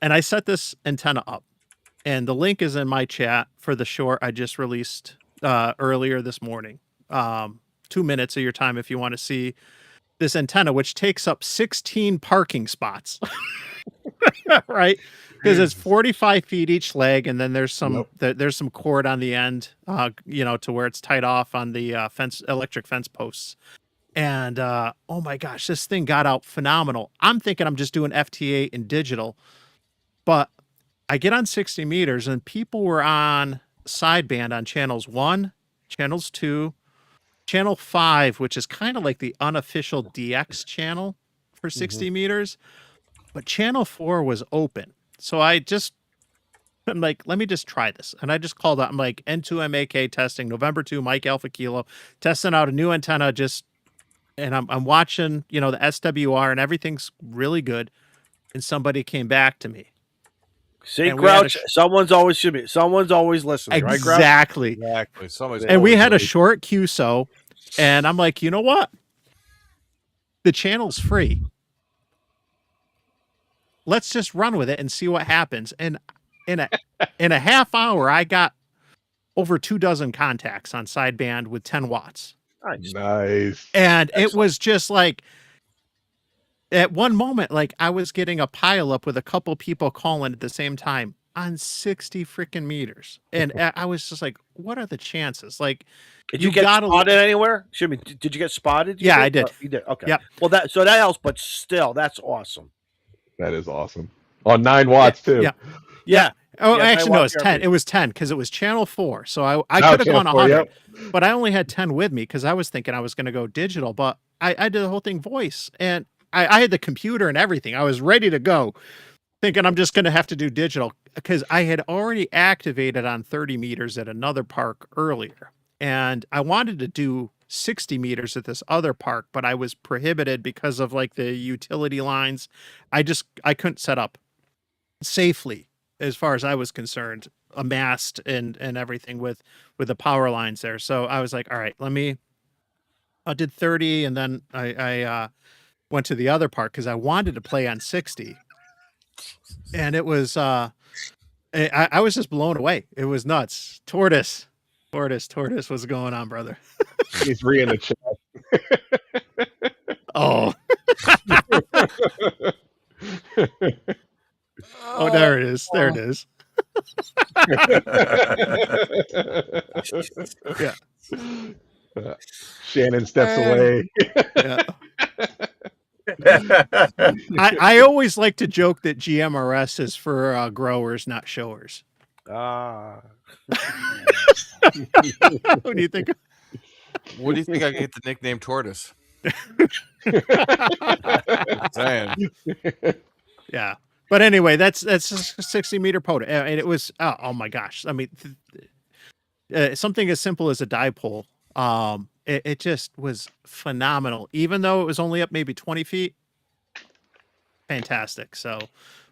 and I set this antenna up, and the link is in my chat for the short I just released earlier this morning. 2 minutes of your time if you want to see this antenna, which takes up 16 parking spots, right? Because it's 45 feet each leg, and then there's some cord on the end, to where it's tied off on the electric fence posts. And oh my gosh, this thing got out phenomenal. I'm thinking I'm just doing FT8 in digital, but I get on 60 meters, and people were on sideband on channels 1, channels 2. Channel 5, which is kind of like the unofficial DX channel for 60 meters, but channel 4 was open. So I'm like, let me just try this. And I just called out, I'm like, N2MAK testing, November 2, Mike Alpha Kilo, testing out a new antenna, and I'm watching, the SWR, and everything's really good. And somebody came back to me. See, Grouch, someone's always listening, right, Grouch? Exactly. And we had a short QSO, and I'm like, you know what? The channel's free. Let's just run with it and see what happens. And in a half hour, I got over 24 contacts on sideband with 10 watts. Nice. And it was just like, at one moment, like, I was getting a pile up with a couple people calling at the same time on 60 freaking meters. And I was just like, what are the chances? Like, did you get spotted anywhere? Did you get spotted? Yeah, I did. You did. Okay. Yeah. Well, that helps, but still, that's awesome. That is awesome. On 9 watts too. Yeah. Oh, actually, no, it's 10. It was 10 because it was channel 4. So I could have gone 100, but I only had 10 with me because I was thinking I was going to go digital, but I did the whole thing voice, and I had the computer and everything. I was ready to go, thinking I'm just going to have to do digital because I had already activated on 30 meters at another park earlier. And I wanted to do 60 meters at this other park, but I was prohibited because of like the utility lines. I couldn't set up safely as far as I was concerned a mast and everything with the power lines there. So I was like, all right, I did 30, and then I went to the other park because I wanted to play on 60, and it was I was just blown away. It was nuts. Tortoise, what's going on, brother? He's re in the chat. Oh. Oh, there it is. There it is. Yeah. Shannon steps away. Yeah. I always like to joke that GMRS is for growers, not showers. Ah. What do you think? What do you think I get the nickname Tortoise? Saying. Yeah. But anyway, that's a 60-meter pota, and it was oh my gosh. I mean, something as simple as a dipole. It just was phenomenal, even though it was only up maybe 20 feet. Fantastic. So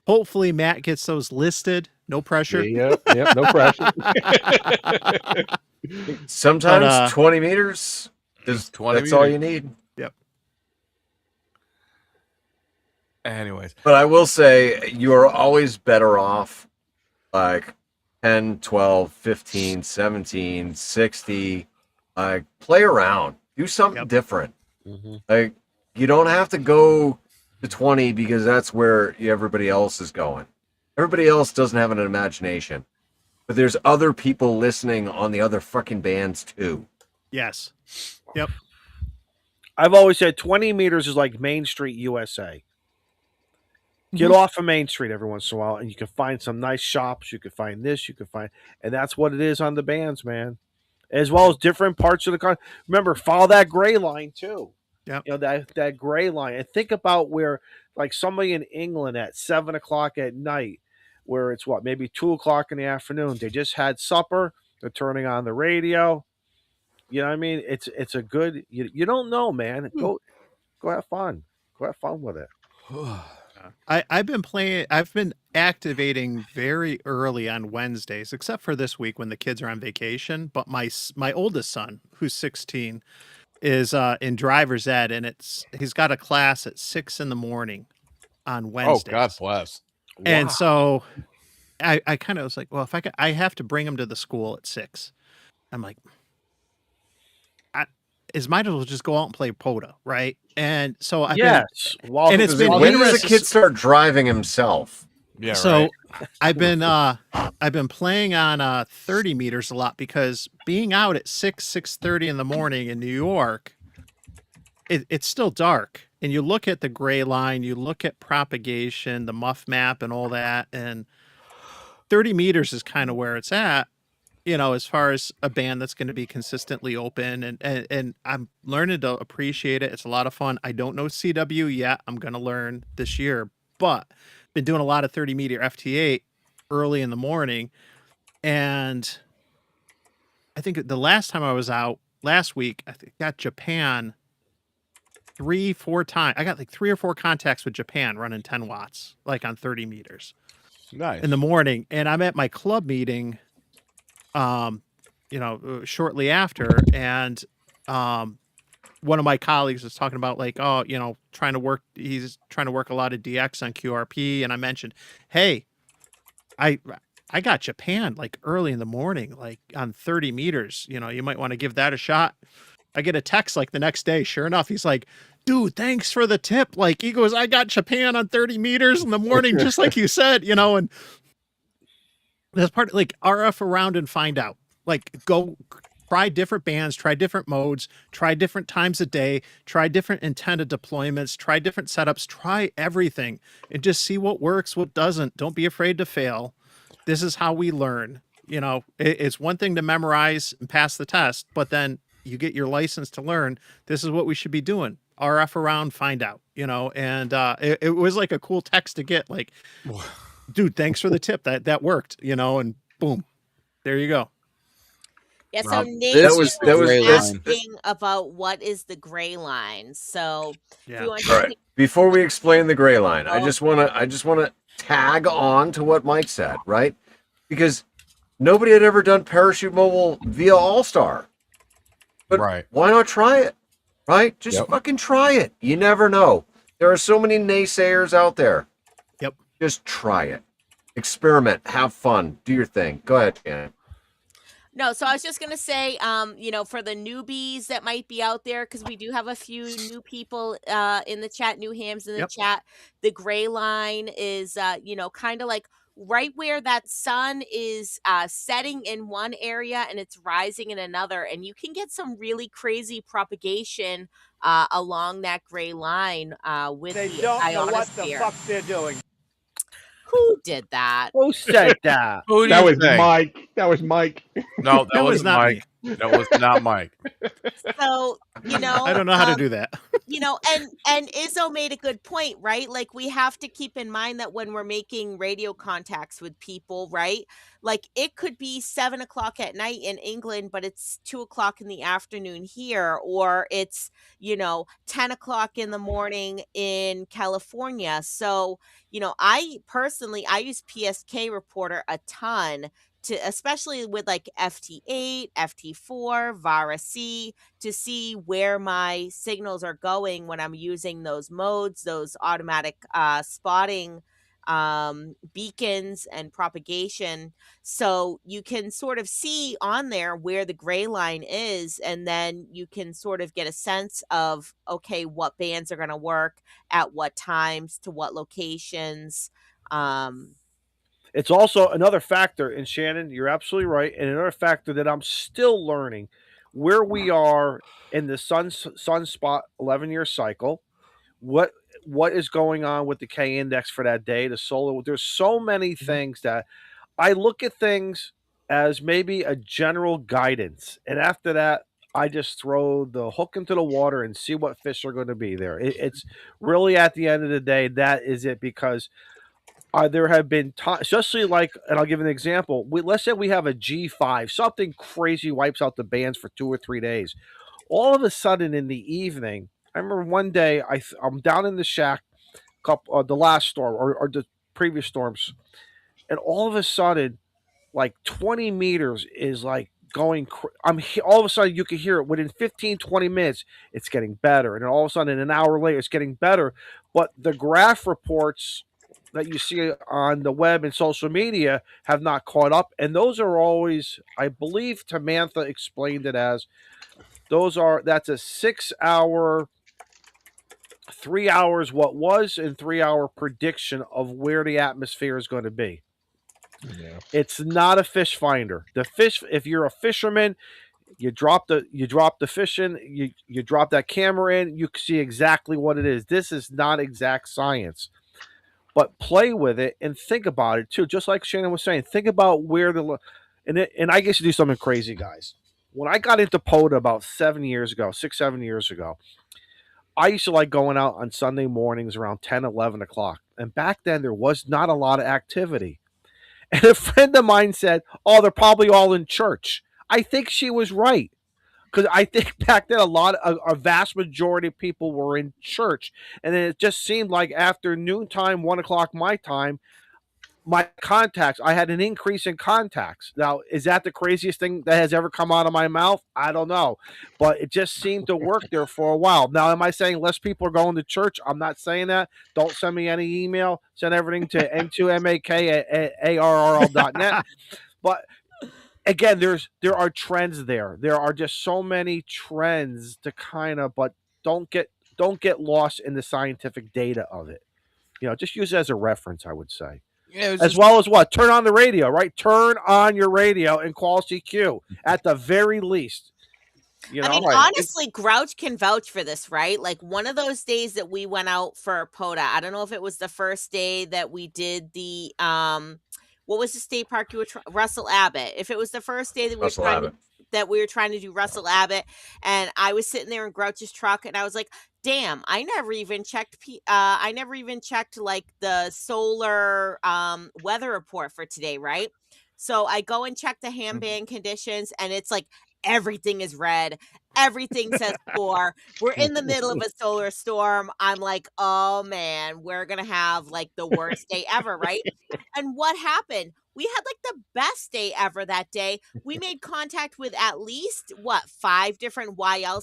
hopefully Matt gets those listed. No pressure. Yep, no pressure. Sometimes 20 meters is 20 that's all meters. you need. Yep. Anyways, But I will say you are always better off like 10, 12, 15, 17, 60. Like play around. Do something different. Mm-hmm. Like you don't have to go to 20 because that's where everybody else is going. Everybody else doesn't have an imagination. But there's other people listening on the other fucking bands too. Yes. Yep. I've always said 20 meters is like Main Street, USA. Get off of Main Street every once in a while, and you can find some nice shops. You can find this. You can find, and that's what it is on the bands, man. As well as different parts of the car. Remember, follow that gray line too. Yep. You know that gray line, and think about where, like somebody in England at 7:00 at night, where it's what maybe 2:00 in the afternoon. They just had supper. They're turning on the radio. You know what I mean? It's a good. You don't know, man. Go have fun. Go have fun with it. I've been activating very early on Wednesdays, except for this week when the kids are on vacation. But my oldest son, who's 16, is in driver's ed, and he's got a class at 6 a.m. on Wednesdays. oh God bless. And so I kind of was like, well, if I have to bring him to the school at 6. I'm like, might as well just go out and play Pota, right? And so and it's been when does a interesting. kid start driving himself? Yeah. So right. I've been playing on 30 meters a lot because being out at 6:30 in the morning in New York, it's still dark. And you look at the gray line, you look at propagation, the muff map, and all that, and 30 meters is kind of where it's at. You know, as far as a band that's going to be consistently open, and I'm learning to appreciate it. It's a lot of fun. I don't know CW yet. I'm going to learn this year, but been doing a lot of 30 meter FT8 early in the morning. And I think the last time I was out last week, I got Japan 3-4 times. I got like 3 or 4 contacts with Japan running 10 watts, like on 30 meters Nice. in the morning. And I'm at my club meeting, shortly after, and one of my colleagues was talking about like, he's trying to work a lot of DX on QRP, and I mentioned, hey, I got Japan like early in the morning, like on 30 meters, you might want to give that a shot. I get a text like the next day, sure enough, he's like, dude, thanks for the tip. Like he goes, I got Japan on 30 meters in the morning, just like you said, and that's part of, like, RF around and find out. Like, go try different bands, try different modes, try different times a day, try different intended deployments, try different setups, try everything, and just see what works, what doesn't. Don't be afraid to fail. This is how we learn. It's one thing to memorize and pass the test, but then you get your license to learn. This is what we should be doing. RF around, find out, and it was like a cool text to get, like, dude, thanks for the tip. That worked, and boom, there you go. Yeah, so Rob, Nate that was was asking about what is the gray line. So Yeah. do you want All to right. Before we explain the gray line, I just want to tag on to what Mike said, right? Because nobody had ever done parachute mobile via All-Star. But Right. why not try it? Right? Just Yep. fucking try it. You never know. There are so many naysayers out there. Yep. Just try it. Experiment. Have fun. Do your thing. Go ahead, Shannon. No, so I was just gonna say, for the newbies that might be out there, because we do have a few new people in the chat, new hams in the Yep. chat. The gray line is, kind of like right where that sun is setting in one area and it's rising in another, and you can get some really crazy propagation along that gray line with They the don't know what the ionosphere. fuck they're doing. Who did that? Who said that? Who do That you was think? Mike. That was Mike. No, that That was wasn't not Mike. That was not Mike. So, I don't know how to do that. And Izzo made a good point, right? Like, we have to keep in mind that when we're making radio contacts with people, right? Like, it could be 7 o'clock at night in England, but it's 2 o'clock in the afternoon here, or it's 10 o'clock in the morning in California. So, I use PSK Reporter a ton, especially with like FT8, FT4, VARA C, to see where my signals are going when I'm using those modes, those automatic spotting beacons and propagation. So you can sort of see on there where the gray line is, and then you can sort of get a sense of, okay, what bands are going to work at what times to what locations. It's also another factor, and Shannon, you're absolutely right, and another factor that I'm still learning where we are in the sunspot 11-year cycle. What is going on with the K index for that day? The solar. There's so many things that I look at things as maybe a general guidance, and after that, I just throw the hook into the water and see what fish are going to be there. It's really at the end of the day that is it, because there have been times, especially like, and I'll give an example. Let's say we have a G5, something crazy wipes out the bands for 2 or 3 days. All of a sudden in the evening, I remember one day I'm down in the shack, the last storm or the previous storms, and all of a sudden, like 20 meters is like going. All of a sudden you can hear it within 15, 20 minutes. It's getting better, and then all of a sudden, an hour later, it's getting better. But the graph reports that you see on the web and social media have not caught up, and those are always, I believe, Tamantha explained it as that's a 6 hour, 3 hours what was, and 3 hour prediction of where the atmosphere is going to be. Yeah. It's not a fish finder. The fish, if you're a fisherman, you drop the fish in, you drop that camera in, you see exactly what it is. This is not exact science. But play with it and think about it too. Just like Shannon was saying, think about where and I guess you do something crazy, guys. When I got into POTA about 7 years ago, 6-7 years ago, I used to like going out on Sunday mornings around 10, 11 o'clock. And back then there was not a lot of activity. And a friend of mine said, "Oh, they're probably all in church." I think she was right. Because I think back then a vast majority of people were in church, and then it just seemed like after noontime, 1 o'clock my time, my contacts, I had an increase in contacts. Now, is that the craziest thing that has ever come out of my mouth? I don't know, but it just seemed to work there for a while. Now, am I saying less people are going to church? I'm not saying that. Don't send me any email. Send everything to n2mak@arrl.net. But again, there are trends there. There are just so many trends to but don't get lost in the scientific data of it. Just use it as a reference, I would say. Yeah, as well as what? Turn on the radio, right? Turn on your radio and call CQ at the very least. I mean, honestly, Grouch can vouch for this, right? Like, one of those days that we went out for POTA, I don't know if it was the first day that we did the what was the state park you were Russell Abbott? If it was the first day that we were trying to do Russell Abbott, and I was sitting there in Grouch's truck, and I was like, damn, I never even checked like the solar weather report for today, right? So I go and check the ham band conditions, and it's like everything is red. everything says 4. We're in the middle of a solar storm. I'm like, oh man, we're gonna have like the worst day ever, right? And what happened? We had like the best day ever that day. We made contact with at least 5 different YL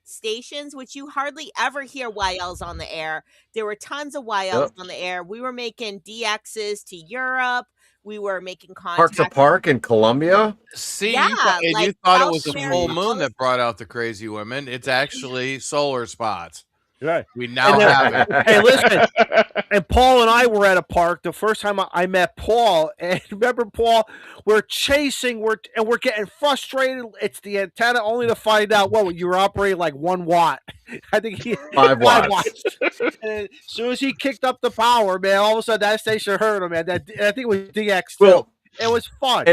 stations, which you hardly ever hear YLs on the air. There were tons of YLs on the air. We were making DXs to Europe. We were making Park to contact. Park in Colombia. See, Yeah, you thought, and you like thought it South was a America, full moon all that brought out the crazy women. It's actually solar spots. Right. We now And then- have it. Hey, listen. And Paul and I were at a park the first time I met Paul. And remember, Paul, we're chasing, we're getting frustrated. It's the antenna, only to find out, you were operating like 1 watt. I think 5 watts. And as soon as he kicked up the power, man, all of a sudden that station heard him, man. I think it was DX too. Well, it was fun.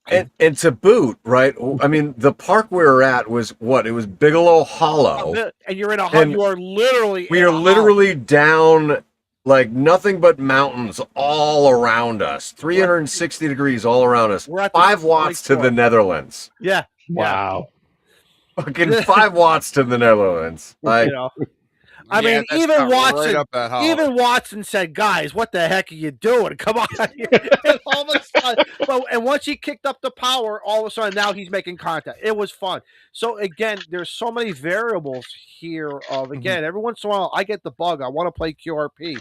And to boot, right? I mean, the park we were at was what? It was Bigelow Hollow. And you're in a And you are literally we in are a hollow. literally down like nothing but mountains all around us. 360 degrees all around us. We're at the 5 watts to the Netherlands. Yeah. Wow. Fucking 5 watts to the Netherlands. Like, You know. I Yeah, mean, that's even not Watson, right up that hollow. even Watson said, "Guys, what the heck are you doing? Come on!" And all of a sudden, and once he kicked up the power, all of a sudden now he's making contact. It was fun. So again, there's so many variables here. Of again, every once in a while, I get the bug. I want to play QRP,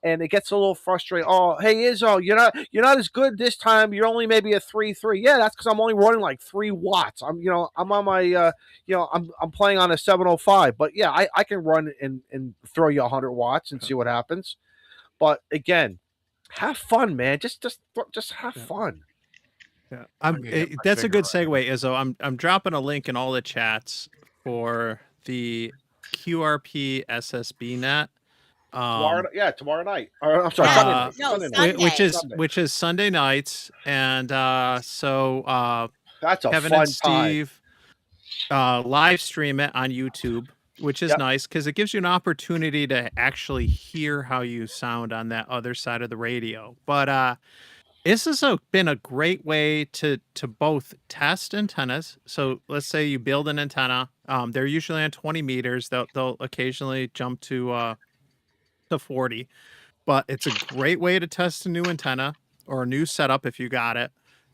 and it gets a little frustrating. Oh, hey Izzo, you're not as good this time. You're only maybe a 3.3. Yeah, that's because I'm only running like 3 watts. I'm on my I'm playing on a 705, but yeah, I can run and throw you 100 watts and see what happens. But again, have fun, man. Just have fun. Yeah, that's a good segue, Izzo. I'm dropping a link in all the chats for the QRP SSB net. Tomorrow night. Or, I'm sorry, Yeah, Sunday night. no, Sunday. which is Sunday nights, and so That's a Kevin fun and Steve live stream it on YouTube, which is nice because it gives you an opportunity to actually hear how you sound on that other side of the radio. But this has been a great way to both test antennas. So let's say you build an antenna. They're usually on 20 meters. They'll occasionally jump to 40, but it's a great way to test a new antenna or a new setup if you got it,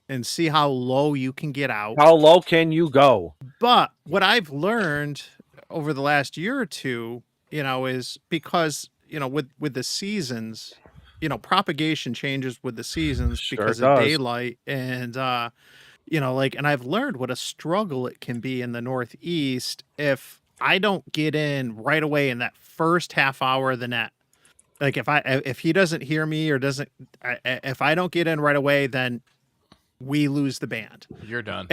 and see how low you can get out. How low can you go? But what I've learned over the last year or two, is because, with the seasons, propagation changes with the seasons because of daylight. And, and I've learned what a struggle it can be in the Northeast if I don't get in right away in that first half hour of the net. Like if he doesn't hear me or if I don't get in right away, then we lose the band. You're done.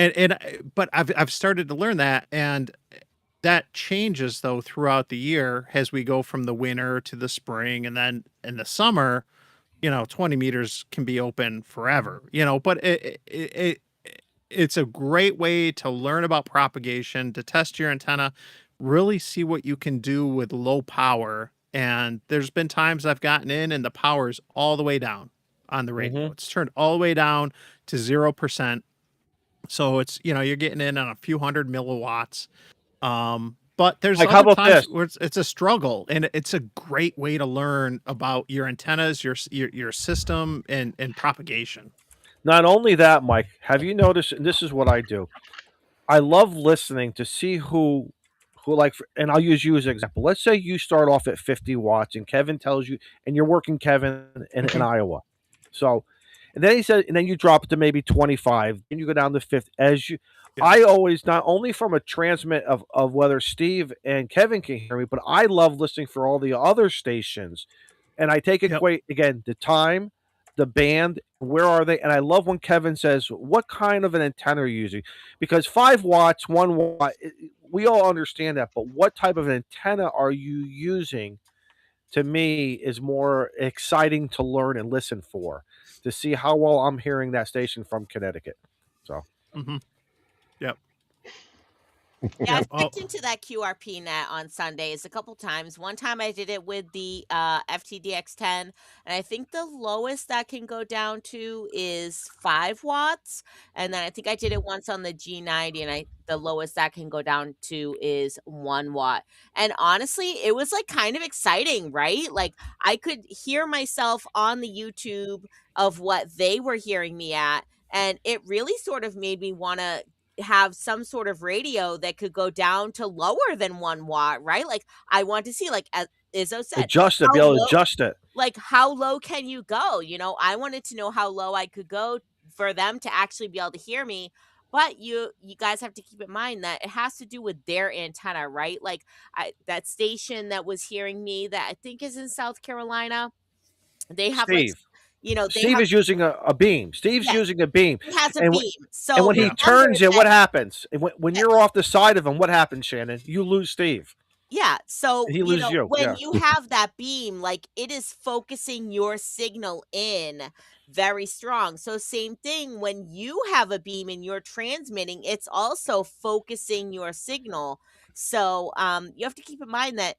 But I've started to learn that, and that changes though throughout the year as we go from the winter to the spring, and then in the summer, 20 meters can be open forever. But it's a great way to learn about propagation, to test your antenna, really see what you can do with low power. And there's been times I've gotten in and the power's all the way down on the radio. It's turned all the way down to 0%. So it's, you're getting in on a few hundred milliwatts. But there's how other about times this? where it's a struggle, and it's a great way to learn about your antennas, your system, and propagation. Not only that, Mike, have you noticed, and this is what I do, I love listening to see who and I'll use you as an example. Let's say you start off at 50 watts and Kevin tells you, and you're working Kevin in Iowa. So, and then he said, and then you drop it to maybe 25, and you go down to 50. I always, not only from a transmit of whether Steve and Kevin can hear me, but I love listening for all the other stations. And I take again, the time, the band, where are they? And I love when Kevin says, what kind of an antenna are you using? Because 5 watts, 1 watt, we all understand that, but what type of an antenna are you using, to me, is more exciting to learn and listen for, to see how well I'm hearing that station from Connecticut. So, Yep. Yeah, Yep. I've checked into that QRP net on Sundays a couple times. One time I did it with the FTDX10, and I think the lowest that can go down to is 5 watts. And then I think I did it once on the G90, and the lowest that can go down to is 1 watt. And honestly, it was like kind of exciting, right? Like I could hear myself on the YouTube of what they were hearing me at, and it really sort of made me want to have some sort of radio that could go down to lower than 1 watt, right? Like I want to see, like as Izzo said, Adjust it, how be able to low, adjust it. like how low can you go? I wanted to know how low I could go for them to actually be able to hear me. But you guys have to keep in mind that it has to do with their antenna, right? Like that station that was hearing me that I think is in South Carolina, they have like Steve. they Steve have is using a beam. Steve's yeah, using a beam. he has a And beam. So And when he remember turns it, that what happens? And when you're off the side of him, what happens, Shannon? You lose Steve. Yeah. So, He loses you. when Yeah. you have that beam, like it is focusing your signal in very strong. So, same thing when you have a beam and you're transmitting, it's also focusing your signal. So, you have to keep in mind that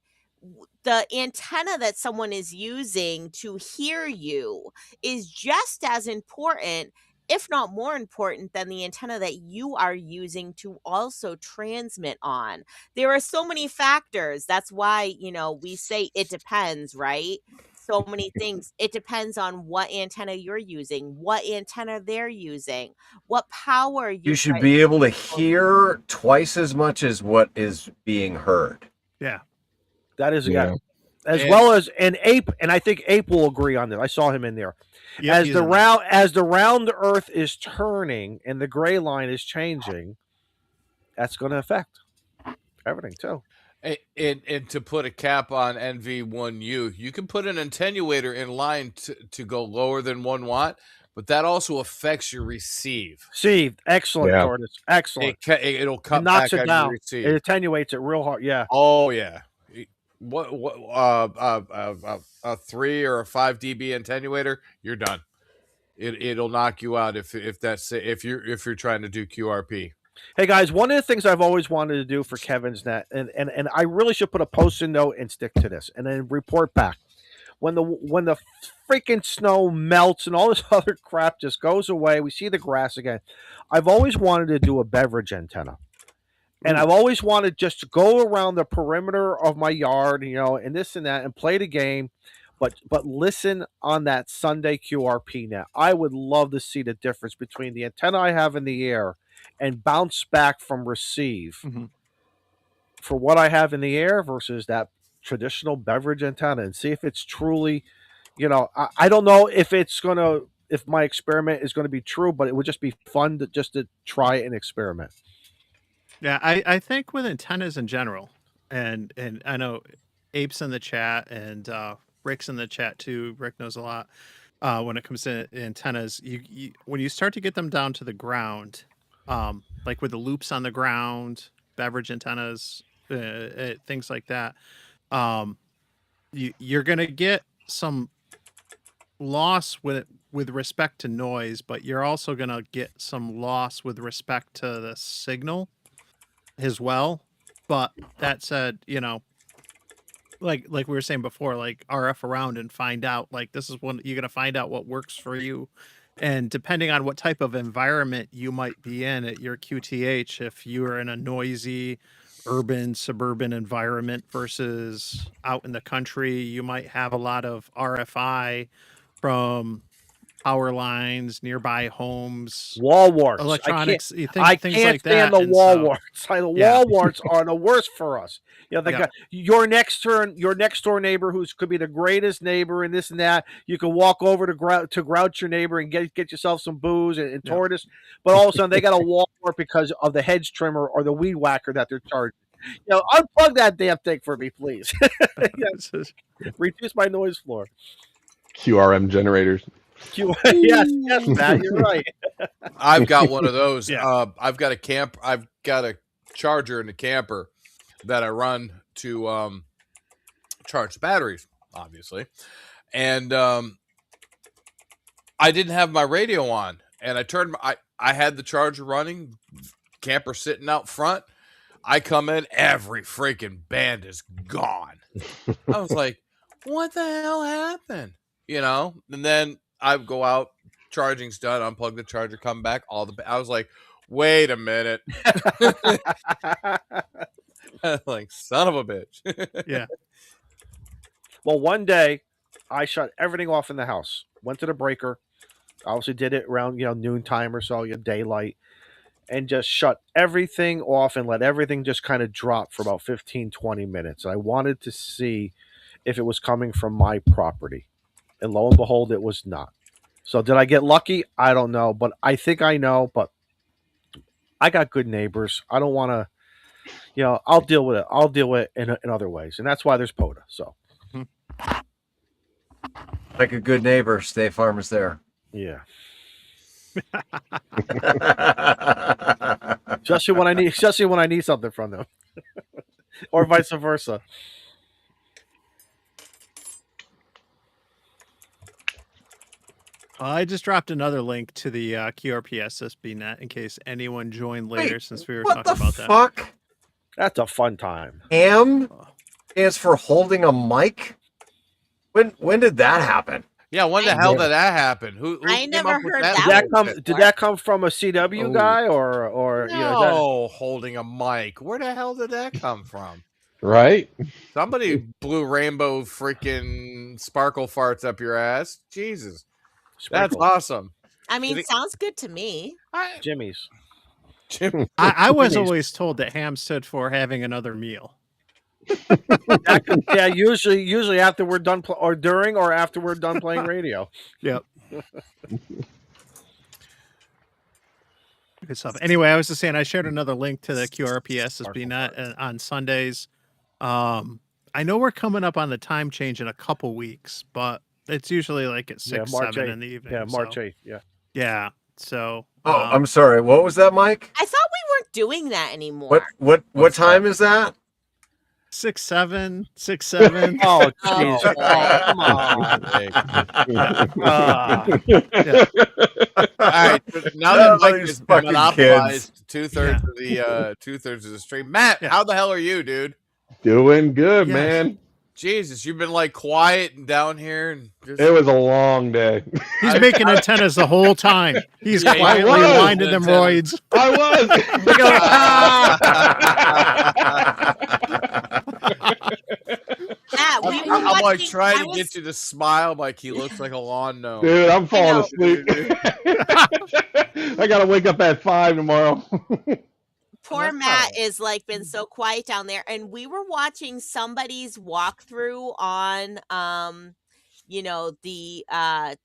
the antenna that someone is using to hear you is just as important, if not more important, than the antenna that you are using to also transmit on. There are so many factors. That's why, we say it depends, right? So many things. It depends on what antenna you're using, what antenna they're using, what power You should be able to hear twice as much as what is being heard. Yeah. That is, Yeah. as well as an Ape, and I think Ape will agree on this. I saw him in there. Yep, as he's the in there. round Earth is turning and the gray line is changing, that's going to affect everything too. And to put a cap on NV1U, you can put an attenuator in line to go lower than 1 watt, but that also affects your receive. Steve, excellent, Yeah. Tortoise. Excellent. It'll cut It knocks back it on down. your receive. It attenuates it real hard. Yeah. Oh yeah. What a 3 or a 5 dB attenuator, you're done. It'll knock you out if you're trying to do QRP. Hey guys, one of the things I've always wanted to do for Kevin's net, and I really should put a post-it note and stick to this, and then report back when the freaking snow melts and all this other crap just goes away. We see the grass again. I've always wanted to do a beverage antenna, and I've always wanted just to go around the perimeter of my yard, and this and that, and play the game. But listen on that Sunday QRP net. I would love to see the difference between the antenna I have in the air and bounce back from receive for what I have in the air versus that traditional beverage antenna, and see if it's truly, I don't know if my experiment is going to be true, but it would just be fun to try and experiment. Yeah, I think with antennas in general, and I know Ape's in the chat and Rick's in the chat too. Rick knows a lot when it comes to antennas. You when you start to get them down to the ground, like with the loops on the ground, beverage antennas, things like that, you're gonna get some loss with respect to noise, but you're also gonna get some loss with respect to the signal as well. But that said, like we were saying before, like RF around and find out, like this is when you're going to find out what works for you. And depending on what type of environment you might be in at your QTH, if you're in a noisy urban suburban environment versus out in the country, you might have a lot of RFI from power lines, nearby homes, wall warts, electronics, I things can't like stand that. the And wall so- warts. The Yeah. wall warts are the worst for us. Yeah. Your next door neighbor, who could be the greatest neighbor and this and that. You can walk over to grouch your neighbor and get yourself some booze and Yeah. Tortoise, but all of a sudden they got a wall wart because of the hedge trimmer or the weed whacker that they're charging. Unplug that damn thing for me, please. Reduce my noise floor. QRM generators. Yes, Matt, you're right. I've got one of those. Yeah. I've got a charger in the camper that I run to charge the batteries, obviously. And I didn't have my radio on, and I had the charger running, camper sitting out front. I come in, every freaking band is gone. I was like, what the hell happened? And then I go out, charging's done, unplug the charger, come back, I was like, wait a minute. Like, son of a bitch. Yeah. Well, one day I shut everything off in the house, went to the breaker, obviously did it around, noontime or so, daylight, and just shut everything off and let everything just kind of drop for about 15, 20 minutes. I wanted to see if it was coming from my property. And lo and behold, it was not. So did I get lucky? I don't know, but I think I know, but I got good neighbors. I don't want to, I'll deal with it. I'll deal with it in other ways. And that's why there's POTA. So. Like a good neighbor, State Farm is there. Yeah. especially when I need something from them. Or vice versa. I just dropped another link to the QRPSSB.net in case anyone joined later, since we were talking about that. What the fuck? That's a fun time. Ham stands for holding a mic? When did that happen? Yeah, when the hell did that happen? Who I came never up with heard that? that. Did that come from a CW guy or No, holding a mic. Where the hell did that come from? Right? Somebody blew rainbow freaking sparkle farts up your ass. Jesus. That's awesome. I mean, sounds good to me. Jimmy's. I was always told that ham stood for having another meal. Yeah, usually after we're done or during or after we're done playing radio. Yep. Good stuff. Anyway, I was just saying I shared another link to the QRPSSB.net on Sundays. I know we're coming up on the time change in a couple weeks, but it's usually like at 6, 7 in the evening. Yeah, March 8th. Yeah. Yeah. So. I'm sorry. What was that, Mike? I thought we weren't doing that anymore. What time is that? 6, 7. Oh, jeez. Come on. All right. Now that Mike These has fucking monopolized 2/3 of the stream. Matt, how the hell are you, dude? Doing good, man. Jesus, you've been like quiet and down here, and just... It was a long day. He's making antennas the whole time. He's quietly winding them roids. I was. I'm like trying to get you to smile, like he looks like a lawn gnome. Dude, I'm falling asleep. I gotta wake up at 5 tomorrow. Poor Matt is like been so quiet down there, and we were watching somebody's walkthrough on the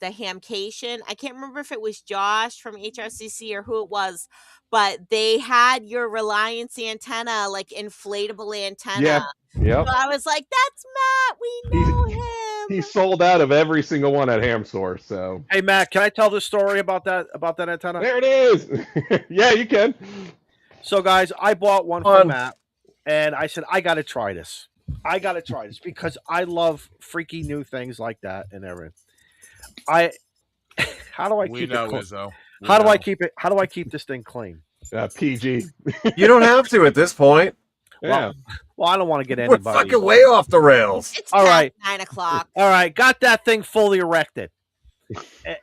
Hamcation. I can't remember if it was Josh from HRCC or who it was, but they had your Reliance antenna, like inflatable antenna. Yeah. Yep. So I was like, that's Matt. We know him. He sold out of every single one at Ham Source. So hey Matt, can I tell the story about that antenna? There it is. Yeah, you can. So guys, I bought one from Matt, and I said I gotta try this. Because I love freaky new things like that and everything. How do I keep it clean? Izzo. How do I keep this thing clean? PG. You don't have to at this point. Yeah. Well, I don't want to get We're anybody. fucking way off the rails. It's all right. 9 o'clock. All right, got that thing fully erected,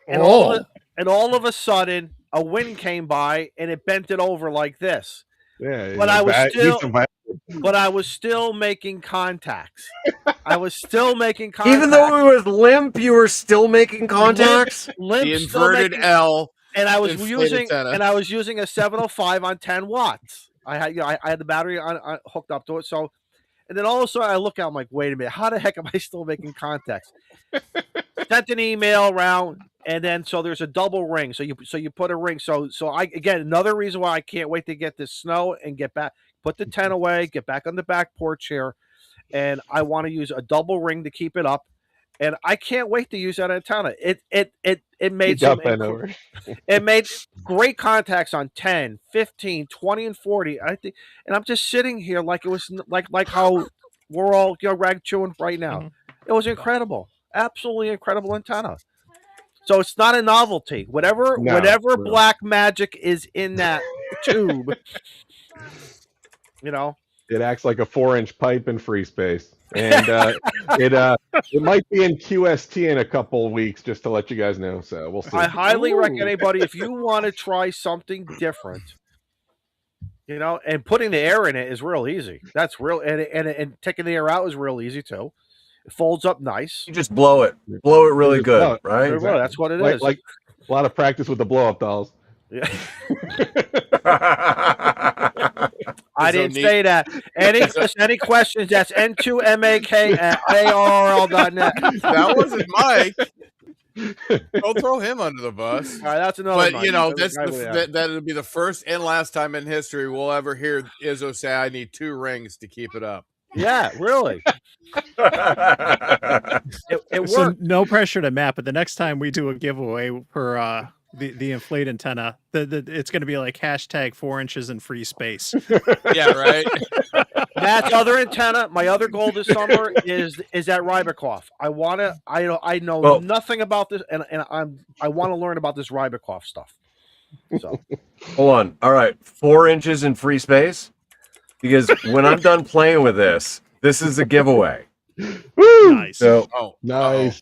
and all of a sudden, a wind came by and it bent it over like this. Yeah. But I was still making contacts. Even though it was limp, you were still making contacts. Limp, the inverted L. And I was antenna. using a 705 on 10 watts. I had the battery on hooked up to it. So, and then all of a sudden I look out, I'm like, wait a minute, how the heck am I still making contacts? Sent an email around, and then so there's a double ring. So you put a ring. So I again, another reason why I can't wait to get this snow and get back, put the 10 away, get back on the back porch here, and I want to use a double ring to keep it up. And I can't wait to use that antenna. It made it made great contacts on 10, 15, 20, and 40. I think, and I'm just sitting here like it was like how we're all rag chewing right now. Mm-hmm. It was incredible, absolutely incredible antenna. So it's not a novelty. Whatever black magic is in that tube. You know, It acts like a 4-inch pipe in free space, and it might be in QST in a couple of weeks, just to let you guys know. So we'll see. I highly recommend anybody if you want to try something different. You know, and putting the air in it is real easy. That's real, and taking the air out is real easy too. It folds up nice. You just blow it really good, blow it. right? Well, that's what it is. Like a lot of practice with the blow up dolls. Yeah. I didn't say that. Any questions? That's N2MAK at ARL.net. That wasn't Mike. Don't throw him under the bus. All right, that's another. But you know, that'll be the first and last time in history we'll ever hear Izzo say, "I need 2 rings to keep it up." Yeah, really. It So worked. no pressure to Matt, but the next time we do a giveaway for the inflate antenna, it's going to be like hashtag 4 inches in free space. Yeah, right. Matt's other antenna. My other goal this summer is that Rybakoff. I know nothing about this, and I want to learn about this Rybakoff stuff. So hold on. All right, 4 inches in free space. Because when I'm done playing with this is a giveaway. Nice. So nice.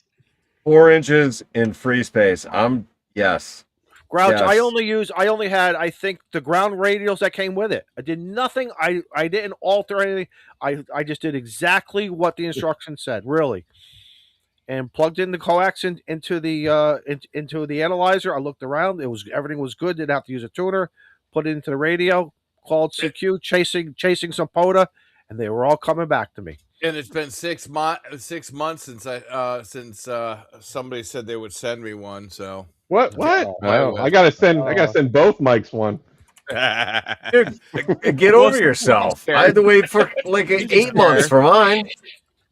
4 inches in free space. Yes. Grouch, Yes. I only had, I think, the ground radials that came with it. I did nothing. I didn't alter anything. I just did exactly what the instructions said, really. And plugged in the coax into the analyzer. I looked around. Everything was good. Didn't have to use a tuner. Put it into the radio. Called CQ, chasing some POTA, and they were all coming back to me. And it's been 6 months since somebody said they would send me one. So what? Oh, I gotta send both Mikes one. Dude, get over yourself. I had to wait for like 8 months for mine.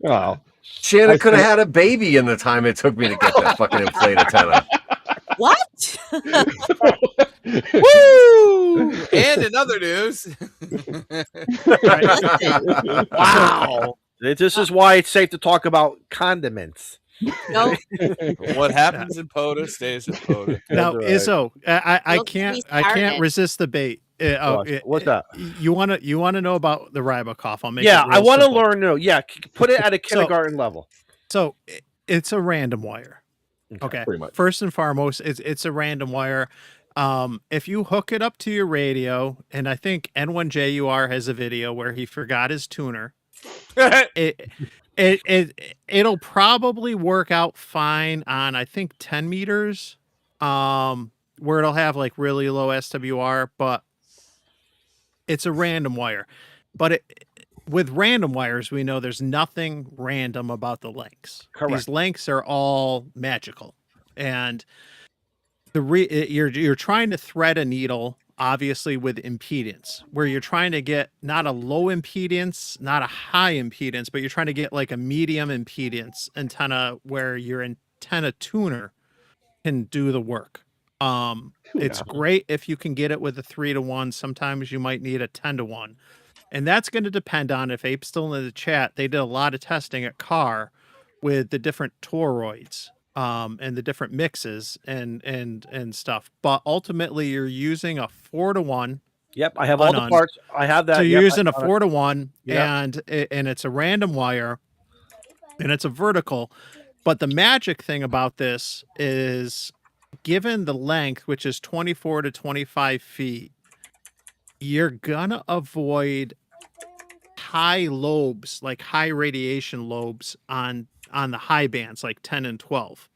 Oh, Shannon could have had a baby in the time it took me to get that fucking inflate antenna. What? Woo! And in other news, Wow. This is why it's safe to talk about condiments. No, what happens in POTA stays in POTA. Now, right. Izzo, I Don't get me can't started. resist the bait. What's that? You want to know about the Rybakoff? I'll make Yeah, it real I want to simple. learn. No, yeah, put it at a kindergarten level. So it's a random wire. Okay. pretty much. First and foremost, it's a random wire. If you hook it up to your radio, and I think N1JUR has a video where he forgot his tuner, it'll probably work out fine on, I think, 10 meters, where it'll have like really low SWR, but it's a random wire. But with random wires, we know there's nothing random about the lengths. Correct. These lengths are all magical, and you're trying to thread a needle, obviously, with impedance, where you're trying to get not a low impedance, not a high impedance, but you're trying to get like a medium impedance antenna where your antenna tuner can do the work. It's great if you can get it with a 3-to-1. Sometimes you might need a 10-to-1. And that's going to depend on, if Ape's still in the chat, they did a lot of testing at CAR with the different toroids and the different mixes and stuff. But ultimately, you're using a 4-to-1. Yep, I have all the parts. I have that. So you're using a 4-to-1, Yep. and it's a random wire, and it's a vertical. But the magic thing about this is, given the length, which is 24 to 25 feet, you're gonna avoid high lobes, like high radiation lobes on the high bands, like 10 and 12.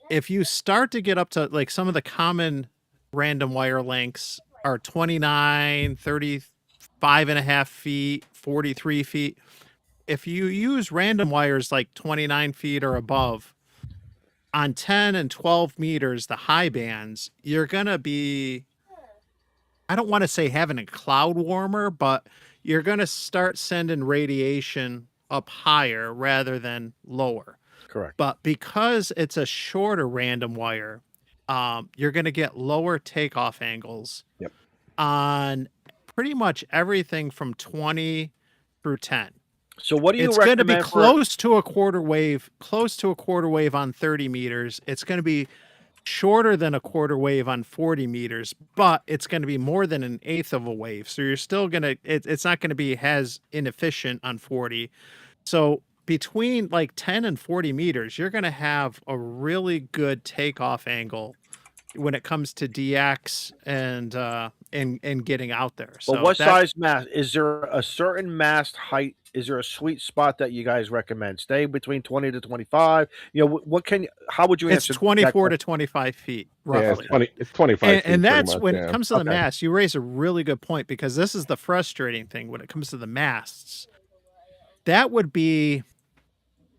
If you start to get up to like some of the common random wire lengths are 29, 35 and a half feet, 43 feet. If you use random wires like 29 feet or above on 10 and 12 meters, the high bands, you're going to be, I don't want to say having a cloud warmer, but you're going to start sending radiation up higher rather than lower. Correct. But because it's a shorter random wire, you're going to get lower takeoff angles on pretty much everything from 20 through 10. So what do you It's recommend? going to be close to a quarter wave on 30 meters. It's going to be shorter than a quarter wave on 40 meters, but it's going to be more than an eighth of a wave. So you're still going to, it's not going to be as inefficient on 40. So between like 10 and 40 meters, you're going to have a really good takeoff angle when it comes to DX and getting out there. But So what that- size mast? Is there a certain mast height? Is there a sweet spot that you guys recommend? Stay between 20 to 25. You know, what can you? How would you It's answer? 24 to 25 feet, roughly. Yeah, it's 25 feet And pretty that's much, when yeah. it comes to the Okay. mast. You raise a really good point, because this is the frustrating thing when it comes to the masts. That would be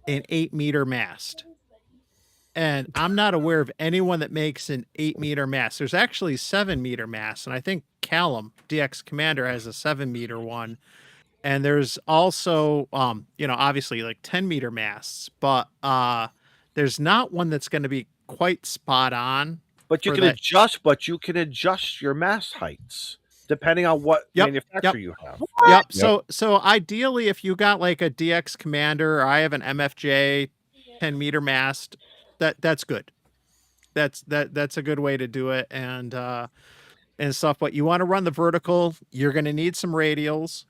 an 8-meter mast. And I'm not aware of anyone that makes an 8-meter mast. There's actually 7-meter masts, and I think Callum, DX Commander, has a 7-meter one. And there's also, obviously like 10-meter masts, but there's not one that's going to be quite spot on. But you for can that. adjust. But you can adjust your mast heights depending on what manufacturer you have. Yep. So ideally, if you got like a DX Commander, or I have an MFJ 10-meter mast, that's good. That's a good way to do it, and stuff. But you want to run the vertical. You're going to need some radials.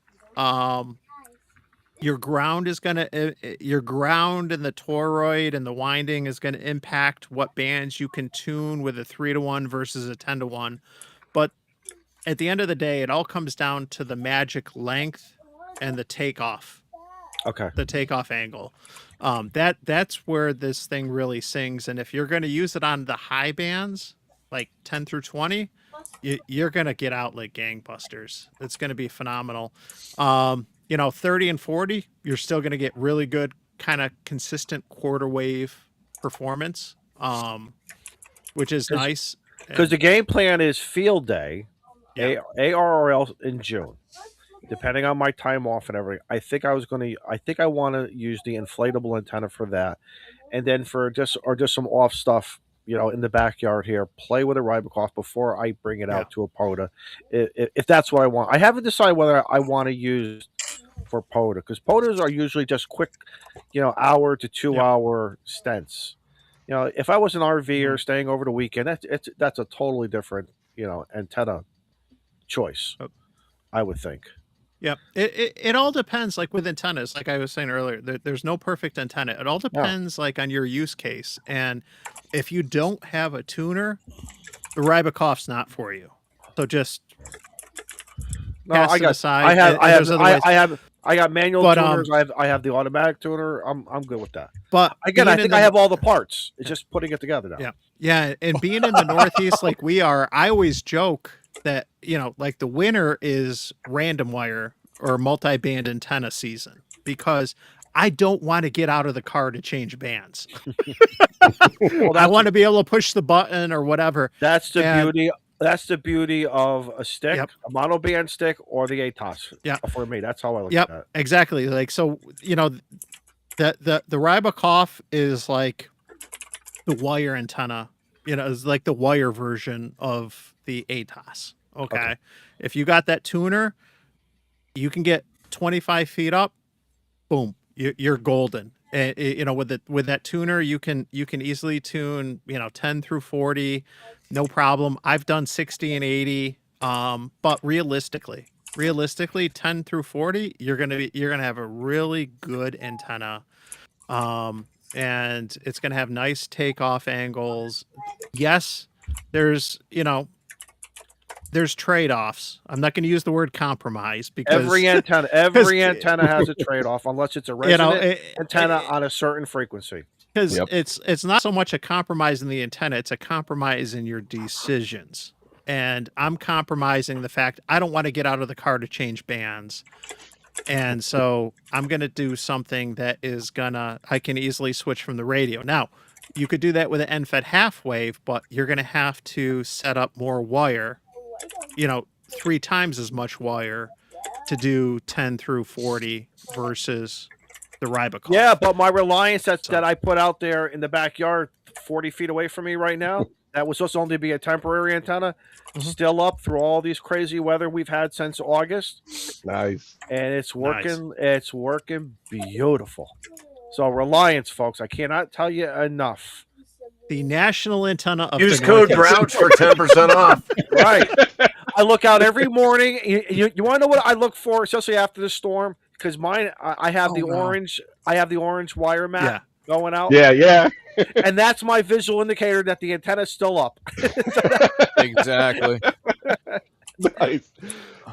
Your ground and the toroid and the winding is going to impact what bands you can tune with a 3-to-1 versus a 10-to-1. But at the end of the day, it all comes down to the magic length and the takeoff. Okay. The takeoff angle. That's where this thing really sings. And if you're going to use it on the high bands, like 10 through 20, you're going to get out like gangbusters. It's going to be phenomenal. 30 and 40, you're still going to get really good kind of consistent quarter wave performance, which is nice. Because the game plan is field day, ARRL in June. Depending on my time off and everything, I think I want to use the inflatable antenna for that, and then for just some off stuff, in the backyard here, play with a Rybakoff before I bring it out to a POTA, if that's what I want. I haven't decided whether I want to use for POTA, because POTAs are usually just quick, hour to 2 hour stints. If I was an RV staying over the weekend, that's a totally different, antenna choice, I would think. Yeah, it all depends. Like with antennas, like I was saying earlier, there's no perfect antenna. It all depends like on your use case. And if you don't have a tuner, the Rybakoff's not for you. So just I got manual tuners. I have the automatic tuner. I'm good with that. But again, I think I have all the parts. It's just putting it together now. Yeah. And being in the Northeast like we are, I always joke that, like the winter is random wire or multi-band antenna season, because I don't want to get out of the car to change bands. I want to be able to push the button or whatever. That's the beauty. That's the beauty of a stick, a monoband stick, or the ATOS. Yeah, for me, that's how I look at it. Exactly. Like so, the Rybakoff is like the wire antenna. Is like the wire version of the ATOS. Okay. If you got that tuner, you can get 25 feet up. Boom, you're golden. And with that tuner, you can easily tune 10 through 40, no problem. I've done 60 and 80, but realistically 10 through 40, you're gonna have a really good antenna, and it's gonna have nice takeoff angles. Yes, there's trade-offs. I'm not going to use the word compromise, because every antenna has a trade-off unless it's a resonant antenna on a certain frequency. Because it's not so much a compromise in the antenna, it's a compromise in your decisions. And I'm compromising the fact I don't want to get out of the car to change bands. And so I'm going to do something that is I can easily switch from the radio. Now, you could do that with an NFET half wave, but you're going to have to set up more wire, 3 times as much wire to do 10 through 40 versus the Rybakoff. Yeah, but my Reliance that I put out there in the backyard 40 feet away from me right now, that was supposed to only be a temporary antenna, still up through all these crazy weather we've had since August. Nice. And it's working. Nice. It's working beautiful. So Reliance, folks, I cannot tell you enough The national antenna of Use the code Northeast. Grouch for 10% off. Right. I look out every morning. You want to know what I look for, especially after the storm? Because mine, I have the orange. I have the orange wire mat going out. Yeah. And that's my visual indicator that the antenna's still up. Exactly. Nice.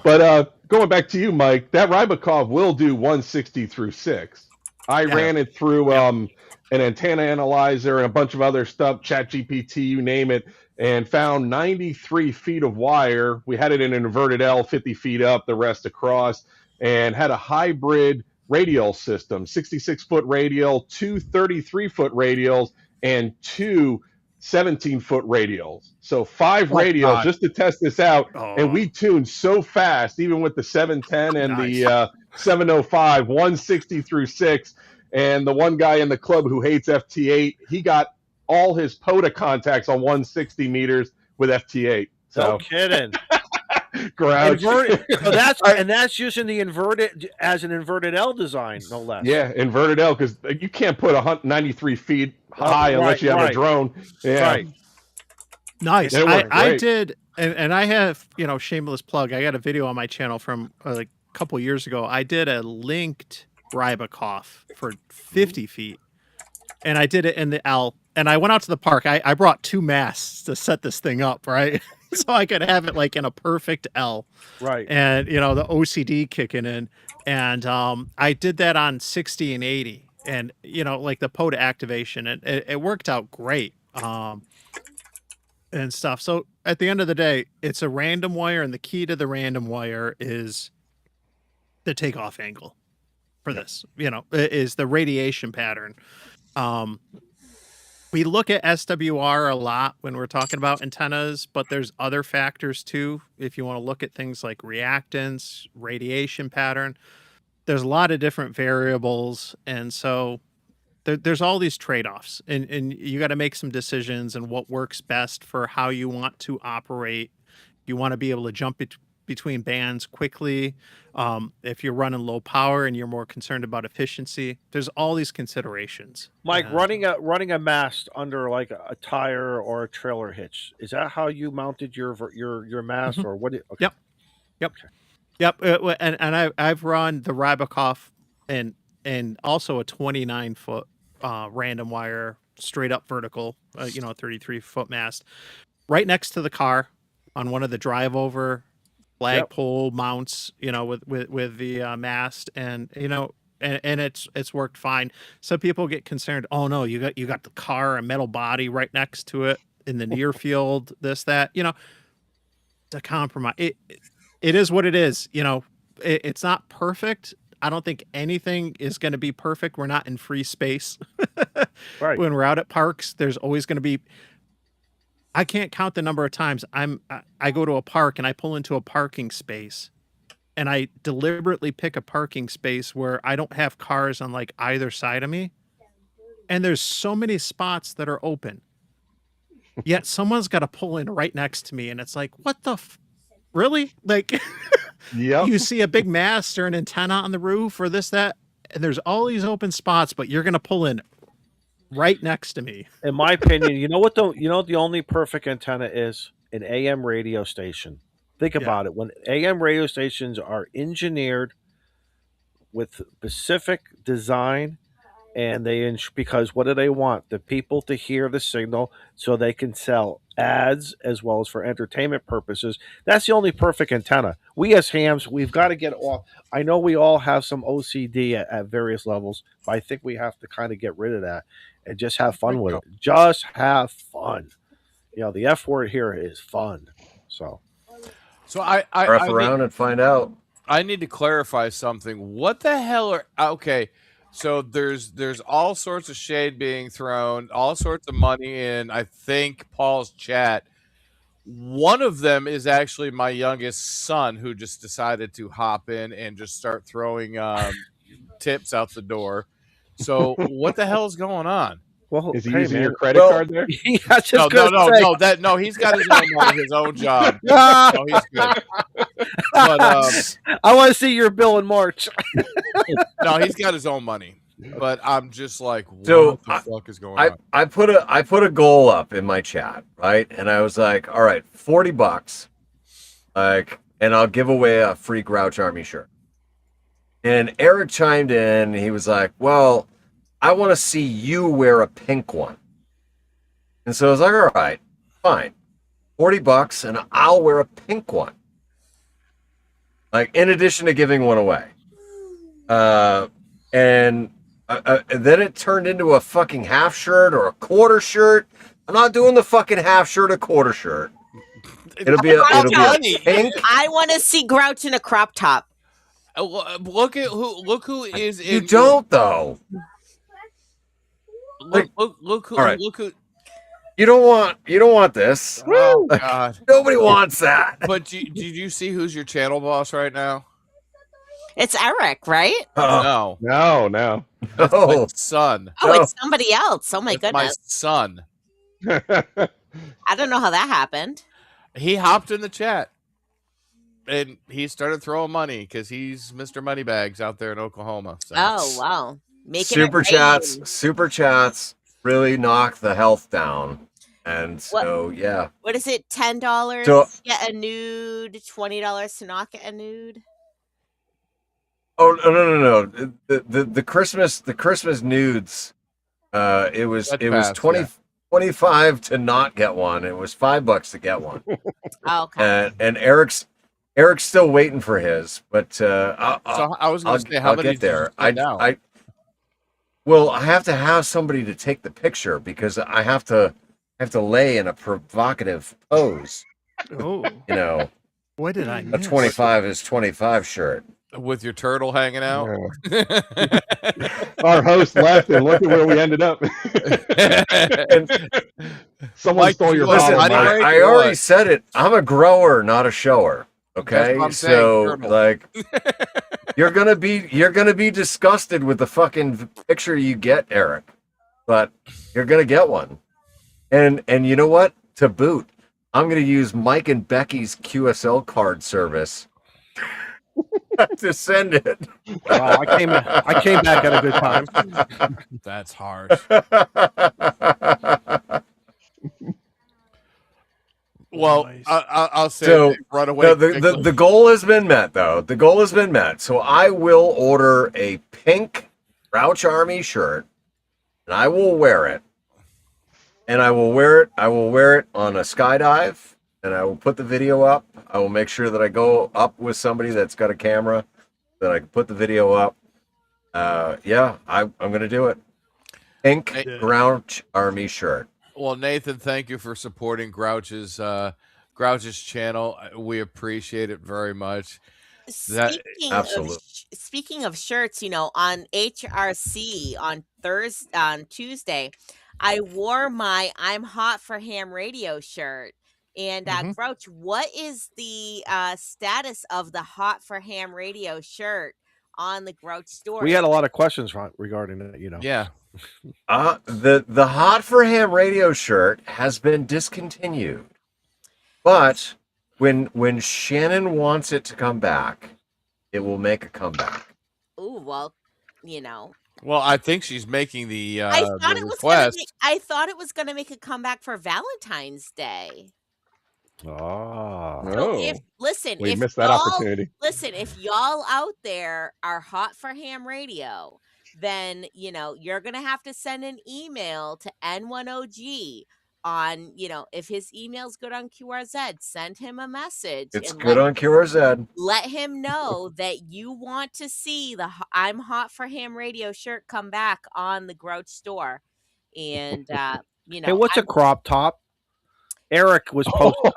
But going back to you, Mike, that Rybakov will do 160 through 6. I ran it through an antenna analyzer and a bunch of other stuff, ChatGPT, you name it, and found 93 feet of wire. We had it in an inverted L, 50 feet up, the rest across, and had a hybrid radial system, 66-foot radial, two 33-foot radials, and two 17-foot radials. So 5 radials just to test this out. And we tuned so fast, even with the 710 and the 705, 160 through 6. And the one guy in the club who hates FT8, he got all his POTA contacts on 160 meters with FT8. So No kidding. Grouch. So that's using the inverted as an inverted L design, no less. Yeah, inverted L, because you can't put 93 feet high unless you have a drone. Yeah. Right. Nice. It worked I great. did, and I have, shameless plug. I got a video on my channel from like a couple years ago. I did a linked Rybakov for 50 feet, and I did it in the L. And I went out to the park. I brought 2 masts to set this thing up, right? So I could have it like in a perfect L. Right. And, the OCD kicking in. And I did that on 60 and 80. And, like the POTA activation, and it worked out great. And stuff. So at the end of the day, it's a random wire, and the key to the random wire is the takeoff angle for this, is the radiation pattern. We look at SWR a lot when we're talking about antennas, but there's other factors too. If you want to look at things like reactance, radiation pattern, there's a lot of different variables. And so there's all these trade-offs, and you got to make some decisions and what works best for how you want to operate. You want to be able to jump between bands quickly. If you're running low power and you're more concerned about efficiency, there's all these considerations. Mike, running a mast under like a tire or a trailer hitch, is that how you mounted your mast, or what? Okay. Yep. And I've run the Rybakov and also a 29-foot random wire straight up vertical, 33-foot mast right next to the car on one of the drive over flagpole mounts, with the mast, and it's worked fine. Some people get concerned. Oh no, you got the car, a metal body right next to it in the near field, this, that, it's a compromise. It is what it is. It's not perfect. I don't think anything is going to be perfect. We're not in free space. Right. When we're out at parks, there's always going to be, I can't count the number of times I go to a park and I pull into a parking space, and I deliberately pick a parking space where I don't have cars on like either side of me. And there's so many spots that are open, yet someone's got to pull in right next to me. And it's like, what the really? Like, you see a big mast or an antenna on the roof or this, that, and there's all these open spots, but you're going to pull in right next to me. In my opinion, the only perfect antenna is an AM radio station. Think about it. When AM radio stations are engineered with specific design, and because what do they want? The people to hear the signal so they can sell ads as well as for entertainment purposes. That's the only perfect antenna. We as hams, we've got to get off. I know we all have some OCD at various levels, but I think we have to kind of get rid of that and just have fun with it. Just have fun. The F word here is fun. So I Rough around and find out. I need to clarify something. What the hell are okay? So there's all sorts of shade being thrown, all sorts of money in, I think, Paul's chat. One of them is actually my youngest son, who just decided to hop in and just start throwing tips out the door. So what the hell is going on? Well, is he using your credit card there? No, he's got his own money, his own job. No, he's good. But I want to see your bill in March. No, he's got his own money. but I'm just like, what So, the fuck is going on? I put a goal up in my chat, right? And I was like, all right, $40, like, and I'll give away a free Grouch Army shirt. And Eric chimed in. He was like, well, I want to see you wear a pink one. And so I was like, all right, fine, $40, and I'll wear a pink one. Like, in addition to giving one away. And then it turned into a fucking half shirt or a quarter shirt. I'm not doing the fucking half shirt or quarter shirt. It'll be a pink. I want to see Grouch in a crop top. Look who is in. You don't though. Look who. All right. Look who. You don't want this. Oh God. Nobody wants that. But did you see who's your channel boss right now? It's Eric, right? No. No. That's my son. Oh, it's somebody else. Oh my That's my goodness. son. I don't know how that happened. He hopped in the chat. And he started throwing money because he's Mr. Moneybags out there in Oklahoma. So. Oh wow! Making Super chats really knock the health down, and so yeah. What is it? $10 So, get a nude, $20 to not get a nude. Oh no! The Christmas nudes. It was 25 to not get one. It was $5 to get one. Okay. And Eric's still waiting for his, but so I was going to say, how I'll many get there. I have to have somebody to take the picture because I have to lay in a provocative pose. Oh, You know, what did I a miss? 25 is 25 shirt. with your turtle hanging out. Our host left, and look at where we ended up. Someone stole your Listen, bottle, Mike. I already said it. I'm a grower, not a shower. Okay, That's what I'm so saying, like, you're gonna be disgusted with the fucking picture you get, Eric, but you're gonna get one. And you know what? To boot, I'm gonna use Mike and Becky's QSL card service to send it. Wow, I came back at a good time. That's harsh. Well, Nice. I'll say So right away. the goal has been met, though. The goal has been met. So I will order a pink Grouch Army shirt, and I will wear it. And I will wear it on a skydive, and I will put the video up. I will make sure that I go up with somebody that's got a camera, that I can put the video up. Yeah, I'm going to do it. Pink Grouch Army shirt. Well, Nathan, thank you for supporting Grouch's channel. We appreciate it very much. Speaking of shirts, on HRC on Tuesday, I wore my "I'm Hot for Ham" radio shirt. And Grouch, what is the status of the "Hot for Ham" radio shirt on the Grouch store? We had a lot of questions regarding it. Yeah. The Hot for Ham radio shirt has been discontinued, but when Shannon wants it to come back, it will make a comeback. Ooh, well, Well, I think she's making the request. I thought it was going to make a comeback for Valentine's Day. Oh. We missed that opportunity. Listen, if y'all out there are hot for ham radio, then you're gonna have to send an email to N1NUG on, if his email's good on QRZ, send him a message. It's good on QRZ. Let him know that you want to see the "I'm Hot for Ham" radio shirt come back on the Grouch store. And Hey, what's a crop top? Eric was posting.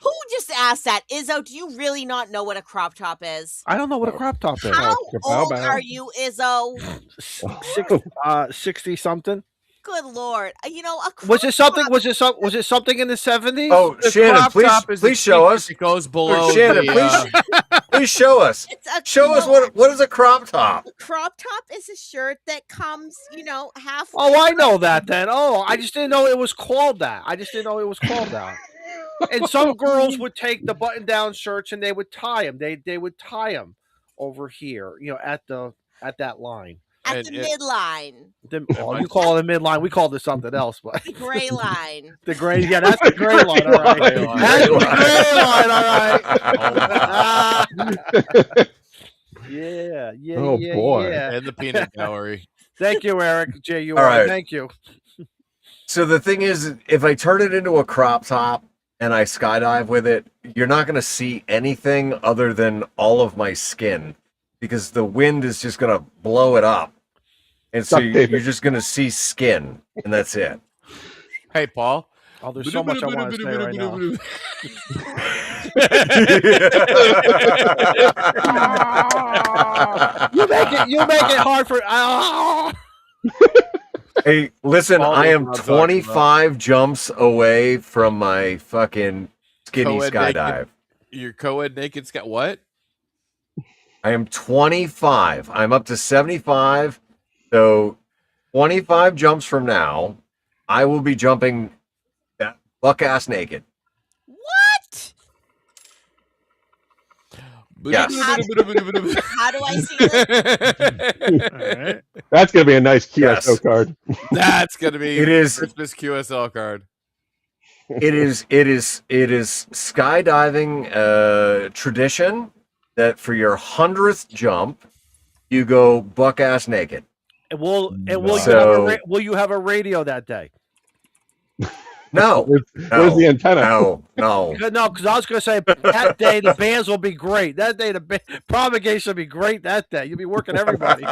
Who just asked that? Izzo, do you really not know what a crop top is? I don't know what a crop top is. How old are you, Izzo? 60 something. Good Lord! A crop Was it something? top- Was it something in the 70s? Oh, The Shannon, crop top is please the show piece us. that goes below. Shannon, please show us. It's a Show us what is a crop top. A crop top is a shirt that comes, halfway. Oh, I know that then. Oh, I just didn't know it was called that. And some girls would take the button-down shirts and they would tie them. They would tie them over here, at that line. At the midline. You call it a midline. We called it something else, but The gray line. the gray. Yeah, that's the gray line. All right. That's the gray line. All right. Yeah. Oh, boy. Yeah. And the peanut gallery. Thank you, Eric. J.U.R. All right. Thank you. So the thing is, if I turn it into a crop top and I skydive with it, you're not going to see anything other than all of my skin because the wind is just going to blow it up. And so you're just going to see skin, and that's it. Hey, Paul. Oh, there's so much I want to say right now. You make it hard for. Hey, listen, All I those am I'm talking 25 jumps away from my fucking skinny Co-ed skydive. Your co-ed naked sky. What? I am 25. I'm up to 75. So 25 jumps from now, I will be jumping buck ass naked. What? Yes. How do I see this? All right. That's going to be a nice QSO Yes. card. That's gonna be It is. Christmas QSL card. It is skydiving tradition that for your 100th jump, you go buck ass naked. And will you have a radio that day? No, Where's the antenna? no. No, because I was going to say that day the bands will be great. That day the propagation will be great. That day you'll be working everybody.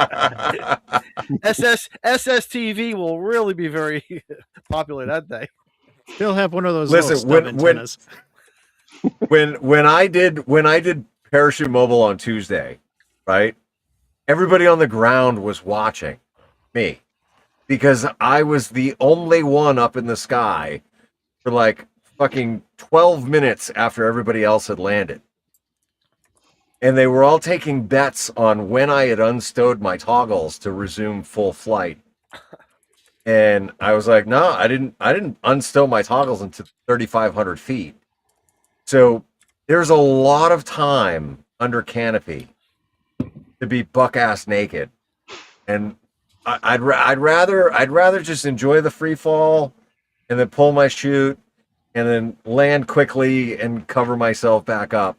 SSTV will really be very popular that day. Still have one of those Listen, little stub antennas. when I did Parachute Mobile on Tuesday, right? Everybody on the ground was watching me because I was the only one up in the sky for like fucking 12 minutes after everybody else had landed. And they were all taking bets on when I had unstowed my toggles to resume full flight. And I was like, no, I didn't unstow my toggles until 3,500 feet. So there's a lot of time under canopy to be buck ass naked. And I'd rather just enjoy the free fall and then pull my chute and then land quickly and cover myself back up.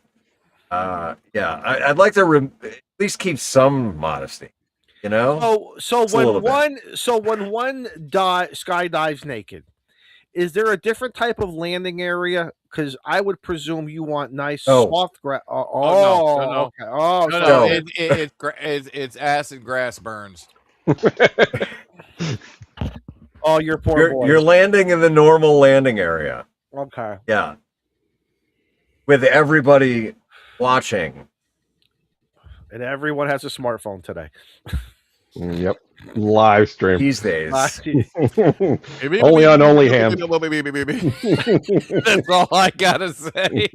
I'd like to at least keep some modesty, you know? So Just a little when one skydives naked, is there a different type of landing area? Because I would presume you want nice soft grass. No. Okay. Oh, No, so it's ass and grass burns. oh, you're poor boy. You're landing in the normal landing area. Okay. Yeah. With everybody watching. And everyone has a smartphone today. Yep. Live stream. These days. Only on OnlyHam. That's all I gotta say.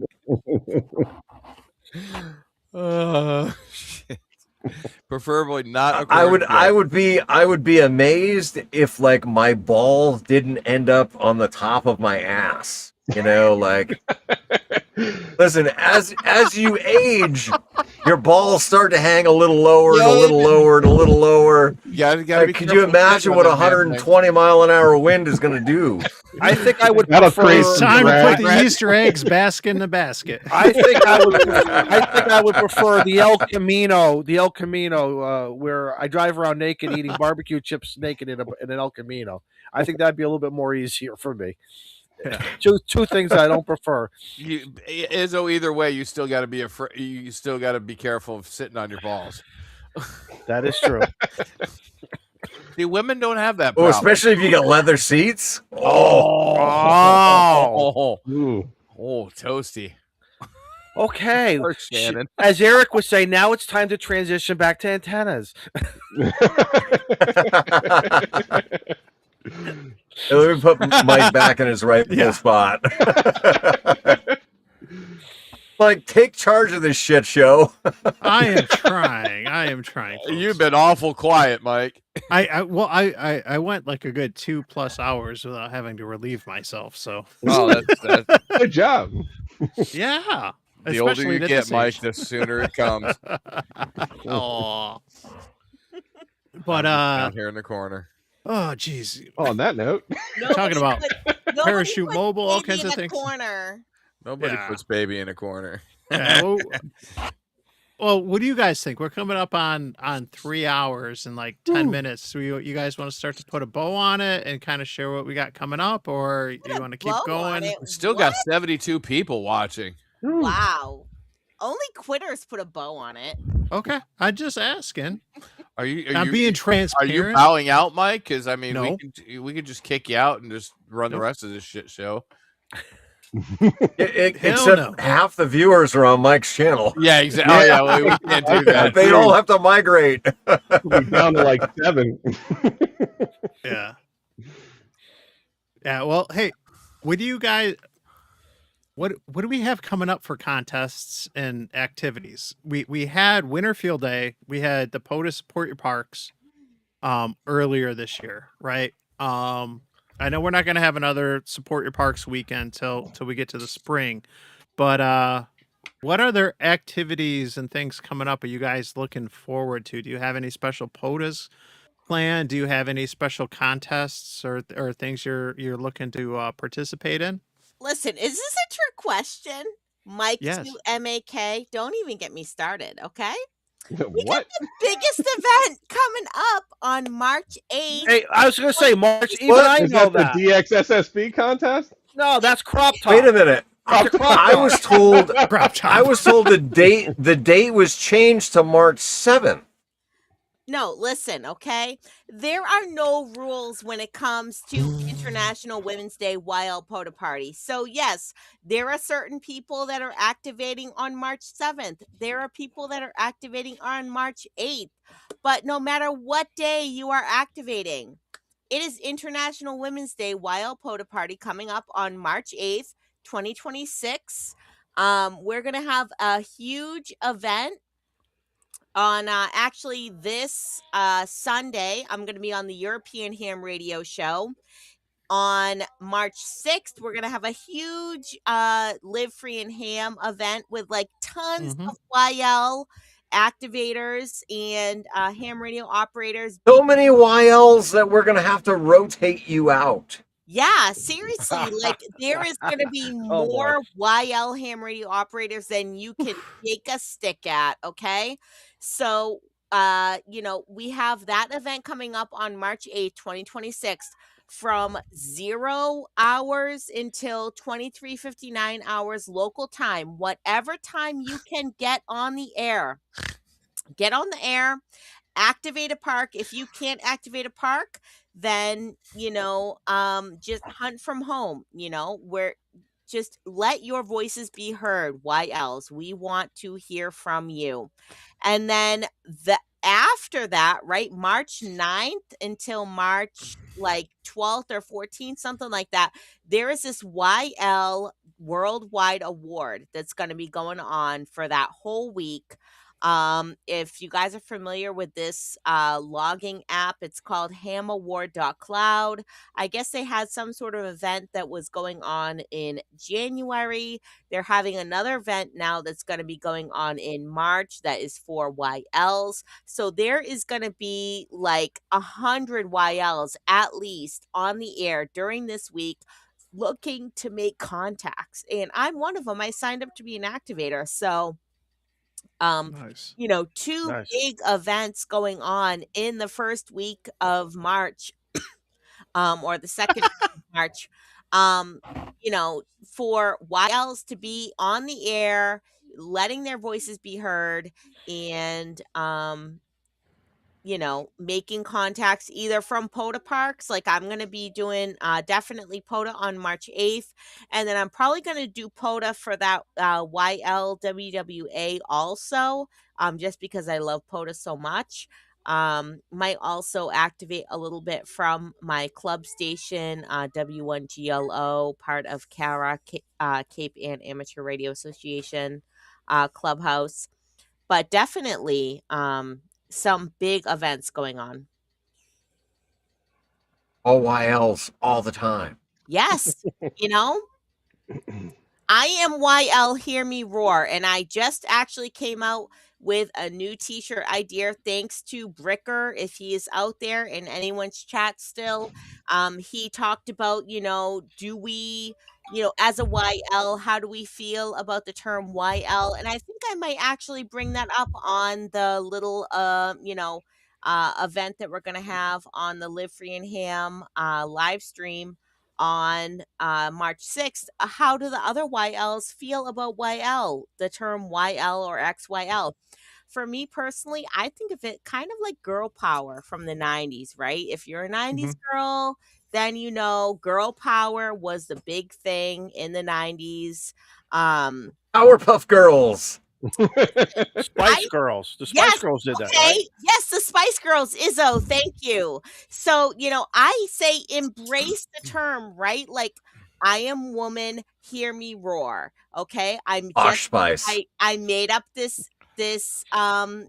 Shit. Preferably not. I would be amazed if like my ball didn't end up on the top of my ass. You know, like listen, as you age, your balls start to hang a little lower and a little lower and a little lower. Like, could you imagine what a 120 mile an hour wind is going to do? I think I would That'll prefer. create Time to put the Easter eggs bask in the basket. I think I would prefer the El Camino, where I drive around naked eating barbecue chips naked in an El Camino. I think that'd be a little bit more easier for me. Yeah. Two things I don't prefer. Izzo, either way, you still got to be you still got to be careful of sitting on your balls. That is true. See, women don't have that Oh, problem. especially if you got leather seats. Oh, toasty. Okay. Poor Shannon. As Eric would say, now it's time to transition back to antennas. Let me put Mike back in his rightful spot. Like, take charge of this shit show. I am trying. Folks. You've been awful quiet, Mike. I went like a good 2+ hours without having to relieve myself. So That's Good job. yeah. the older especially you at get, this Mike, age. the sooner it comes. Oh. But down here in the corner. oh geez, On that note, talking about nobody Parachute puts Mobile, all baby kinds in of a things. corner. Nobody Yeah. puts baby in a corner. Yeah, well, what do you guys think? We're coming up on 3 hours and like 10 minutes. So you guys want to start to put a bow on it and kind of share what we got coming up, or Put you a want to keep bow on going? it? We still What? got 72 people watching. Wow. Only quitters put a bow on it. Okay, I'm just asking. Are you? I'm being Are you transparent. bowing out, Mike? Because I mean, No. we could just kick you out and just run the Nope. rest of this shit show. Hell Except no. half the viewers are on Mike's channel. Yeah, exactly. Oh yeah, we can't do that. They all have to migrate. we're down to like 7. Yeah. Yeah. Well, hey, what do you guys? What do we have coming up for contests and activities? We had Winter Field Day. We had the POTA Support Your Parks earlier this year, right? I know we're not going to have another Support Your Parks weekend till we get to the spring, but what other activities and things coming up are you guys looking forward to? Do you have any special POTAs planned? Do you have any special contests or things you're looking to participate in? Listen, is this a trick question? Mike Yes. to MAK. Don't even get me started, okay? What? The biggest event coming up on March 8th. Hey, I was going to say March. Even What? I Is know that the DXSSB contest? No, that's crop top. Wait a minute. That's a crop I top. was told Crop top. I was told the date was changed to March 7th. No, listen, okay? There are no rules when it comes to International Women's Day Wild POTA Party. So, yes, there are certain people that are activating on March 7th. There are people that are activating on March 8th. But no matter what day you are activating, it is International Women's Day Wild POTA Party coming up on March 8th, 2026. We're going to have a huge event on actually this Sunday. I'm going to be on the European Ham Radio Show. On March 6th, we're going to have a huge Live Free and Ham event with like tons of YL activators and ham radio operators. So many YLs that we're going to have to rotate you out. Yeah, seriously, like there is going to be Oh, boy. more YL ham radio operators than you can take a stick at, okay? So, we have that event coming up on March 8th, 2026 from 0 hours until 23:59 hours local time. Whatever time you can get on the air. Get on the air, activate a park. If you can't activate a park, then just hunt from home, where just let your voices be heard. Why else? We want to hear from you. And then after that, right, March 9th until March like 12th or 14th, something like that, there is this YL Worldwide Award that's going to be going on for that whole week. If you guys are familiar with this logging app, it's called hamaward.cloud. I guess they had some sort of event that was going on in January. They're having another event now that's going to be going on in March that is for YLs. So there is going to be like 100 YLs at least on the air during this week looking to make contacts. And I'm one of them. I signed up to be an activator. So Nice. two Nice. big events going on in the first week of March, or the second week of March, for YLs to be on the air, letting their voices be heard, and making contacts either from POTA parks. Like I'm going to be doing definitely POTA on March 8th. And then I'm probably going to do POTA for that YLWWA also, just because I love POTA so much. Might also activate a little bit from my club station, W1GLO, part of CARA, Cape Ann Amateur Radio Association Clubhouse. But definitely some big events going on. All YLs all the time. Yes. I am YL Hear Me Roar, and I just actually came out with a new t-shirt idea. Thanks to Bricker, if he is out there in anyone's chat still. He talked about, do we, as a YL, how do we feel about the term YL? And I think I might actually bring that up on the little, event that we're going to have on the Live Free and Ham live stream on March 6th. How do the other YLs feel about YL, the term YL or XYL? For me personally, I think of it kind of like girl power from the 90s, right? If you're a 90s girl, then girl power was the big thing in the 90s. Powerpuff Girls. Spice Girls. The Spice Girls did that, right? Yes, the Spice Girls. Izzo, thank you. So, I say embrace the term, right? Like, I am woman, hear me roar. Okay. Osh Spice. I made up this I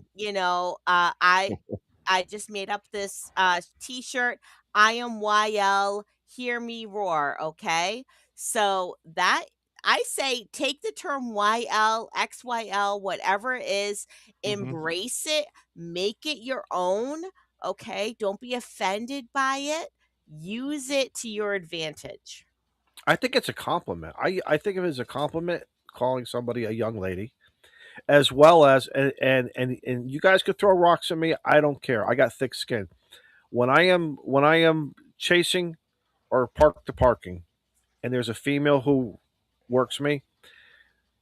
just made up this t-shirt. I am YL, hear me roar. Okay. So that I say take the term YL, XYL, whatever it is, embrace it, make it your own. Okay. Don't be offended by it. Use it to your advantage. I think it's a compliment. I think of it as a compliment calling somebody a young lady, as well as and you guys could throw rocks at me. I don't care. I got thick skin. When I am chasing or park to parking, and there's a female who works me,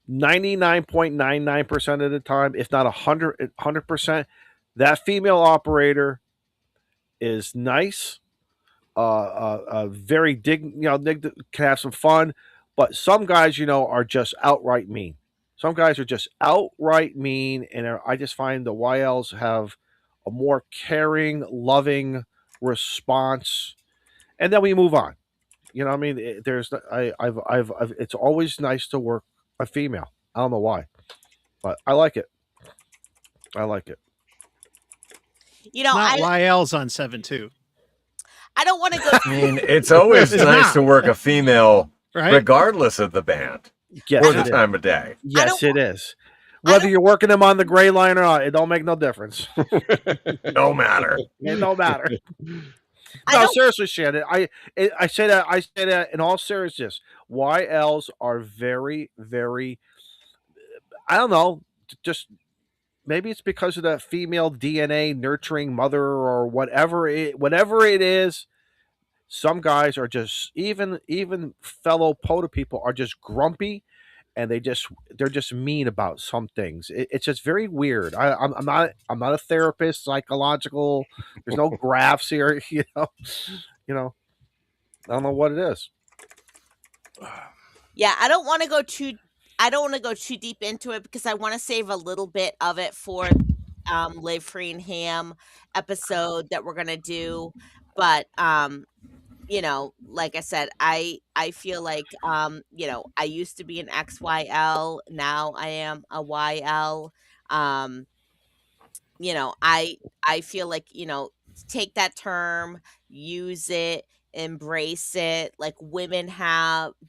99.99% of the time, if not 100%, that female operator is nice, very can have some fun, but some guys, are just outright mean. Some guys are just outright mean, and I just find the YLs have a more caring, loving response, and then we move on. You know what I mean? It's always nice to work a female. I don't know why, but I like it. Not YLs on 7-2. I don't want to go. I mean, it's always nice to work a female, right? Regardless of the band or the time of day. Yes, it is. Whether you're working them on the gray line or not, it don't make no difference. No matter. It don't matter. No, seriously, Shannon. I say that in all seriousness. YLs are very, very. I don't know. Just maybe it's because of the female DNA nurturing mother or whatever it is. Some guys are just even fellow POTA people are just grumpy, and they're just mean about some things. It's just very weird. I'm not a therapist, psychological. There's no graphs here, I don't know what it is. Yeah, I don't want to go too deep into it because I want to save a little bit of it for Live Free and Ham episode that we're gonna do. But like I said, I feel like I used to be an XYL, now I am a YL. I feel like, take that term, use it, embrace it. Like, women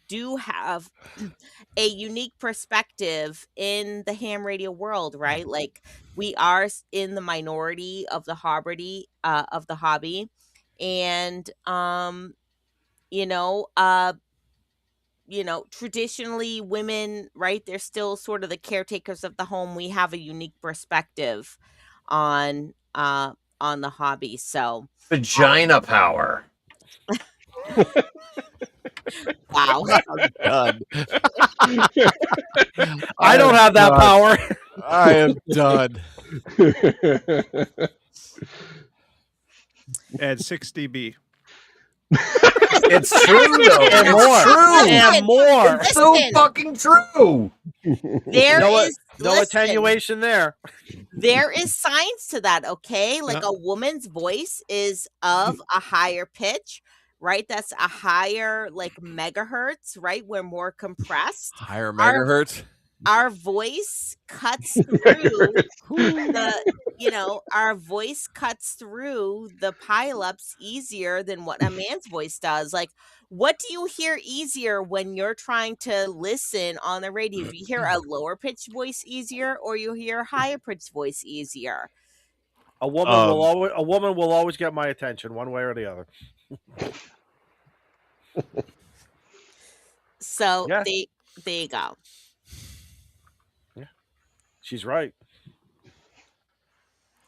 do have a unique perspective in the ham radio world, right? Like, we are in the minority of the hobby, and traditionally women, right, they're still sort of the caretakers of the home. We have a unique perspective on the hobby. So vagina power. Wow. I'm done. I don't have that power. I am done. Add 6 dB. It's true, though. And It's more. true. And more. It's so fucking true. No attenuation there. There is science to that, okay? Like, a woman's voice is of a higher pitch, right? That's a higher, like, megahertz, right? We're more compressed. Higher megahertz. our voice cuts through our voice cuts through the pileups easier than what a man's voice does. Like, what do you hear easier when you're trying to listen on the radio? Do you hear a lower pitched voice easier, or you hear a higher pitched voice easier? A woman will always get my attention, one way or the other. So Yeah. there you go. Yeah, she's right.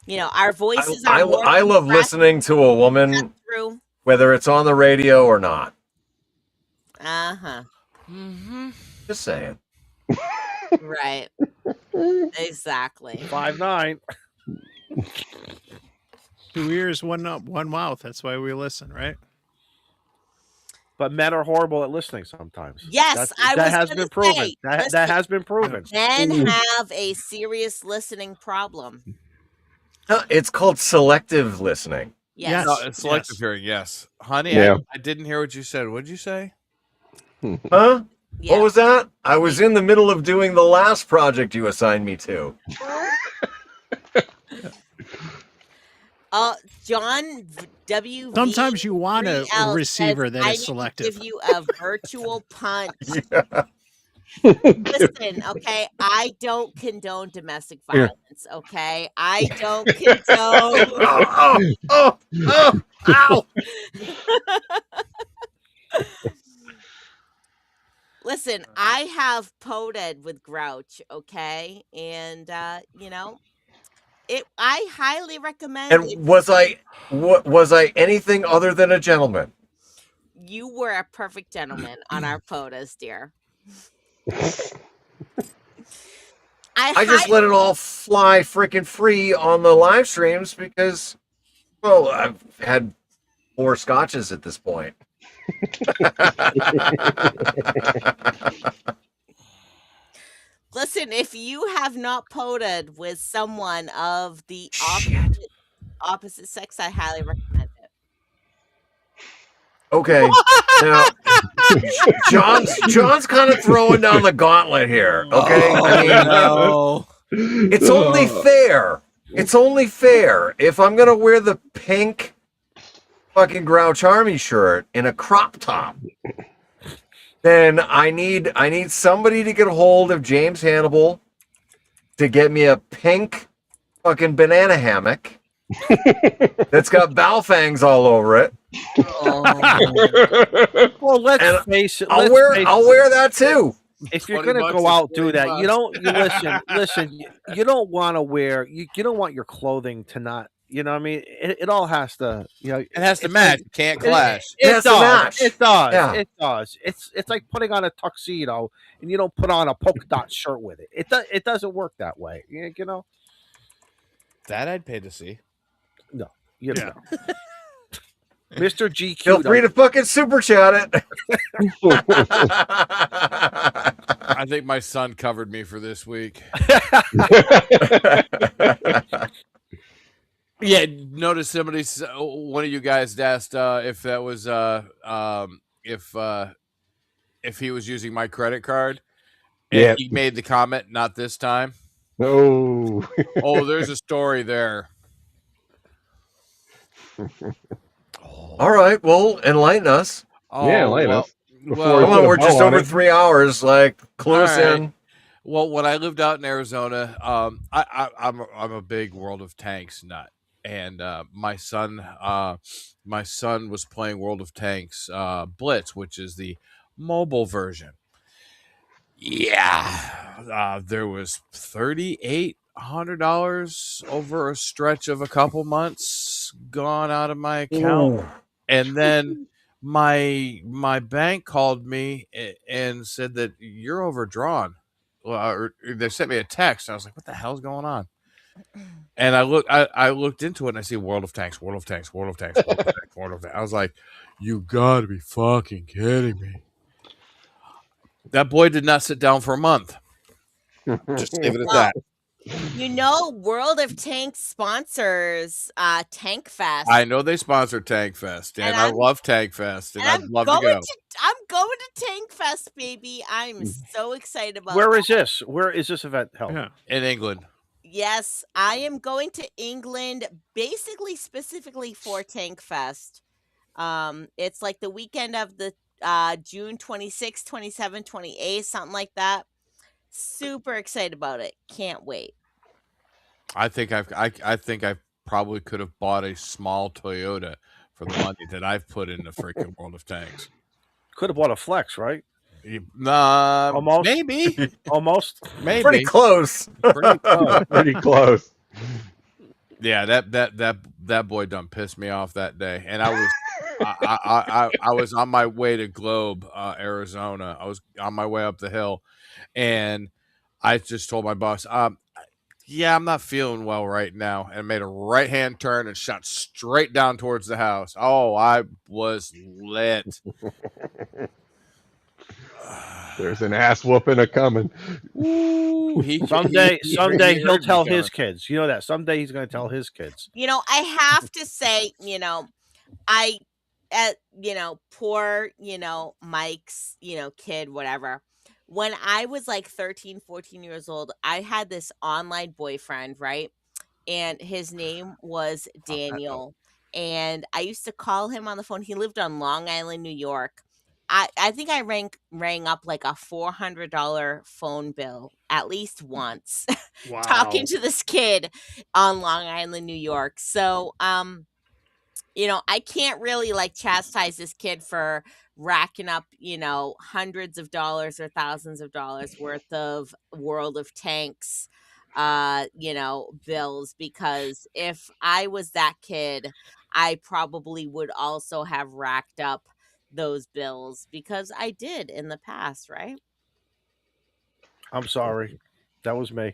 Our voices I love listening to a woman, through. whether it's on the radio or not. Uh-huh. Just saying. Right. Exactly. 5'9". 2 ears, one mouth. That's why we listen, right? But men are horrible at listening sometimes. Yes, that has been proven. That has been proven. Men have a serious listening problem. It's called selective listening. Yes. No, it's selective hearing. Yes, honey. Yeah. I didn't hear what you said. What did you say? Huh? Yeah. What was that? I was in the middle of doing the last project you assigned me to. John W. Sometimes you want a receiver that is selective. Give you a virtual punch. Listen, okay, I don't condone domestic violence. Okay, I don't condone. Ow! Listen, I have poded with Grouch. Okay, and I highly recommend. And was I anything other than a gentleman? You were a perfect gentleman on our photos, dear. I just let it all fly freaking free on the live streams because, well, I've had 4 scotches at this point. Listen, if you have not poded with someone of the opposite sex, I highly recommend it. Okay, now John's kind of throwing down the gauntlet here. Okay, it's only fair. It's only fair if I'm gonna wear the pink fucking Grouch Army shirt in a crop top. Then I need somebody to get a hold of James Hannibal to get me a pink fucking banana hammock that's got bow fangs all over it. Well, let's face it. I'll wear that too. If you're gonna go out do that, listen. You don't want to wear. You don't want your clothing to not. You know what I mean? It all has to. It has to match. It can't clash. It does. match. It does. Yeah. It does. It's like putting on a tuxedo and you don't put on a polka dot shirt with it. It doesn't work that way. You know. That I'd pay to see. No, you know. Mr. GQ. Feel free to fucking super chat it. I think my son covered me for this week. Yeah, notice one of you guys asked if that was if he was using my credit card. And he made the comment, not this time. Oh. Oh, there's a story there. All right, well, enlighten us. Enlighten us. Come on, we're just over 3 hours. Like, clue us in. Well, when I lived out in Arizona, I'm a big World of Tanks nut, and my son was playing World of Tanks Blitz, which is the mobile version. Yeah, there was $3,800 over a stretch of a couple months gone out of my account. Ooh. And then my bank called me and said that you're overdrawn. Well, they sent me a text. And I was like, what the hell's going on? And I looked into it and I see World of Tanks. I was like, you gotta be fucking kidding me. That boy did not sit down for a month. Just leave it at that. World of Tanks sponsors Tank Fest. I know they sponsor Tank Fest, and I love Tank Fest, and I'd love to go. I'm going to Tank Fest, baby. I'm so excited about Where that. is this? Where is this event held? Yeah. In England. Yes, I am going to England basically specifically for Tank Fest. It's like the weekend of the June 26th, 27th, 28th, something like that. Super excited about it. Can't wait. I think I probably could have bought a small Toyota for the money that I've put in the freaking World of Tanks. Could have bought a Flex, right? Almost. Maybe. Almost. Maybe. Pretty close. Pretty close. Pretty close. Yeah, that boy done pissed me off that day, and I was on my way to Globe, Arizona. I was on my way up the hill, and I just told my boss, yeah, I'm not feeling well right now, and made a right-hand turn and shot straight down towards the house. Oh, I was lit. There's an ass whooping a coming. Ooh, Someday he'll heard me tell coming. his kids. You know that. Someday he's going to tell his kids. I have to say, poor, Mike's, kid, whatever. When I was like 13, 14 years old, I had this online boyfriend, right? And his name was Daniel. And I used to call him on the phone. He lived on Long Island, New York. I think I rang up like a $400 phone bill at least once. Wow. Talking to this kid on Long Island, New York. So, I can't really like chastise this kid for racking up, hundreds of dollars or thousands of dollars worth of World of Tanks, bills, because if I was that kid, I probably would also have racked up those bills because I did in the past, right? I'm sorry. That was me.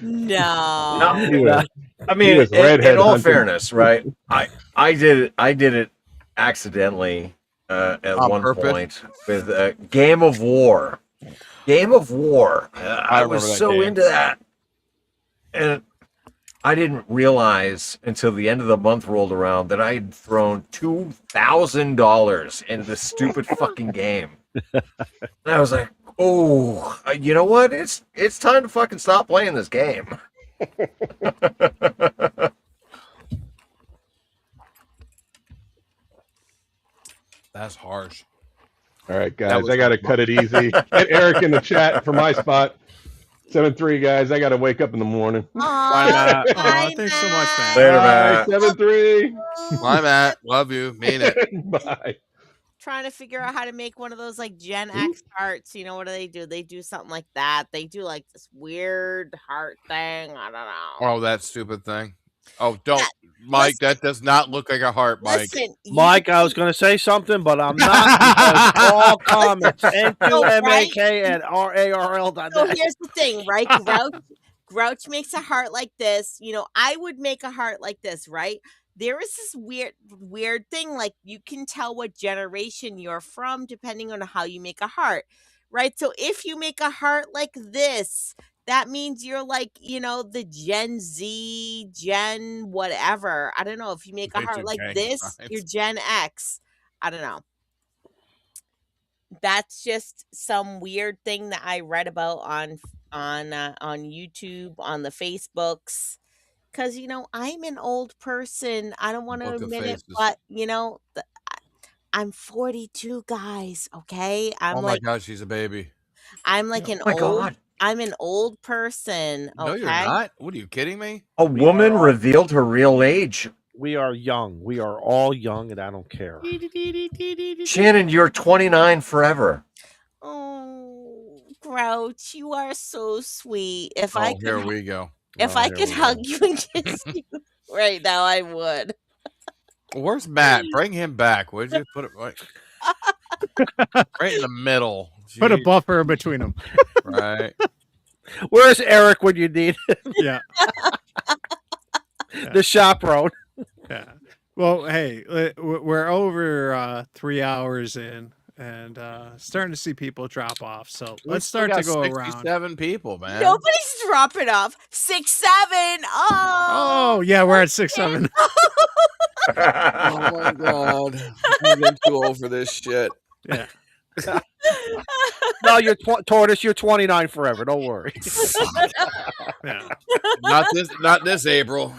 No. I mean, was in redhead all hunting. fairness, right? I did it accidentally at On one purpose? point with Game of War. Game of War. I was remember that so game. into that, and I didn't realize until the end of the month rolled around that I had thrown $2,000 into this stupid fucking game. And I was like, "Oh, you know what? It's time to fucking stop playing this game." That's harsh. All right, That guys, was I got to cut it easy. Get Eric in the chat for my spot. 7-3, guys. I got to wake up in the morning. Aw, Aw, bye, thanks so much, man. Matt. Later, Bye, Matt. 7-3. Bye, Matt. Love you. Mean it. Bye. Trying to figure out how to make one of those like Gen X hearts. What do? They do something like that. They do like this weird heart thing. I don't know. Oh, that stupid thing. Oh, don't, That- Mike. That does not look like a heart, Mike. Listen, Mike, I was going to say something, but I'm not because all comments. N2MAK and RARL.net. So here's the thing, right? Grouch makes a heart like this. I would make a heart like this, right? There is this weird thing, like you can tell what generation you're from depending on how you make a heart, right? So if you make a heart like this, that means you're like, the Gen Z, Gen whatever. I don't know. If you make a They heart do like gang this, signs. you're Gen X. I don't know. That's just some weird thing that I read about on YouTube, on the Facebooks. Because, I'm an old person. I don't want to Book of admit it, faces. but, I'm 42, guys, okay? Oh my God, she's a baby. I'm like an my old God. I'm an old person, okay? No, you're not. What are you kidding me? A woman revealed her real age. We are young. We are all young, and I don't care. Shannon, you're 29 forever. Oh, Grouch, you are so sweet. If I Here could we go. if Oh, I here could we hug you and kiss you right now, I would. Where's Matt? Bring him back. Would you put it right in the middle? Put a Jeez, buffer between them. right. Where's Eric when you need Yeah. the chaperone? Yeah. Well, hey, we're over 3 hours in and starting to see people drop off. So let's start to go around. 67 people, man. Nobody's dropping off. 6, 7. Oh, yeah, we're at 6, 7. Oh my god, I'm getting too old for this shit. Yeah. No, you're Tortoise. You're 29 forever. Don't worry. Yeah. Not this April.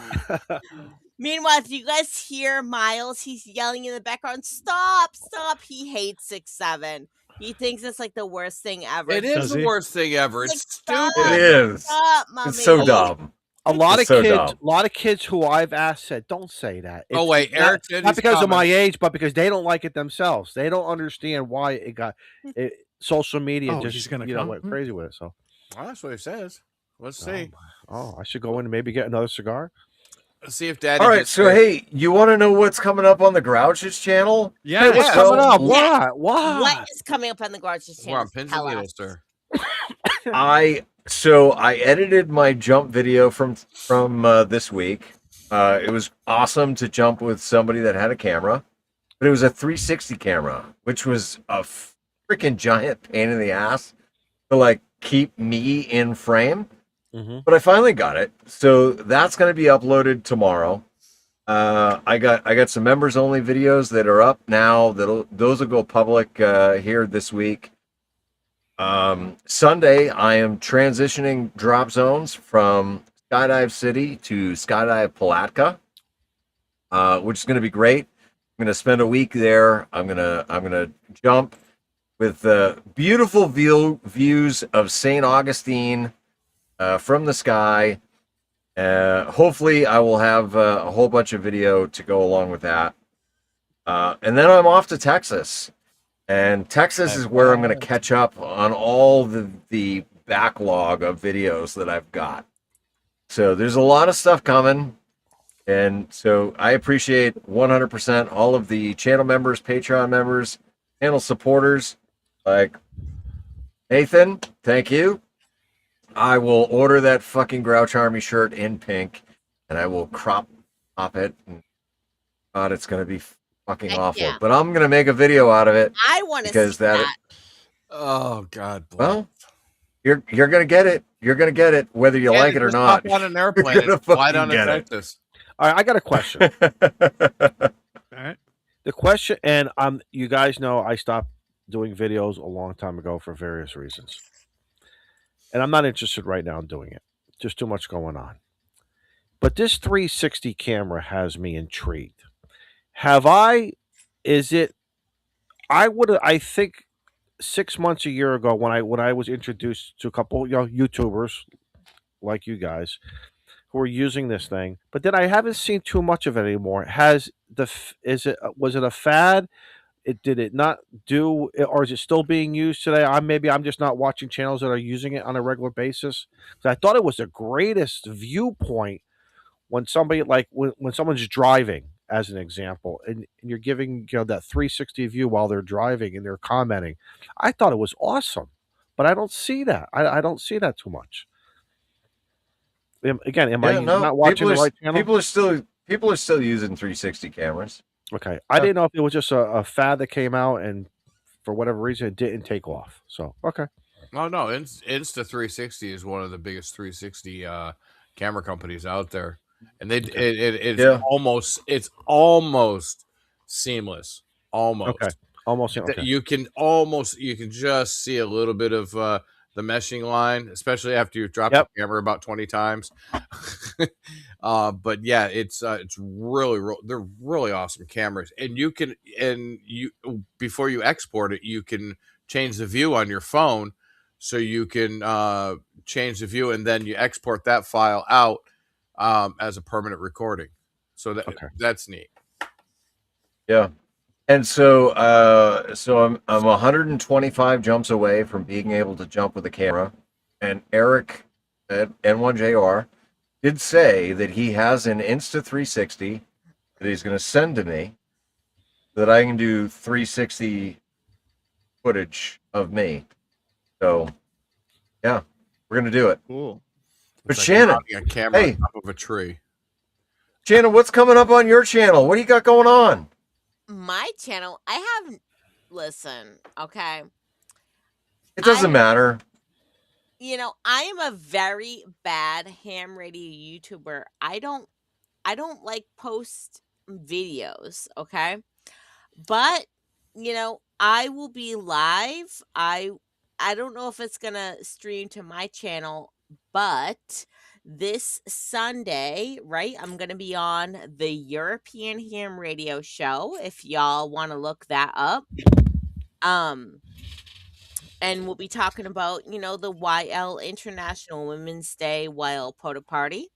Meanwhile, if you guys hear Miles, he's yelling in the background, "Stop! Stop!" He hates 6'7". He thinks it's like the worst thing ever. It is Does the he? worst thing ever. Like, It's stop, stupid. It is. Stop, mommy. It's so dumb. A lot It's of so kids, dumb. a lot of kids who I've asked said, "Don't say that." Oh wait, not, Eric did not his because of my comment. age, but because they don't like it themselves. They don't understand why it got social media Oh, just he's gonna went come? crazy with it. So, Well, that's what he says. Let's see. I should go in and maybe get another cigar. Let's see if Daddy. All right, gets so there. hey, you want to know what's coming up on the Grouch's channel? Yeah. What's Yeah. coming up? Yeah. What? What is coming up on the Gorgeous We're on channel? pins Tell and us. needles, sir. I edited my jump video from this week. It was awesome to jump with somebody that had a camera, but it was a 360 camera, which was a freaking giant pain in the ass to like keep me in frame. Mm-hmm. But I finally got it, so that's going to be uploaded tomorrow. I got some members only videos that are up now. Those will go public here this week. Sunday, I am transitioning drop zones from Skydive City to Skydive Palatka, which is going to be great. I'm going to spend a week there. I'm gonna jump with beautiful views of St. Augustine from the sky. Hopefully, I will have a whole bunch of video to go along with that. And then I'm off to Texas. And Texas is where I'm going to catch up on all the backlog of videos that I've got. So there's a lot of stuff coming. And so I appreciate 100% all of the channel members, Patreon members, channel supporters. Like Nathan, thank you. I will order that fucking Grouch Army shirt in pink, and I will crop it. And God, it's going to be fucking Heck awful. yeah. But I'm going to make a video out of it. I want to Because see that. Oh God. Well, you're going to get it. You're going to get it, whether you like it or just not. hop on an airplane gonna and fly fucking down to get it. Texas. All right, I got a question. All right. The question, and you guys know I stopped doing videos a long time ago for various reasons, and I'm not interested right now in doing it. Just too much going on. But this 360 camera has me intrigued. Is it? I think 6 months, a year ago, when I was introduced to a couple YouTubers like you guys who are using this thing, but then I haven't seen too much of it anymore. Was it a fad? Did it not do, or is it still being used today? I'm just not watching channels that are using it on a regular basis. 'Cause I thought it was the greatest viewpoint when somebody when someone's driving, as an example, and you're giving that 360 view while they're driving and they're commenting. I thought it was awesome, but I don't see that. I don't see that too much. Am I not watching the right channel? People are still using 360 cameras. Okay, I didn't know if it was just a fad that came out and for whatever reason it didn't take off. So okay. Oh no, Insta360 is one of the biggest 360 camera companies out there, and it's almost seamless. Almost. Okay. Almost. Okay. You can just see a little bit of the meshing line, especially after you've dropped the camera about 20 times. But yeah, it's really they're really awesome cameras, and before you export it, you can change the view on your phone, so you can change the view, and then you export that file out as a permanent recording. So that's neat. Yeah. And so I'm 125 jumps away from being able to jump with a camera. And Eric at N1JR did say that he has an Insta360 that he's going to send to me so that I can do 360 footage of me. So, yeah, we're going to do it. Cool. But It's like Shannon, mounting a camera hey. on top of a tree. Shannon, what's coming up on your channel? What do you got going on? My channel, listen, okay. It doesn't matter. I am a very bad ham radio YouTuber. I don't like post videos, okay? But, I will be live. I don't know if it's going to stream to my channel, but this Sunday, right? I'm going to be on the European Ham Radio Show if y'all want to look that up. And we'll be talking about, the YL International Women's Day YL Photo Party.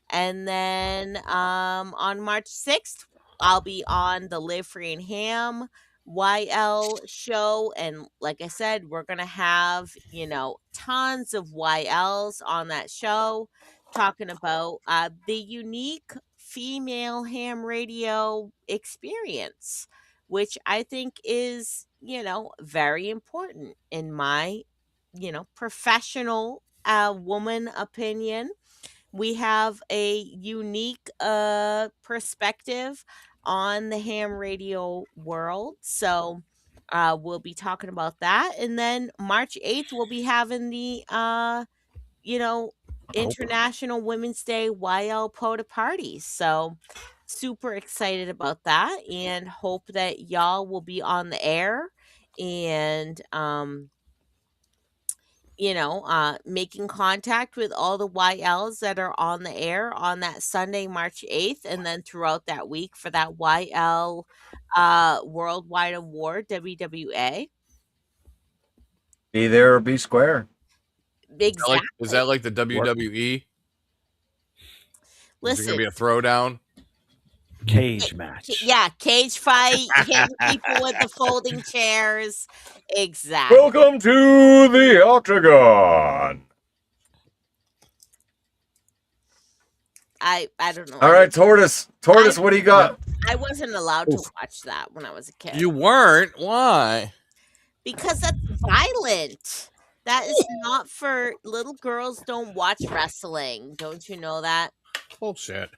And then on March 6th, I'll be on the Live Free and Ham YL show. And like I said, we're going to have, tons of YLs on that show talking about the unique female ham radio experience, which I think is, very important in my, professional woman opinion. We have a unique perspective on the ham radio world. So we'll be talking about that. And then March 8th, we'll be having the, International Women's Day YL Photo Party. So super excited about that and hope that y'all will be on the air and, making contact with all the YLs that are on the air on that Sunday, March 8th, and then throughout that week for that YL Worldwide Award, WWA. Be there or be square. Exactly. Is that like the WWE? Is it Listen, going to be a throwdown? Cage match. yeah, cage fight, hitting people with the folding chairs. Exactly. Welcome to the Octagon. I don't know. All right, Tortoise. Tortoise, what do you got? I wasn't allowed to watch that when I was a kid. You weren't? Why? Because that's violent. That is not for little girls. Don't watch wrestling. Don't you know that? Bullshit.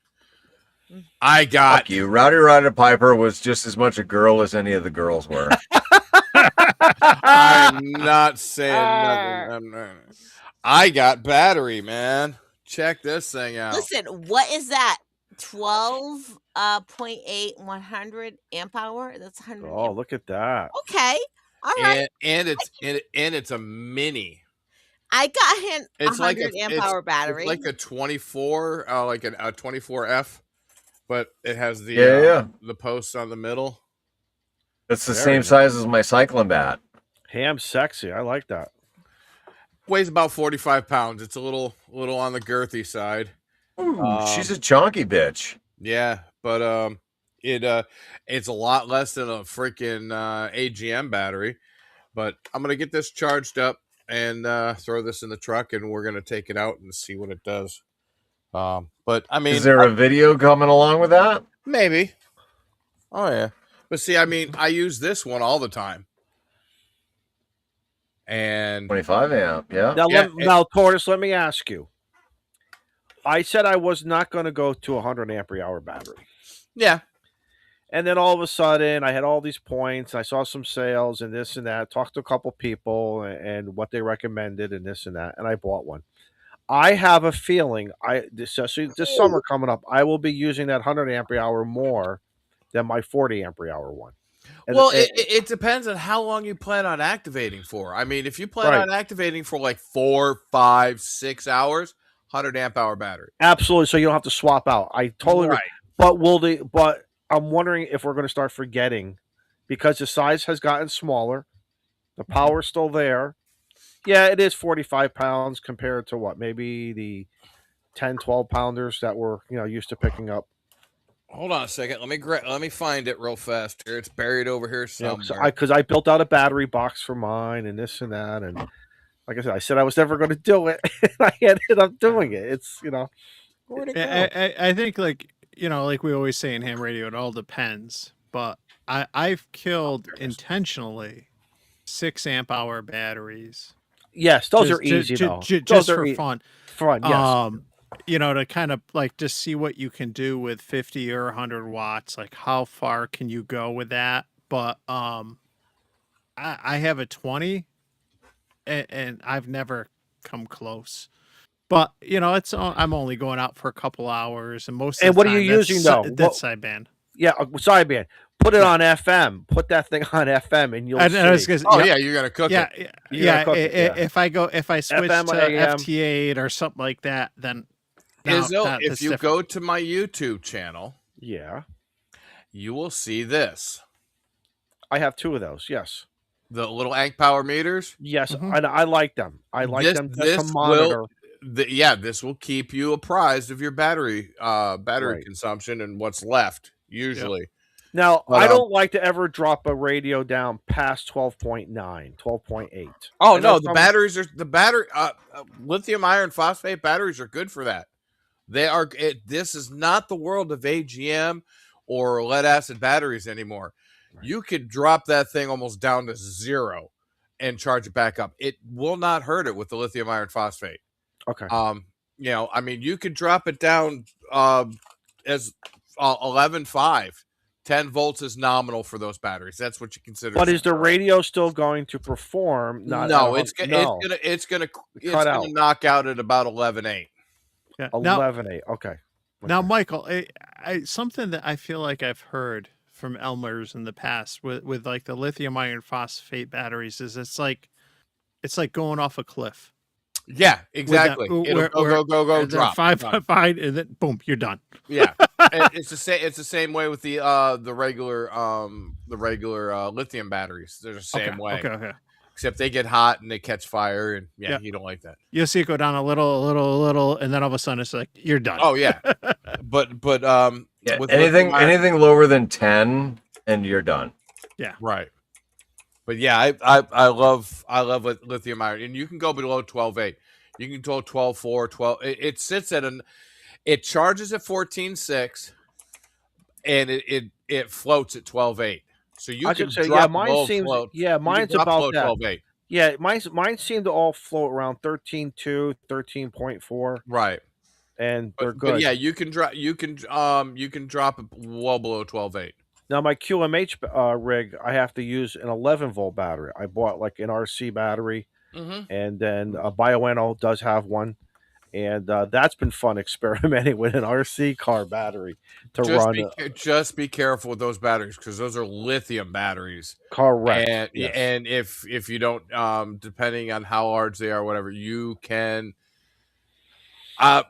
I got Fuck you. Rowdy Roddy Piper was just as much a girl as any of the girls were. I'm not saying nothing. I got battery, man. Check this thing out. Listen, what is that? 12.8 100 amp hour. That's 100. Oh, look at that. Okay. All right. And it's a mini. I got him It's 100 amp hour battery. It's like a 24, like a 24F, but it has the the posts on the middle. It's the same size as my cycling bat. Ham sexy. I like that. Weighs about 45 pounds. It's a little on the girthy side. Ooh, she's a chonky bitch. Yeah, but it's a lot less than a freaking AGM battery. But I'm gonna get this charged up and throw this in the truck, and we're gonna take it out and see what it does. But I mean, is there a video coming along with that? Maybe. Oh yeah. But see, I mean, I use this one all the time. And 25 amp, yeah. Now, Tortoise, let me ask you. I said I was not going to go to a 100 ampere hour battery. Yeah. And then all of a sudden, I had all these points. I saw some sales and this and that. Talked to a couple people and what they recommended and this and that. And I bought one. I have a feeling, especially this summer coming up, I will be using that 100 ampere hour more than my 40 ampere hour one. And well, it depends on how long you plan on activating for. I mean, if you plan on activating for like 4, 5, 6 hours, 100 amp hour battery. Absolutely. So you don't have to swap out. I totally agree. But I'm wondering if we're going to start forgetting because the size has gotten smaller. The power's still there. Yeah, it is 45 pounds compared to what? Maybe the 10, 12 pounders that we're, used to picking up. Hold on a second. Let me find it real fast here. It's buried over here somewhere. Because I built out a battery box for mine and this and that. And like I said I was never going to do it. And I ended up doing it. It's, where'd it go? I think like we always say in ham radio, it all depends. But I've killed intentionally 6 amp hour batteries. Yes, those are easy though. Just for fun. Fun, yes. To kind of like just see what you can do with 50 or 100 watts. Like how far can you go with that? But I have a 20, and I've never come close. But I'm only going out for a couple hours, and most. And of the what time, are you using though? That's sideband. Yeah, sideband. Put it on FM. Put that thing on FM, and you'll And I was see. gonna, yeah, you're gonna cook yeah, it. You're gonna cook it, yeah. If I switch FM, to AM. FT8 or something like that, then now Izzo, that's if you different. go to my YouTube channel, Yeah, you will see this. I have 2 of those. Yes, The little Ank Power meters. yes, Mhm. and I like them. I like This- them just this to monitor. This will keep you apprised of your battery Right. consumption and what's left usually. Now, But, I don't like to ever drop a radio down past 12.9, 12.8. Oh I know no, the batteries are lithium iron phosphate batteries are good for that. They are. This is not the world of AGM or lead acid batteries anymore. Right. You could drop that thing almost down to 0 and charge it back up. It will not hurt it with the lithium iron phosphate. Okay. I mean, you could drop it down as 11.5. 10 volts is nominal for those batteries. That's what you consider. But is the radio still going to perform? No, it's gonna knock out at about 11.8. Yeah. 11.8. Okay. Now, Michael, something that I feel like I've heard from Elmer's in the past with like the lithium iron phosphate batteries is it's like going off a cliff. Yeah, exactly. It'll go, drop. 5.5, and then boom, you're done. Yeah, it's the same way with the regular lithium batteries. They're the same way. Okay. Except they get hot and they catch fire, and you don't like that. You'll see it go down a little, and then all of a sudden it's like you're done. Oh yeah, but with anything lower than 10, and you're done. Yeah, right. But yeah, I love lithium iron, and you can go below 12.8. You can go 12.4, 12. It sits at it charges at 14.6, and it floats at 12.8. So you can say, yeah, mine seems, mine's about that. 12.8. Yeah, mine seem to all float around 13.2, 13.4. Right. And they're good. But yeah, you can drop it well below 12.8. Now my QMH rig, I have to use an 11-volt battery. I bought like an RC battery, and then Bioenno does have one, and that's been fun experimenting with an RC car battery to run. Just be careful with those batteries because those are lithium batteries. Correct. And if you don't, depending on how large they are, whatever, you can. My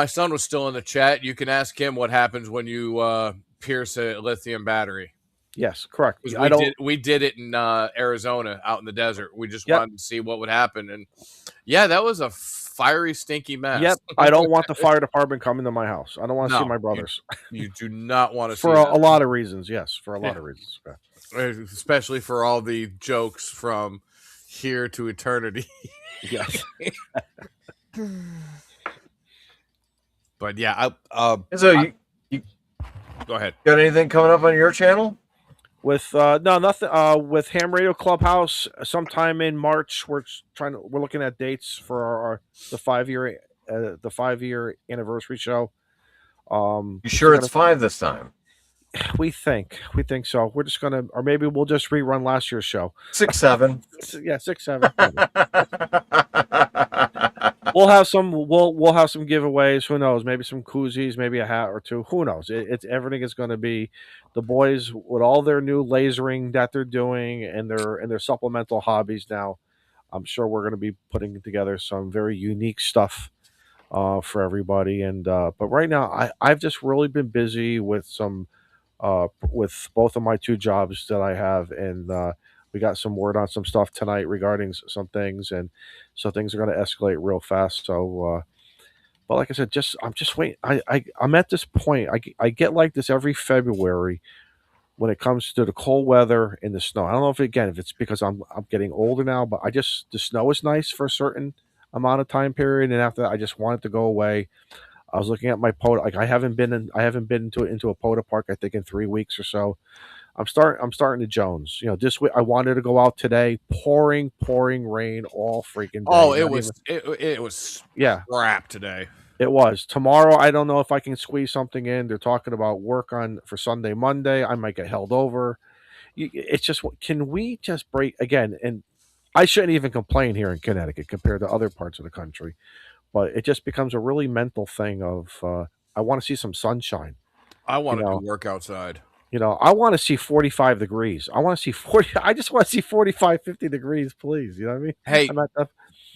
son was still in the chat. You can ask him what happens when you pierce a lithium battery. Yes, correct. We did it in Arizona, out in the desert. We just wanted to see what would happen, and that was a fiery, stinky mess. Yep, I don't want the fire department coming to my house. I don't want to see my brothers. You do not want to see for a lot of reasons. Yes, for a lot of reasons, especially for all the jokes from here to eternity. Yes. But yeah, so you go ahead. Got anything coming up on your channel? With no, nothing. With Ham Radio Clubhouse, sometime in March, we're looking at dates for the 5-year anniversary show. You sure it's 5 this time? We think so. We're just gonna, or maybe we'll just rerun last year's show. 6, 7. Yeah, 6, 7. We'll have some giveaways. Who knows? Maybe some koozies, maybe a hat or two. Who knows? It's everything is going to be the boys with all their new lasering that they're doing and their supplemental hobbies now. I'm sure we're going to be putting together some very unique stuff for everybody. And but right now, I've just really been busy with some with both of my 2 jobs that I have, and we got some word on some stuff tonight regarding some things, and so things are going to escalate real fast. So, but like I said, I'm just waiting. I'm at this point. I get like this every February when it comes to the cold weather and the snow. I don't know if it's because I'm getting older now, but the snow is nice for a certain amount of time period, and after that, I just want it to go away. I was looking at my POTA. Like I haven't been into a POTA park, I think, in 3 weeks or so. I'm starting to Jones. This week I wanted to go out today. Pouring rain all freaking day. Oh, it was crap today. It was. Tomorrow, I don't know if I can squeeze something in. They're talking about work for Sunday, Monday. I might get held over. It's just, can we just break again? And I shouldn't even complain here in Connecticut compared to other parts of the country, but it just becomes a really mental thing of I want to see some sunshine. I want You to know. do work outside. I want to see 45 degrees. I want to see 40. I just want to see 45, 50 degrees, please. You know what I mean? Hey, I'm not,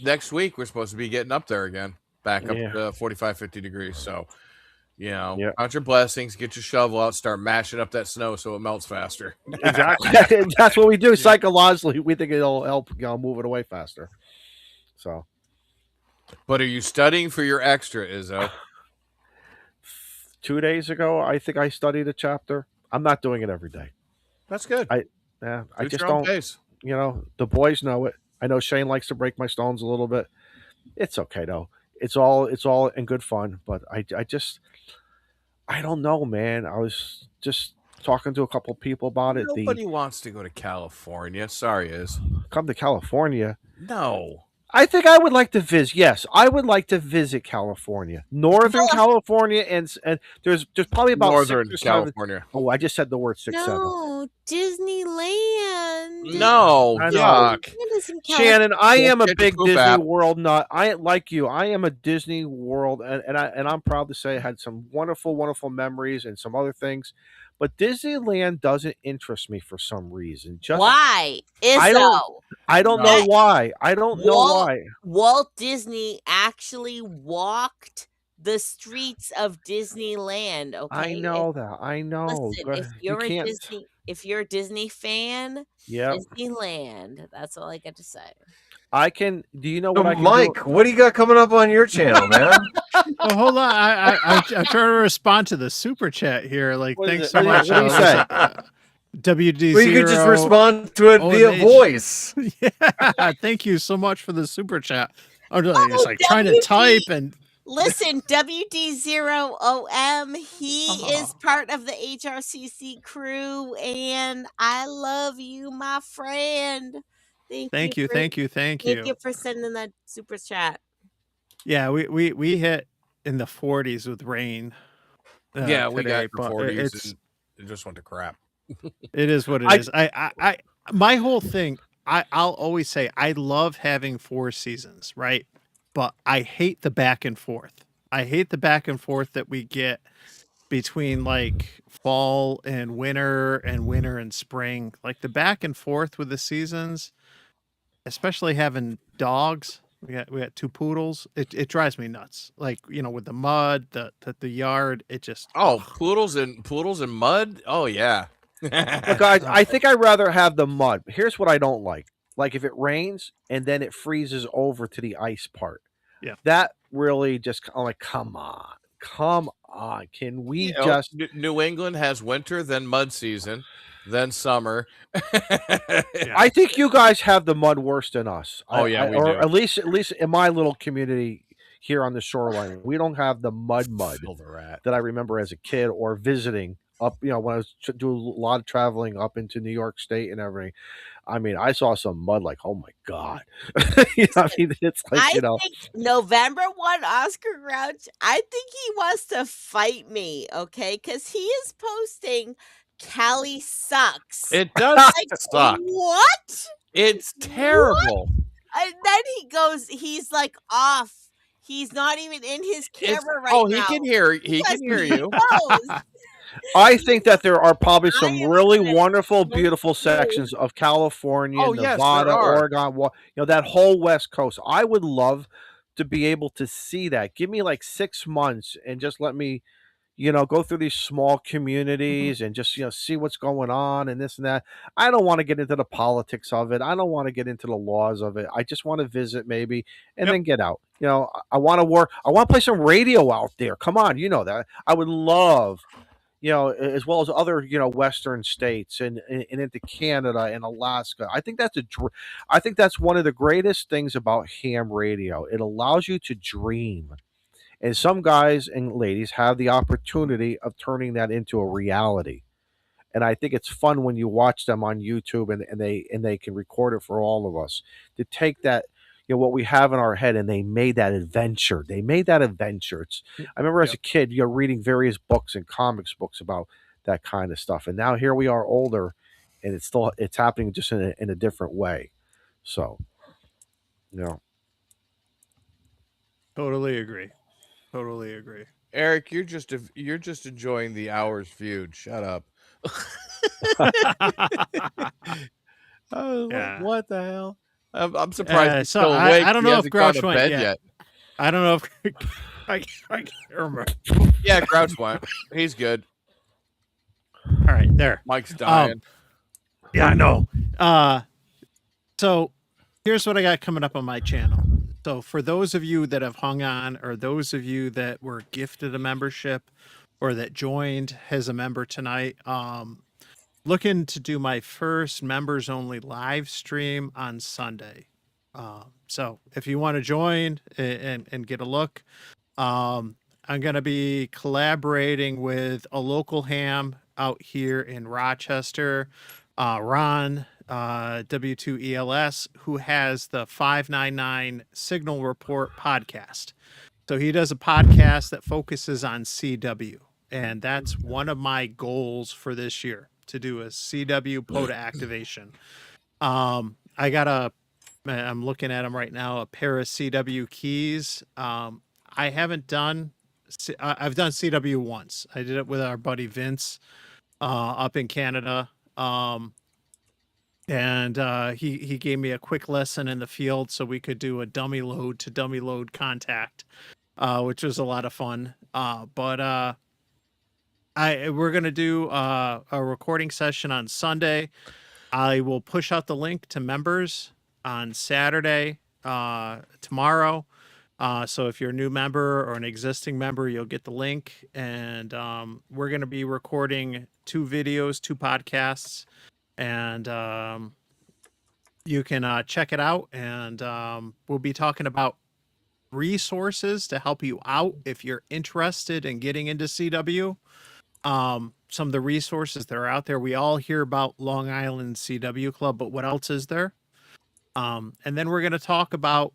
next week we're supposed to be getting up there again, back up Yeah. to 45, 50 degrees. So, Yeah. count your blessings, get your shovel out, start mashing up that snow so it melts faster. Exactly. That's what we do psychologically. We think it'll help move it away faster. So, But are you studying for your extra, Izzo? 2 days ago, I think I studied a chapter. I'm not doing it every day. That's good. I Suit just your own don't. pace. The boys know it. I know Shane likes to break my stones a little bit. It's okay though. It's all in good fun. But I don't know, man. I was just talking to a couple people about it. Nobody wants to go to California. Sorry, Come to California. No. I think I would like to visit. Yes, I would like to visit California, Northern California, and there's probably about Northern 6 or 7. California. Oh, I just said the word 6, 7. No, Disneyland. No, I know. yuck. Disneyland is in Shannon, I am a Get the big poop Disney app. World nut. I like you. I am a Disney World, and I'm proud to say I had some wonderful, wonderful memories and some other things. But Disneyland doesn't interest me for some reason. Just Why? I don't Izzo. I don't know That- why. I don't know Walt- why. Walt Disney actually walked the streets of Disneyland. Okay, I know that. I know. Listen, Go if ahead. you're You a can't. Disney fan, Yep. Disneyland. That's all I got to say. I can. Do you know what I can Mike, do? what do you got coming up on your channel, man? Oh, hold on. I'm trying to respond to the super chat here. Like, What is thanks it? so What much. do you say? WD0. Well, you could just respond to it via ONH. voice. Yeah, thank you so much for the super chat. I'm just like trying to WD. type and Listen, WD0OM, he is Oh. part of the HRCC crew, and I love you, my friend. thank you. Thank you for sending that super chat. Yeah, we hit in the 40s with rain. Yeah, we today, got but the 40s it's and it just went to crap. it is what it is. I my whole thing, I'll always say I love having 4 seasons, right? But I hate the back and forth. I hate the back and forth that we get between like fall and winter and spring. Like the back and forth with the seasons, especially having dogs. We got 2 poodles. It drives me nuts. Like, with the mud, the yard, it just Poodles and mud? Oh yeah. Look, I think I'd rather have the mud. Here's what I don't like. Like if it rains and then it freezes over to the ice part. Yeah. That really just, I'm like, come on. Can we just? New England has winter, then mud season, then summer. I think you guys have the mud worse than us. Oh, yeah, we or do. at least in my little community here on the shoreline, we don't have the mud that I remember as a kid or visiting up. When I was doing a lot of traveling up into New York State and everything. I mean, I saw some mud like, oh my God. It's like, I think November 1, Oscar Grouch, I think he wants to fight me, okay? Because he is posting Cali sucks. It does suck. What? It's terrible. And then he's like off. He's not even in his camera right now. He can hear you. I think that there are probably some really wonderful, beautiful sections of California, Nevada, Oregon, that whole West Coast. I would love to be able to see that. Give me like 6 months and just let me, go through these small communities and just, see what's going on and this and that. I don't want to get into the politics of it. I don't want to get into the laws of it. I just want to visit maybe and then get out. I want to work. I want to play some radio out there. Come on. You know that. I would love, as well as other, Western states and into Canada and Alaska. I think that's one of the greatest things about ham radio. It allows you to dream. And some guys and ladies have the opportunity of turning that into a reality. And I think it's fun when you watch them on YouTube and they can record it for all of us to take that, what we have in our head, and they made that adventure. I remember as a kid, reading various books and comics books about that kind of stuff. And now here we are older, and it's happening just in a different way. So, Totally agree. Eric, you're just enjoying the hours viewed. Shut up. Oh, Yeah. what the hell? I'm surprised he's So still awake. I don't He know if hasn't gone Grouch to went bed yet. yet. I don't know if I can't remember. Yeah, Grouch went. He's good. All right, there. Mike's dying. Yeah, I know. So here's what I got coming up on my channel. So for those of you that have hung on, or those of you that were gifted a membership or that joined as a member tonight, looking to do my first members only live stream on Sunday. So if you want to join and get a look, I'm going to be collaborating with a local ham out here in Rochester, Ron, W2ELS, who has the 599 Signal Report podcast. So he does a podcast that focuses on CW. And that's one of my goals for this year, to do a CW POTA activation. I'm looking at them right now, a pair of CW keys. I haven't done, I've done CW once. I did it with our buddy Vince up in Canada. He gave me a quick lesson in the field so we could do a dummy load to dummy load contact, which was a lot of fun. We're going to do a recording session on Sunday. I will push out the link to members on Saturday, tomorrow. So if you're a new member or an existing member, you'll get the link. And we're going to be recording 2 videos, 2 podcasts. And you can check it out. And we'll be talking about resources to help you out if you're interested in getting into CW. Some of the resources that are out there. We all hear about Long Island CW Club, but what else is there? And then we're going to talk about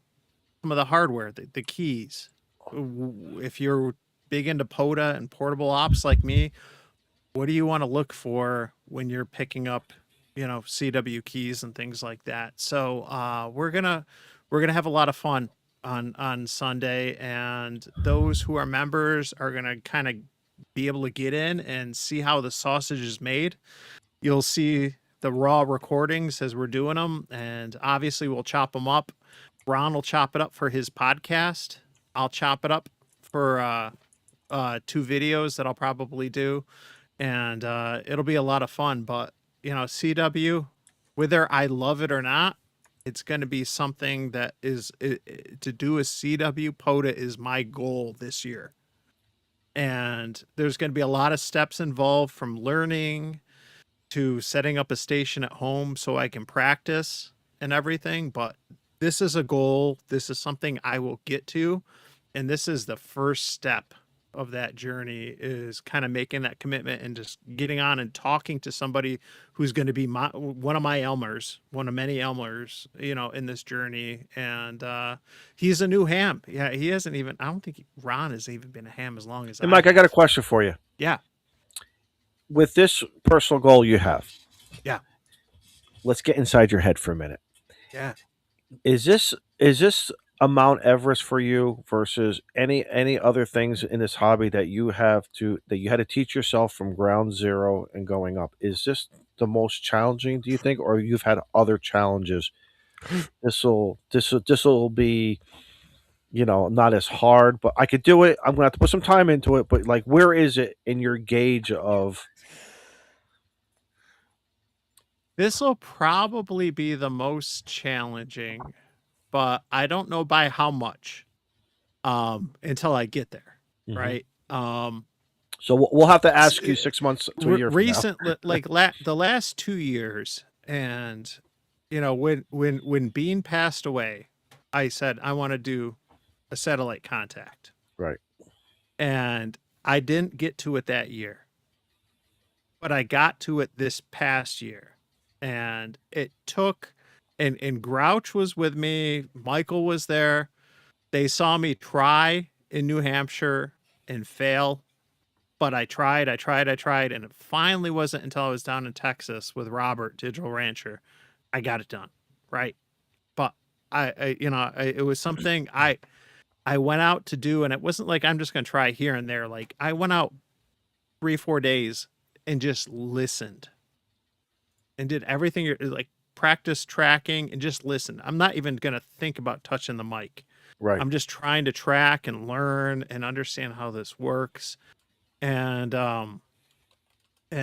some of the hardware, the keys. If you're big into POTA and portable ops like me, what do you want to look for when you're picking up, CW keys and things like that? So we're gonna have a lot of fun on Sunday, and those who are members are gonna kind of be able to get in and see how the sausage is made. You'll see the raw recordings as we're doing them, and obviously we'll chop them up. Ron will chop it up for his podcast. I'll chop it up for 2 videos that I'll probably do, and it'll be a lot of fun. But CW, whether I love it or not, it's going to be something that is to do a CW POTA is my goal this year. And there's going to be a lot of steps involved, from learning to setting up a station at home so I can practice and everything. But this is a goal. This is something I will get to. And this is the first step of that journey, is kind of making that commitment and just getting on and talking to somebody who's going to be one of my Elmers, one of many Elmers, in this journey. And he's a new ham. Yeah, he hasn't even, I don't think Ron has even been a ham as long as Hey, Mike, I got a question for you. Yeah. With this personal goal you have, yeah, let's get inside your head for a minute. Yeah. Is this a Mount Everest for you versus any other things in this hobby that you had to teach yourself from ground zero and going up? Is this the most challenging, do you think, or you've had other challenges? This will be, not as hard, but I could do it. I'm gonna have to put some time into it. But like, where is it in your gauge of? This will probably be the most challenging, but I don't know by how much until I get there. Mhm. Right. So we'll have to ask you 6 months to a year from now. Recently, like the last 2 years, and when Bean passed away, I said I want to do a satellite contact. Right. And I didn't get to it that year, but I got to it this past year, and it took. And Grouch was with me. Michael was there. They saw me try in New Hampshire and fail, but I tried, and it finally wasn't until I was down in Texas with Robert, Digital Rancher, I got it done, right? But it was something I went out to do, and it wasn't like I'm just going to try here and there. Like I went out 3-4 days and just listened and did everything, like practice tracking and just listen. I'm not even going to think about touching the mic. Right. I'm just trying to track and learn and understand how this works and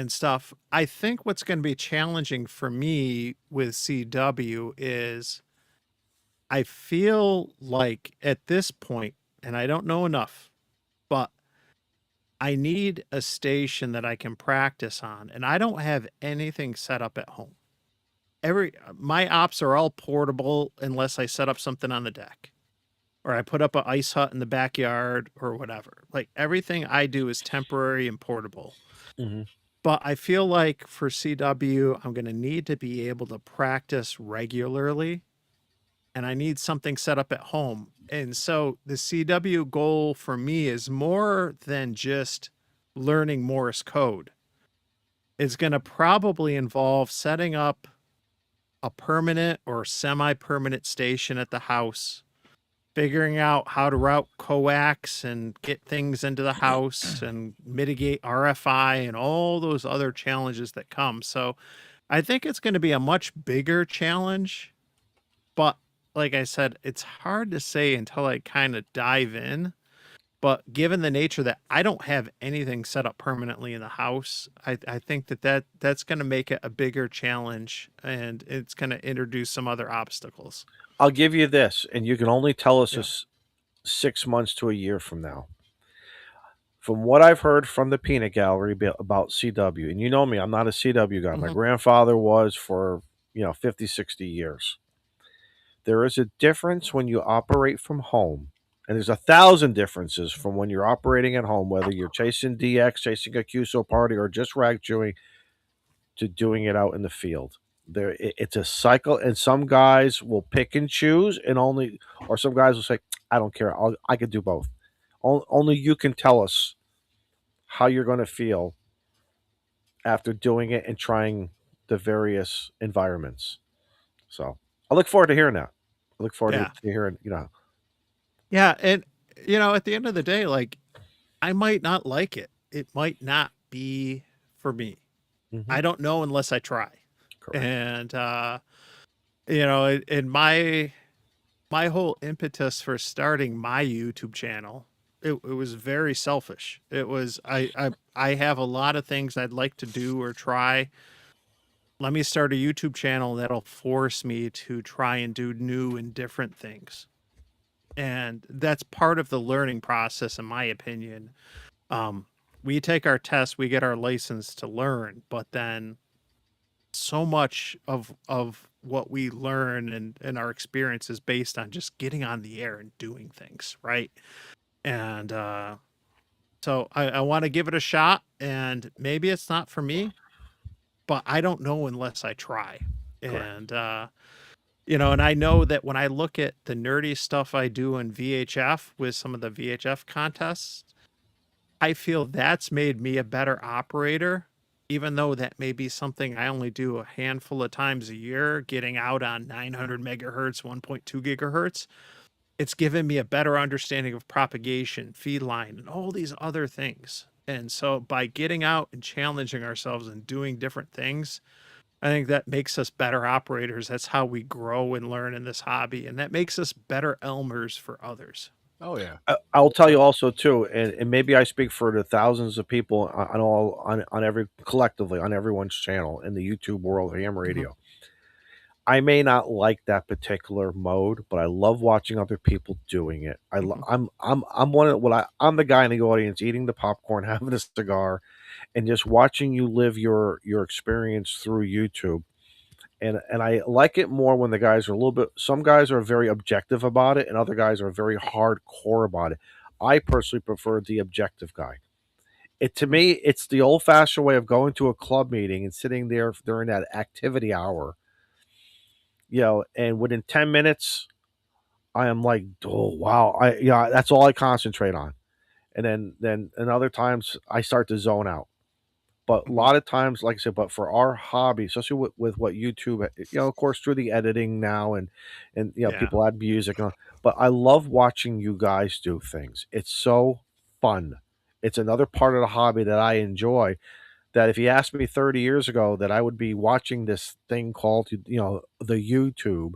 stuff. I think what's going to be challenging for me with CW is I feel like at this point, and I don't know enough, but I need a station that I can practice on, and I don't have anything set up at home. My ops are all portable unless I set up something on the deck or I put up an ice hut in the backyard or whatever. Like everything I do is temporary and portable. Mm-hmm. But I feel like for CW, I'm going to need to be able to practice regularly, and I need something set up at home. And so the CW goal for me is more than just learning Morse code. It's going to probably involve setting up a permanent or semi-permanent station at the house, figuring out how to route coax and get things into the house and mitigate RFI and all those other challenges that come. So I think it's going to be a much bigger challenge, but like I said, it's hard to say until I kind of dive in. But given the nature that I don't have anything set up permanently in the house, I think that's going to make it a bigger challenge, and it's going to introduce some other obstacles. I'll give you this, and you can only tell us Yeah. this 6 months to a year from now. From what I've heard from the peanut gallery about CW, and you know me, I'm not a CW guy. My Mhm. grandfather was for 50, 60 years. There is a difference when you operate from home. And there's 1,000 differences from when you're operating at home, whether you're chasing DX, chasing a QSO party, or just rag chewing, to doing it out in the field. It's a cycle, and some guys will pick and choose, or some guys will say, "I don't care. I could do both." Only you can tell us how you're going to feel after doing it and trying the various environments. So I look forward to hearing that. I look forward Yeah. to hearing, Yeah. And, at the end of the day, like, I might not like it. It might not be for me. I don't know unless I try. Correct. And, and my whole impetus for starting my YouTube channel, it was very selfish. It was, I have a lot of things I'd like to do or try. Let me start a YouTube channel that'll force me to try and do new and different things. And that's part of the learning process, in my opinion. We take our tests, we get our license to learn, but then so much of what we learn and our experience is based on just getting on the air and doing things, right? And so I want to give it a shot, and maybe it's not for me, but I don't know unless I try. Correct. And and I know that when I look at the nerdy stuff I do in VHF with some of the VHF contests, I feel that's made me a better operator, even though that may be something I only do a handful of times a year, getting out on 900 megahertz, 1.2 gigahertz. It's given me a better understanding of propagation, feed line, and all these other things. And so by getting out and challenging ourselves and doing different things, I think that makes us better operators. That's how we grow and learn in this hobby. And that makes us better Elmers for others. Oh yeah. I'll tell you also too, and maybe I speak for the thousands of people on every collectively on everyone's channel in the YouTube world, ham radio. I may not like that particular mode, but I love watching other people doing it. I'm one of I'm the guy in the audience eating the popcorn, having a cigar, and just watching you live your experience through YouTube. And I like it more when the guys are a little bit. Some guys are very objective about it, and other guys are very hardcore about it. I personally prefer the objective guy. To me, it's the old fashioned way of going to a club meeting and sitting there during that activity hour. And within 10 minutes, I am like, oh wow, that's all I concentrate on. And then other times I start to zone out. But a lot of times, like I said, but for our hobby, especially with what YouTube, of course, through the editing now and Yeah. people add music. but I love watching you guys do things. It's so fun. It's another part of the hobby that I enjoy. That if you asked me 30 years ago that I would be watching this thing called, the YouTube,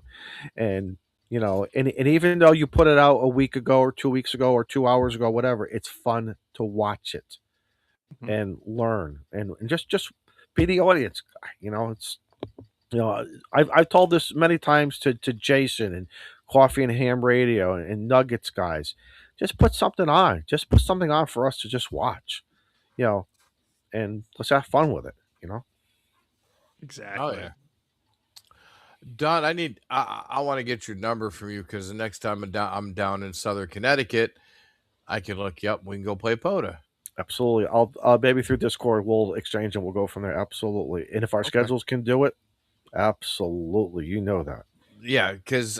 and and even though you put it out a week ago or 2 weeks ago or 2 hours ago, whatever, it's fun to watch it and learn and just be the audience guy. It's I've told this many times to Jason and Coffee and Ham Radio and Nuggets guys. Just put something on. Just put something on for us to just watch. You know, and let's have fun with it. Exactly. Oh yeah. Don, I want to get your number from you because the next time I'm down in Southern Connecticut, I can look you up. We can go play POTA. Absolutely. I'll maybe through Discord we'll exchange and we'll go from there. Absolutely. And if our schedules can do it, absolutely. You know that. Yeah, because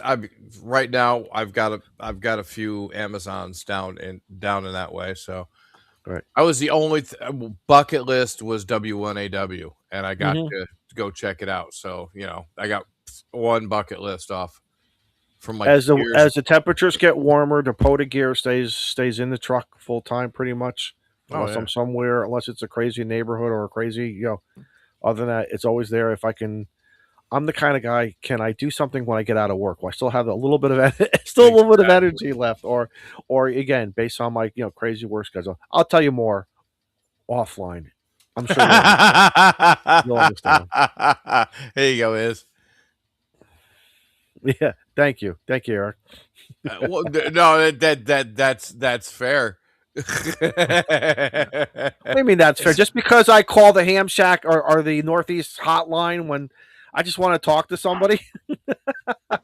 right now I've got a few Amazons down in that way. So Right. I was the only bucket list was W1AW, and I got Mhm. to go check it out. So I got one bucket list off from like As years the temperatures get warmer, the POTA gear stays in the truck full time pretty much. Oh, Unless yeah. I'm somewhere, unless it's a crazy neighborhood or a crazy, other than that, it's always there. If I can, I'm the kind of guy. Can I do something when I get out of work? Where I still have a little bit of energy left, or again, based on my crazy work schedule. I'll tell you more offline. I'm sure you'll understand. Here you go, Iz. Yeah, thank you, Eric. Well, no, that's fair. What do you mean that's fair? Just because I call the Ham Shack or the Northeast hotline when I just want to talk to somebody?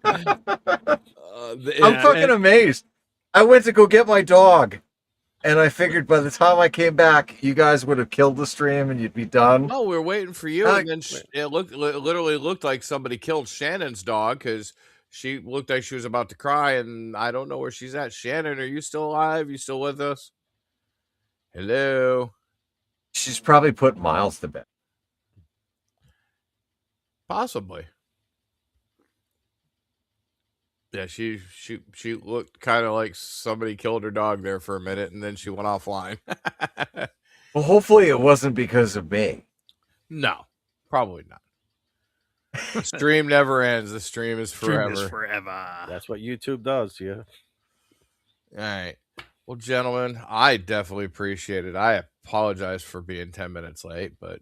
I'm fucking amazed. I went to go get my dog, and I figured by the time I came back, you guys would have killed the stream and you'd be done. No, we were waiting for you, and then it literally looked like somebody killed Shannon's dog because she looked like she was about to cry, and I don't know where she's at. Shannon, are you still alive? You still with us? Hello. She's probably put Miles to bed. Possibly. Yeah, she looked kind of like somebody killed her dog there for a minute, and then she went offline. Well, hopefully it wasn't because of me. No, probably not. The stream never ends. The stream is forever. Stream is forever. That's what YouTube does. Yeah. All right. Well, gentlemen, I definitely appreciate it. I apologize for being 10 minutes late, but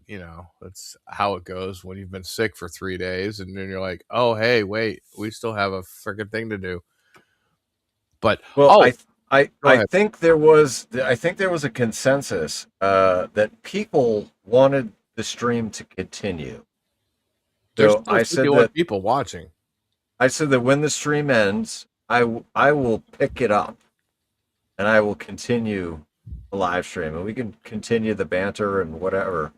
that's how it goes when you've been sick for 3 days and then you're like, oh, hey, wait, we still have a freaking thing to do. But I think there was a consensus that people wanted the stream to continue. So I said that people watching. I said that when the stream ends, I will pick it up and I will continue the live stream and we can continue the banter and whatever.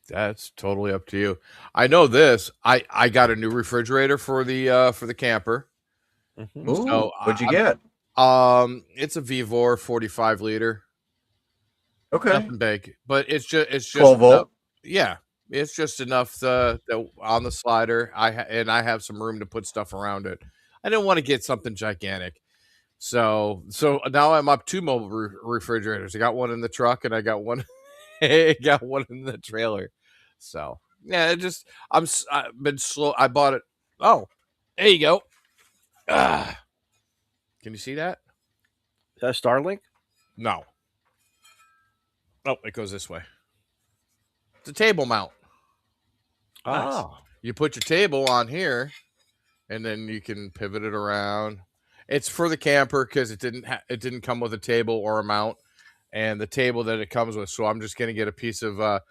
That's totally up to you. I know this. I got a new refrigerator for the camper. Mm-hmm. Ooh, So what'd you get? It's a Vivor 45 liter. Okay. Nothing big, but it's just 12 volt. Yeah, it's just enough that on the slider. I have some room to put stuff around it. I didn't want to get something gigantic, so now I'm up 2 mobile refrigerators. I got one in the truck and I got one in the trailer. So yeah, I've been slow. I bought it. Oh, there you go. Can you see that? Is that Starlink? No. Oh, it goes this way. It's a table mount. Oh. You put your table on here, and then you can pivot it around. It's for the camper because it didn't come with a table or a mount, and the table that it comes with. So I'm just gonna get a piece of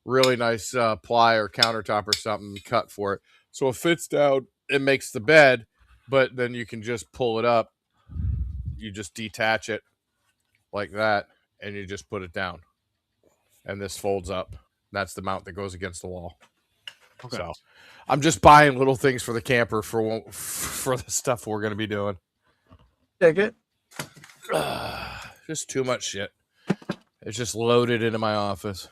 really nice ply or countertop or something cut for it, so it fits down. It makes the bed, but then you can just pull it up. You just detach it like that, and you just put it down, and this folds up. That's the mount that goes against the wall. Okay. So I'm just buying little things for the camper for the stuff we're going to be doing. Take it. Just too much shit. It's just loaded into my office.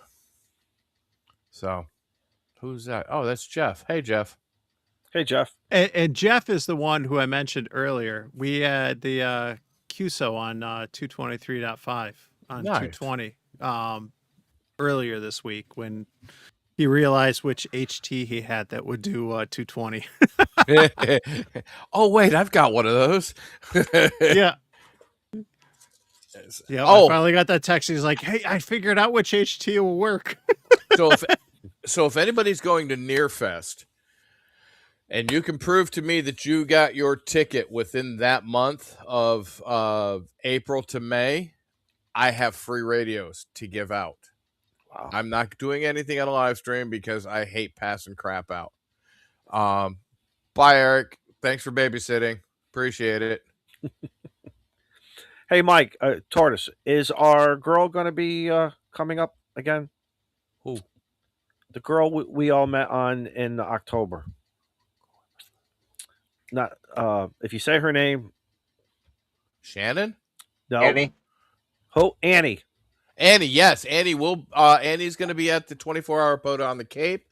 So who's that? Oh, that's Jeff. Hey, Jeff. Hey, Jeff. And Jeff is the one who I mentioned earlier. We had the QSO on 223.5 on Nice. 220 earlier this week when he realized which HT he had that would do 220. Oh wait, I've got one of those. Yeah. Yeah, Oh. I finally got that text. He's like, "Hey, I figured out which HT will work." So if anybody's going to Nearfest and you can prove to me that you got your ticket within that month of April to May, I have free radios to give out. Wow. I'm not doing anything on a live stream because I hate passing crap out. Bye, Eric. Thanks for babysitting. Appreciate it. Hey, Mike, Tortoise, is our girl going to be coming up again? Who? The girl we all met in October. Not if you say her name. Shannon? No. Annie? Who? Annie. Annie, yes. Annie will. Annie's going to be at the 24-hour POTA on the Cape,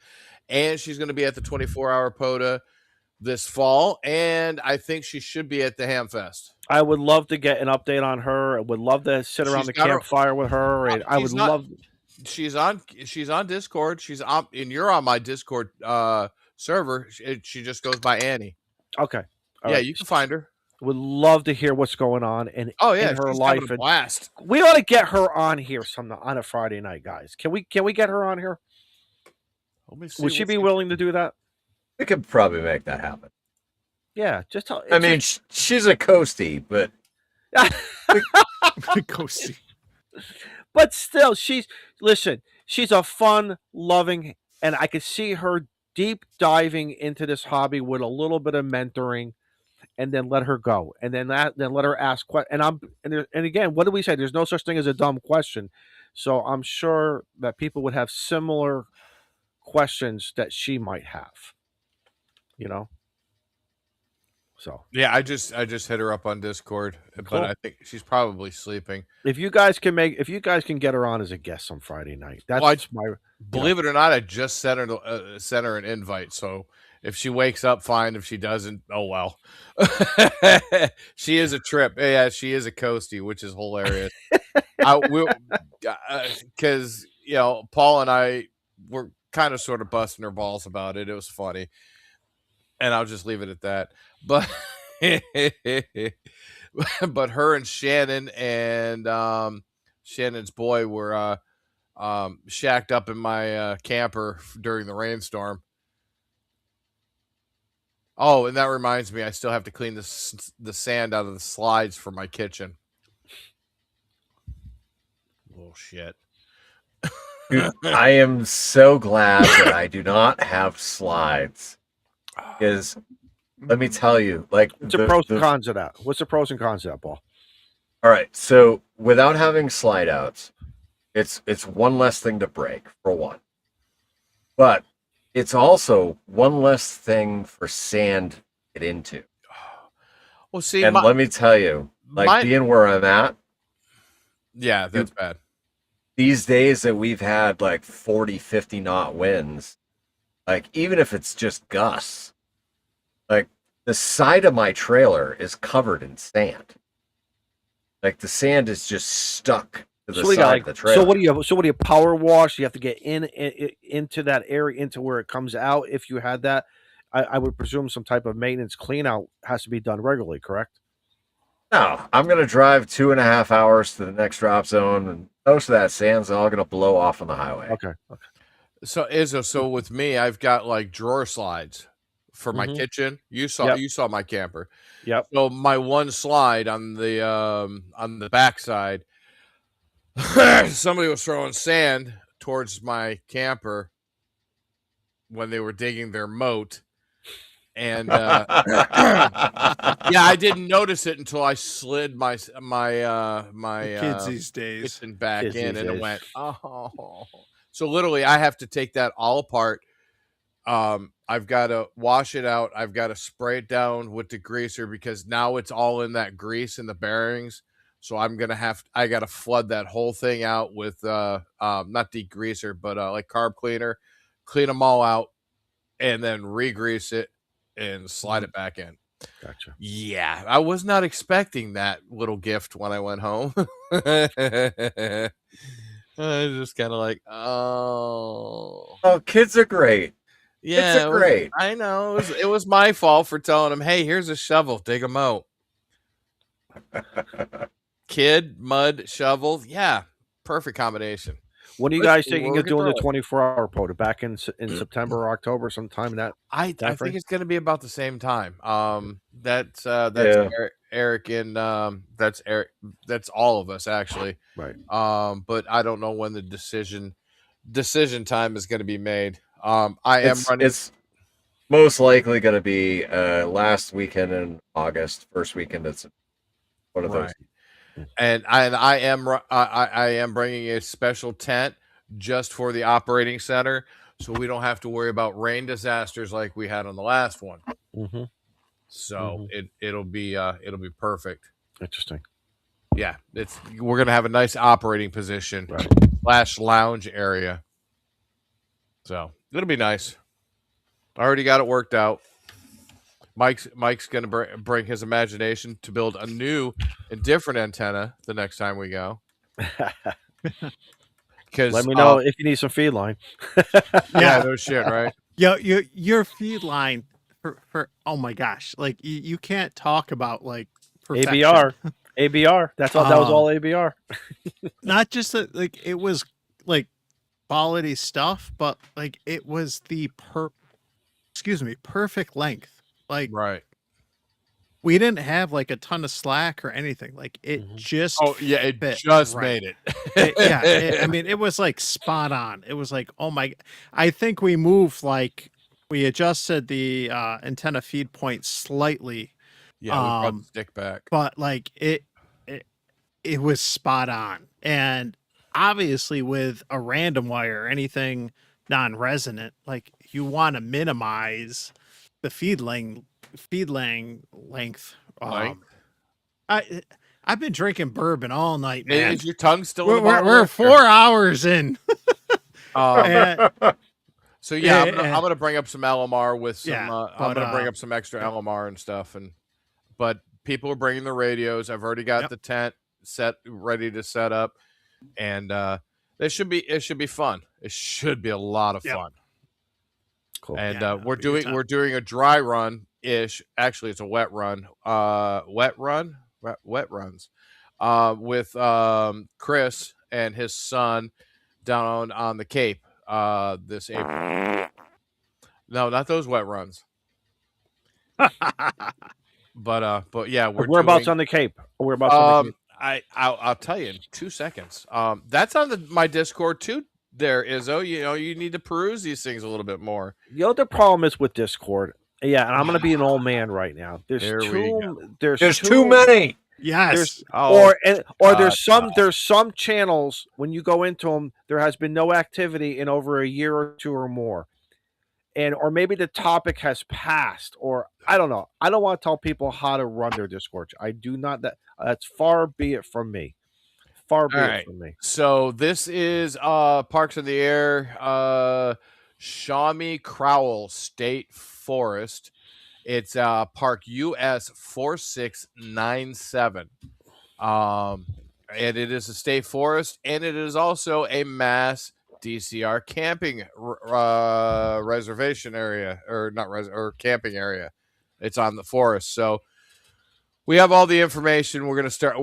and she's going to be at the 24-hour POTA this fall, and I think she should be at the Hamfest. I would love to get an update on her. I would love to sit around the campfire with her, and I would love. She's on Discord. She's on, and you're on my Discord server. She just goes by Annie. Okay. All right. You can find her. Would love to hear what's going on in her she's life. having a blast. We ought to get her on here on a Friday night, guys. Can we get her on here? Would she be willing to do that? We could probably make that happen. Yeah, just tell. I mean, she's a coastie, but Coastie. But still, she's a fun, loving, and I could see her deep diving into this hobby with a little bit of mentoring, and then let her go, and then let her ask questions. And again, what do we say? There's no such thing as a dumb question, so I'm sure that people would have similar questions that she might have. So yeah, I just hit her up on Discord, Cool. but I think she's probably sleeping. If you guys can get her on as a guest on Friday night, that's Believe it or not, I just sent her an invite. So if she wakes up, fine. If she doesn't, oh well. She is a trip. Yeah, she is a coastie, which is hilarious. Because Paul and I were kind of sort of busting her balls about it. It was funny, and I'll just leave it at that. But but her and Shannon and Shannon's boy were shacked up in my camper during the rainstorm. Oh, and that reminds me, I still have to clean the sand out of the slides for my kitchen. Oh shit. Dude, I am so glad that I do not have slides. Because let me tell you, like, what's the pros and cons of that? What's the pros and cons of that, Paul? All right, so without having slide outs, it's one less thing to break, for one. But it's also one less thing for sand to get into. Well, see, and let me tell you, like, being where I'm at. Yeah, that's bad. These days that we've had like 40, 50 knot winds, like, even if it's just gusts, like, the side of my trailer is covered in sand. Like, the sand is just stuck to the side of the trailer. So what do you power wash? You have to get into that area, into where it comes out. If you had that, I would presume some type of maintenance clean out has to be done regularly, correct? No, I'm going to drive 2.5 hours to the next drop zone, and most of that sand's all going to blow off on the highway. Okay. So Izzo, so with me, I've got like drawer slides for my kitchen. You saw my camper. Yep. So my one slide on the backside, somebody was throwing sand towards my camper when they were digging their moat. And yeah, I didn't notice it until I slid my kids these days kitchen back in, and it went, oh. So literally, I have to take that all apart. I've got to wash it out. I've got to spray it down with degreaser because now it's all in that grease in the bearings. So I got to flood that whole thing out with not degreaser, but like carb cleaner, clean them all out, and then re-grease it. and slide it back in. Gotcha. Yeah, I was not expecting that little gift when I went home. I was just kind of like, oh. Oh, kids are great. Yeah, Kids are great. I know. It was my fault for telling him, hey, here's a shovel. Dig them out. Kid, mud, shovel. Yeah, perfect combination. When are you guys thinking of doing the 24-hour quota? Back in September or October, sometime in that? I think it's going to be about the same time. That's Yeah. Eric and that's Eric. That's all of us actually. Right. But I don't know when the decision time is going to be made. It's most likely going to be last weekend in August, first weekend. It's one of those. And I am bringing a special tent just for the operating center, so we don't have to worry about rain disasters like we had on the last one. Mm-hmm. So it'll be perfect. Interesting. Yeah, we're gonna have a nice operating position / lounge area. So it'll be nice. I already got it worked out. Mike's gonna bring his imagination to build a new and different antenna the next time we go. Because let me know if you need some feed line. Yeah, no shit, right? Your feed line for oh my gosh, like you can't talk about like perfection. ABR. That's all. That was all ABR. Not just that, like it was like quality stuff, but like it was the perfect length. Like we didn't have like a ton of slack or anything. Like it just it just made it. I mean, it was like spot on. It was like, oh my! I think we adjusted the antenna feed point slightly. Yeah, we brought the stick back, but like it was spot on. And obviously, with a random wire or anything non-resonant, like you want to minimize the feed length. I've been drinking bourbon all night, man. Is your tongue still? We're 4 hours in. So yeah, I'm gonna bring up some LMR with some. I'm gonna bring up some extra LMR and stuff. But people are bringing the radios. I've already got the tent ready to set up, and it should be fun. It should be a lot of fun. Cool. And we're doing a dry run ish. Actually, it's a wet run. Wet runs. With Chris and his son down on the Cape this April. No, not those wet runs. But yeah, whereabouts on the Cape? Whereabouts on the Cape? I'll tell you in 2 seconds. That's on my Discord too. There, Izzo. You need to peruse these things a little bit more. The problem is with Discord. Yeah, and I'm going to be an old man right now. There's too many. Yes. There's some channels when you go into them, there has been no activity in over a year or two or more, or maybe the topic has passed, or I don't know. I don't want to tell people how to run their Discord. I do not. That's far be it from me. Far be it from me. So this is Parks in the Air, Shawnee Crowell State Forest. It's Park US 4697. And it is a state forest, and it is also a mass DCR camping reservation area, or camping area. It's on the forest. So we have all the information. We're gonna start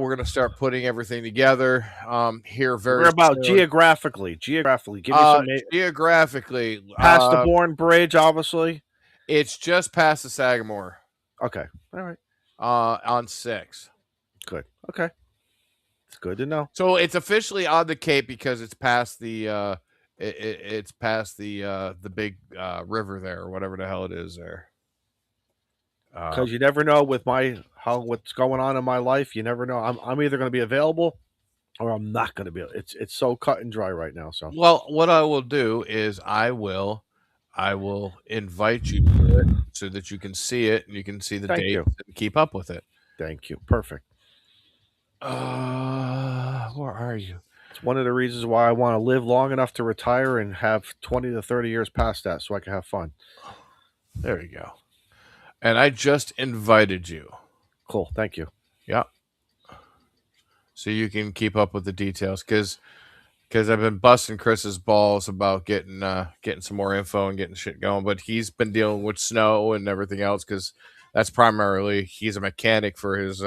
putting everything together here very soon. Geographically. Give me some geographically past the Bourne Bridge, obviously. It's just past the Sagamore. Okay. All right. On 6. Good. Okay. It's good to know. So it's officially on the Cape because it's past the it's past the big river there, or whatever the hell it is there. Because you never know with what's going on in my life. You never know. I'm either going to be available or I'm not going to be. It's so cut and dry right now. So well, what I will do is I will invite you to it so that you can see it and you can see the dates and keep up with it. Thank you. Perfect. Where are you? It's one of the reasons why I want to live long enough to retire and have 20 to 30 years past that so I can have fun. There you go. And I just invited you. Cool. Thank you. Yeah. So you can keep up with the details because I've been busting Chris's balls about getting some more info and getting shit going, but he's been dealing with snow and everything else because that's primarily he's a mechanic for his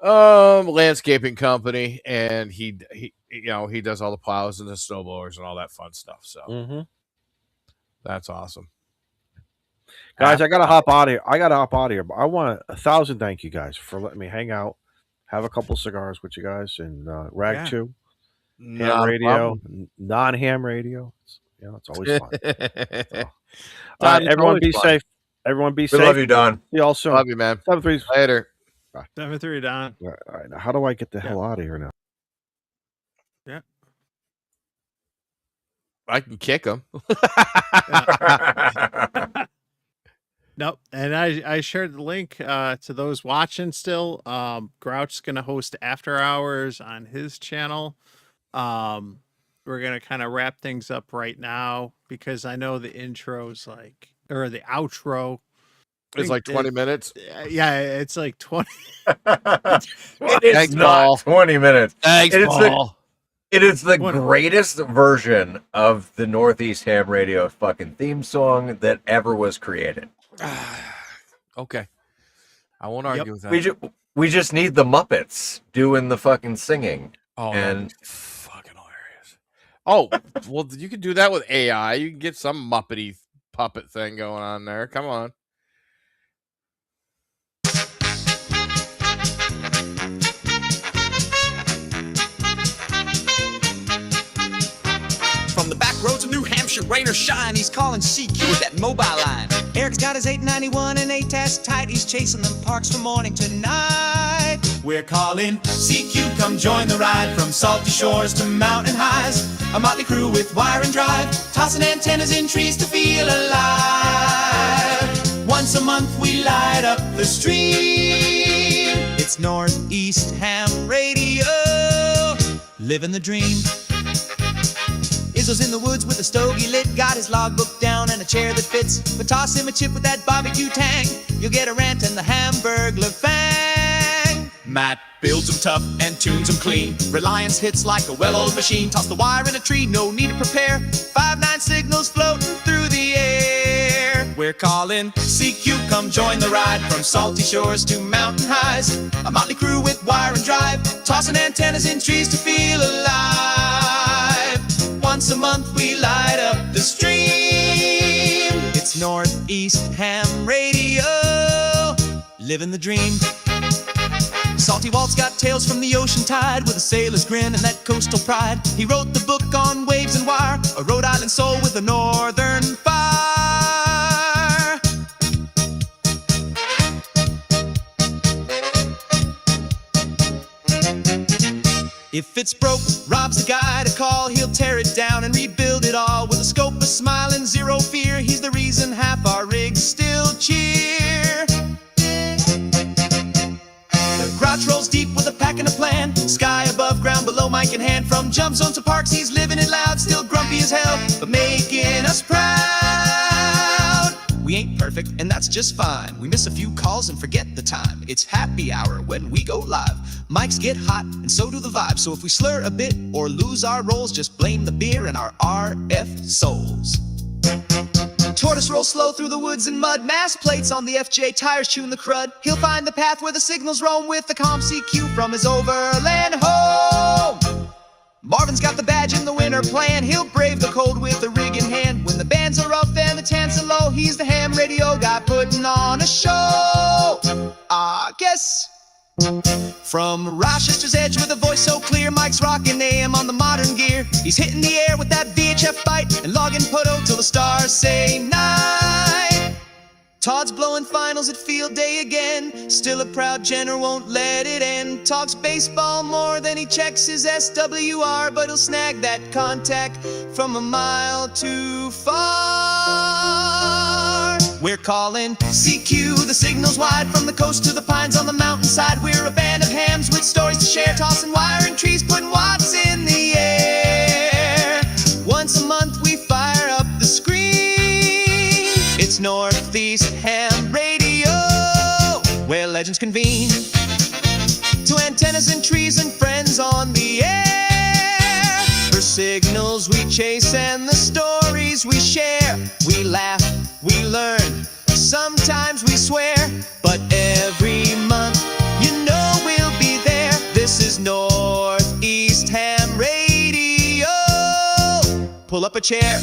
landscaping company, and he does all the plows and the snowblowers and all that fun stuff. So that's awesome. Guys, I gotta hop out of here. But I want 1,000 thank you guys for letting me hang out, have a couple cigars with you guys, and Rag 2, ham radio, non-ham radio. It's always fun. Don, everyone be safe. Everyone be safe. We love you, Don. See y'all soon. Love you, man. 7-3. Later. 7-3, Don. All right, now how do I get the hell out of here now? Yeah. I can kick him. Nope. And I shared the link to those watching still. Grouch's going to host after hours on his channel. We're going to kind of wrap things up right now because I know the intro's or the outro. It's like 20 minutes. Yeah, it's like 20. It is Thanks, not Paul. 20 minutes. Thanks, Paul. It is the greatest version of the Northeast Ham Radio fucking theme song that ever was created. Okay. I won't argue with that. We just need the Muppets doing the fucking singing. Oh, and that's fucking hilarious. Oh, well, you can do that with AI. You can get some Muppety puppet thing going on there. Come on. From the back roads of New Hampshire, rain or shine, he's calling CQ with that mobile line. Eric's got his 891 and A-test tight. He's chasing them parks from morning to night. We're calling CQ, come join the ride. From salty shores to mountain highs, a motley crew with wire and drive, tossing antennas in trees to feel alive. Once a month we light up the stream. It's Northeast Ham Radio, living the dream. Izzo's in the woods with a stogie lit, got his logbook down and a chair that fits. But toss him a chip with that barbecue tang, you'll get a rant and the Hamburglar fang. Matt builds them tough and tunes them clean. Reliance hits like a well-oiled machine. Toss the wire in a tree, no need to prepare. 5-9 signals floating through the air. We're calling CQ, come join the ride. From salty shores to mountain highs, a motley crew with wire and drive, tossing antennas in trees to feel alive. Once a month we light up the stream. It's Northeast Ham Radio, living the dream. Salty Walt's got tales from the ocean tide, with a sailor's grin and that coastal pride. He wrote the book on waves and wire, a Rhode Island soul with a northern fire. If it's broke, Rob's the guy to call. He'll tear it down and rebuild it all. With a scope, a smile, and zero fear, he's the reason half our rigs still cheer. The grouch rolls deep with a pack and a plan. Sky above, ground below, mic in hand. From jump zones to parks, he's living it loud. Still grumpy as hell, but making us proud. We ain't perfect, and that's just fine. We miss a few calls and forget the time. It's happy hour when we go live. Mics get hot, and so do the vibes. So if we slur a bit or lose our roles, just blame the beer and our RF souls. Tortoise rolls slow through the woods and mud. Mass plates on the FJ, tires chewing the crud. He'll find the path where the signals roam, with the calm CQ from his Overland home. Marvin's got the badge in the winter plan. He'll brave the cold with a rig in hand. When the bands are up and the tents are low, he's the ham radio guy putting on a show. I guess. From Rochester's edge with a voice so clear, Mike's rocking AM on the modern gear. He's hitting the air with that VHF bite and logging Poto till the stars say night. Todd's blowing finals at field day again. Still a proud Jenner, won't let it end. Talks baseball more than he checks his SWR, but he'll snag that contact from a mile too far. We're calling CQ, the signal's wide. From the coast to the pines on the mountainside, we're a band of hams with stories to share. Tossing wire and trees, putting watts in the air. Once a month we fire up the screen. It's Northeast Ham Radio. convene. To antennas and trees and friends on the air. For signals we chase and the stories we share. We laugh, we learn, sometimes we swear. But every month, you know we'll be there. This is Northeast Ham Radio. Pull up a chair.